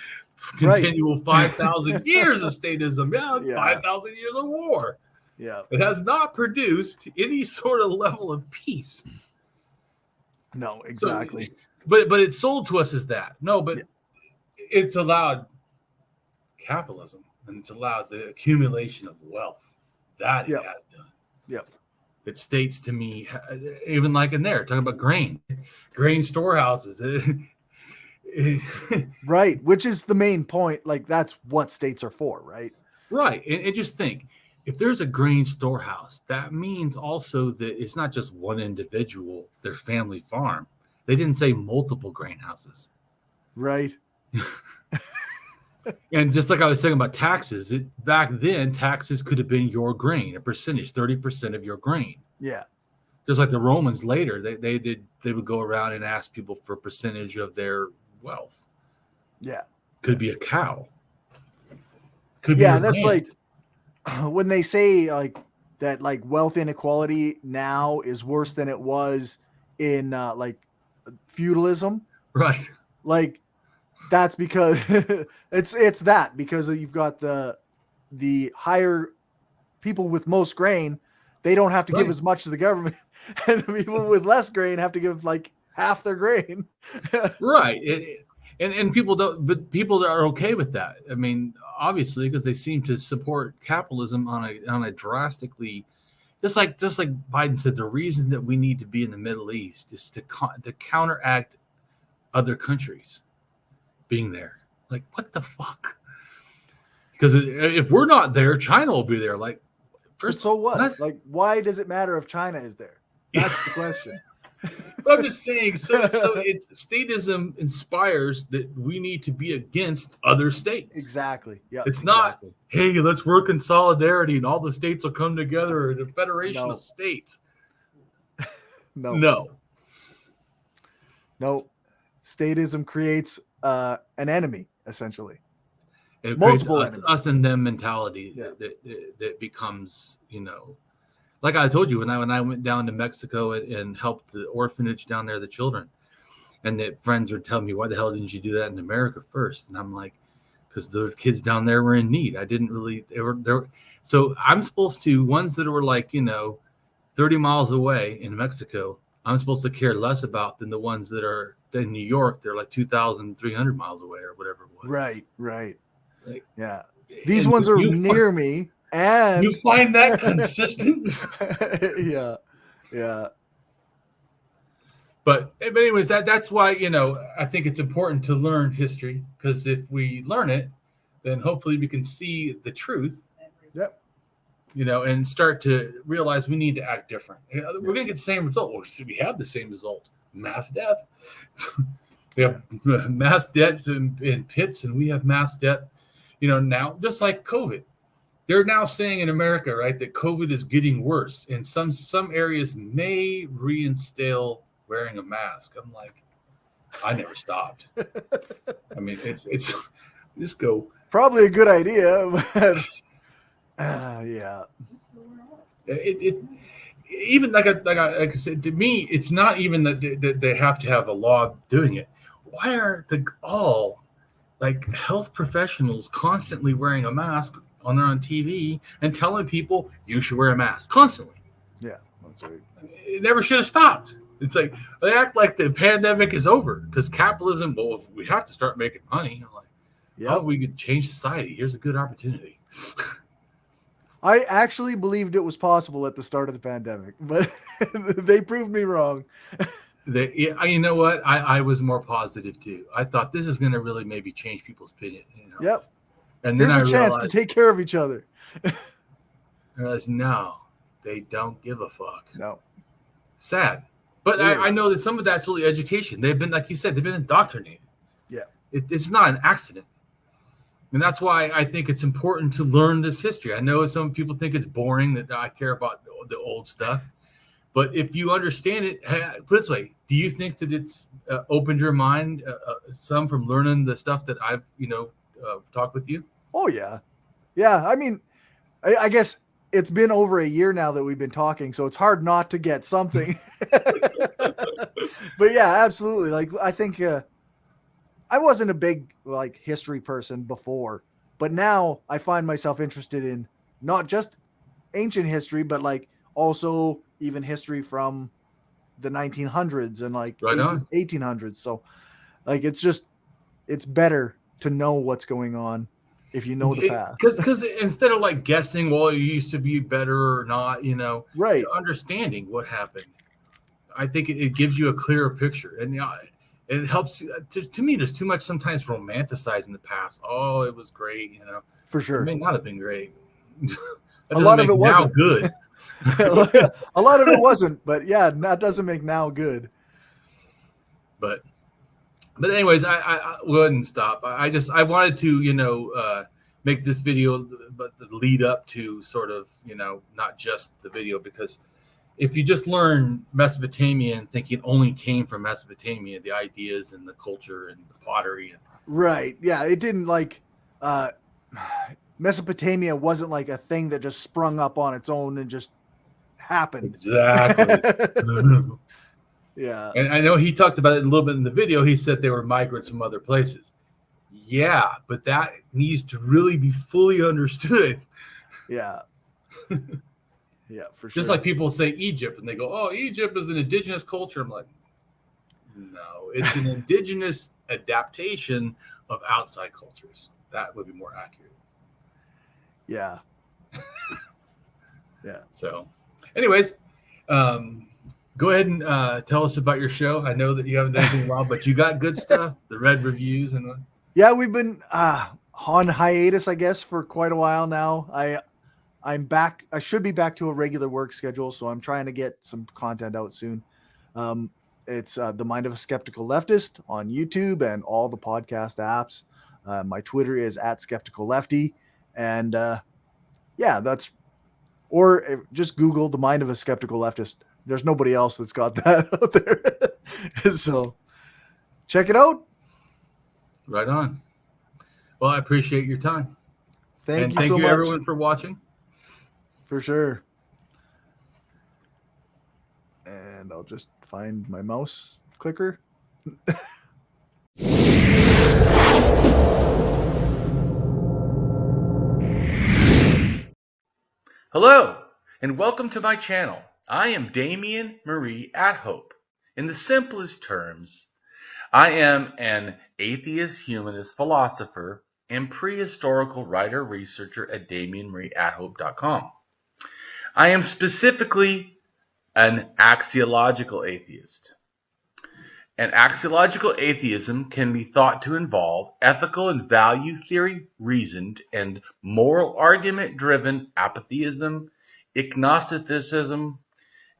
continual 5,000 years of statism, 5,000 years of war. Yeah, it has not produced any sort of level of peace. No, exactly. So, but it's sold to us as that. No, but it's allowed capitalism, and it's allowed the accumulation of wealth. That it has done. Yep. It states to me, even like in there, talking about grain storehouses. Right, which is the main point. Like, that's what states are for, right? Right. And just think, if there's a grain storehouse, that means also that it's not just one individual, their family farm. They didn't say multiple grain houses. Right. And just like I was saying about taxes, back then, taxes could have been your grain, a percentage, 30% of your grain. Yeah. Just like the Romans later, they would go around and ask people for a percentage of their wealth. Yeah. Could be a cow. Could be that's land. like when they say like that, like wealth inequality now is worse than it was in like feudalism. Right. Like, that's because it's that because you've got the higher people with most grain, they don't have to give as much to the government, and the people with less grain have to give like half their grain. Right. And people don't, but people are okay with that. I mean, obviously, because they seem to support capitalism on a drastically, just like Biden said, the reason that we need to be in the Middle East is to counteract other countries being there. Like, what the fuck? Because if we're not there, China will be there. Like, first, so what? Like, why does it matter if China is there? That's the question. But I'm just saying, so statism inspires that we need to be against other states. Exactly. Yeah. It's not, hey, let's work in solidarity and all the states will come together in a federation of states. No. Statism creates an enemy, essentially. It multiple creates us and them mentality that becomes, like I told you, when I went down to Mexico and helped the orphanage down there, the children, and that friends would tell me, why the hell didn't you do that in America first? And I'm like, because the kids down there were in need. I didn't really, they were there. So I'm supposed to, ones that were like, 30 miles away in Mexico, I'm supposed to care less about than the ones that are in New York. They're like 2,300 miles away or whatever it was. Right. Like, yeah. These ones are near me. And you find that consistent? Yeah. But anyways, that's why, I think it's important to learn history, because if we learn it, then hopefully we can see the truth. Yep. and start to realize we need to act different. We're going to get the same result. Well, we have the same result: mass death. We have mass death in pits, and we have mass death. Now just like COVID, they're now saying in America, right, that COVID is getting worse, and some areas may reinstall wearing a mask. I'm like, I never stopped. I mean, it's just go. Probably a good idea, but yeah. It even like I said, to me, it's not even that they have to have a law doing it. Why are all like health professionals constantly wearing a mask on TV and telling people you should wear a mask constantly? Yeah, that's right. It never should have stopped. It's like they act like the pandemic is over because capitalism. Well, if we have to start making money, I'm like, oh, we could change society. Here's a good opportunity. I actually believed it was possible at the start of the pandemic, but they proved me wrong. You know what? I was more positive too. I thought this is going to really maybe change people's opinion. Yep. And then there's a chance to take care of each other. I realized, no, they don't give a fuck. No. Sad. But I know that some of that's really education. They've been, like you said, they've been indoctrinated. Yeah. It's not an accident. And that's why I think it's important to learn this history. I know some people think it's boring that I care about the old stuff. But if you understand it, put it this way, do you think that it's opened your mind some from learning the stuff that I've, talked with you? Oh, yeah. Yeah. I mean, I guess it's been over a year now that we've been talking, so it's hard not to get something. But yeah, absolutely. Like, I think I wasn't a big history person before, but now I find myself interested in not just ancient history, but also even history from the 1900s and 1800s. So it's better to know what's going on if you know the past. Because instead of guessing, well, it used to be better or not, right, understanding what happened, I think it gives you a clearer picture. And it helps. To me, there's too much sometimes romanticizing the past. Oh, it was great, For sure. It may not have been great. A lot of it wasn't good. A lot of it wasn't, but yeah, that doesn't make now good. But anyways, I wouldn't stop. I wanted to, make this video, but the lead up to sort of, not just the video, because if you just learn Mesopotamian, think it only came from Mesopotamia, the ideas and the culture and the pottery. Right. Yeah. It didn't Mesopotamia wasn't a thing that just sprung up on its own and just happened. Exactly. Yeah. And I know he talked about it a little bit in the video. He said they were migrants from other places. Yeah, but that needs to really be fully understood. Yeah. Yeah, for sure. Just like people say Egypt and they go, oh, Egypt is an indigenous culture. I'm like, no, it's an indigenous adaptation of outside cultures. That would be more accurate. Yeah. Yeah. So anyways, go ahead and tell us about your show. I know that you haven't done anything in a while, but you got good stuff, the red reviews. Yeah, we've been on hiatus, I guess, for quite a while now. I'm back. I should be back to a regular work schedule, so I'm trying to get some content out soon. It's The Mind of a Skeptical Leftist on YouTube and all the podcast apps. My Twitter is @SkepticalLefty. And yeah, or just Google The Mind of a Skeptical Leftist. There's nobody else that's got that out there. So check it out. Right on. Well, I appreciate your time. Thank you so much. Thank you, everyone, for watching. For sure. And I'll just find my mouse clicker. Hello, and welcome to my channel. I am Damien Marie AtHope. In the simplest terms, I am an atheist-humanist philosopher and prehistorical writer-researcher at DamienMarieAtHope.com. I am specifically an axiological atheist. And axiological atheism can be thought to involve ethical and value theory reasoned and moral argument driven apatheism, agnosticism,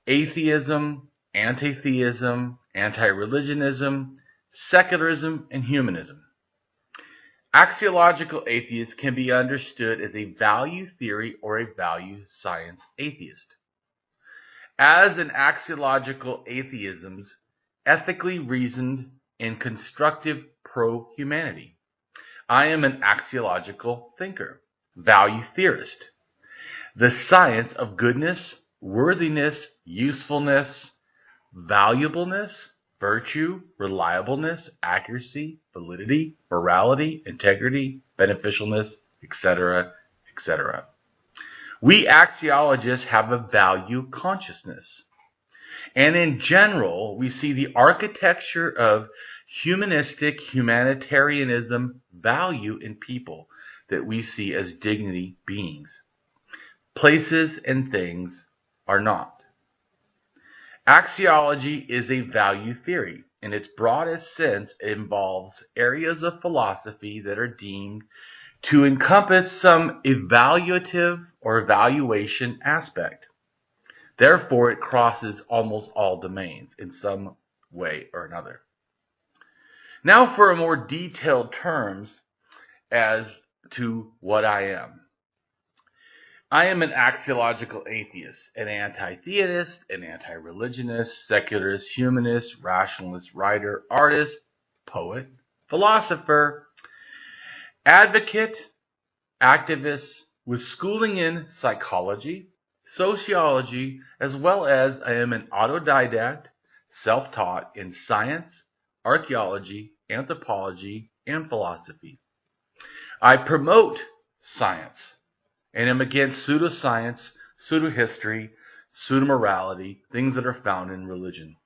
atheism, antitheism, antireligionism, secularism, and humanism. Axiological atheists can be understood as a value theory or a value science atheist. As an axiological atheism's ethically reasoned and constructive pro-humanity. I am an axiological thinker, value theorist. The science of goodness, worthiness, usefulness, valuableness, virtue, reliableness, accuracy, validity, morality, integrity, beneficialness, etc., etc. We axiologists have a value consciousness. And in general, we see the architecture of humanistic humanitarianism value in people that we see as dignity beings. Places and things are not. Axiology is a value theory. In its broadest sense, it involves areas of philosophy that are deemed to encompass some evaluative or evaluation aspect. Therefore, it crosses almost all domains in some way or another. Now for a more detailed terms as to what I am. I am an axiological atheist, an anti-theist, an anti-religionist, secularist, humanist, rationalist, writer, artist, poet, philosopher, advocate, activist with schooling in psychology, sociology, as well as I am an autodidact, self-taught in science, archaeology, anthropology, and philosophy. I promote science and am against pseudoscience, pseudohistory, pseudomorality, things that are found in religion.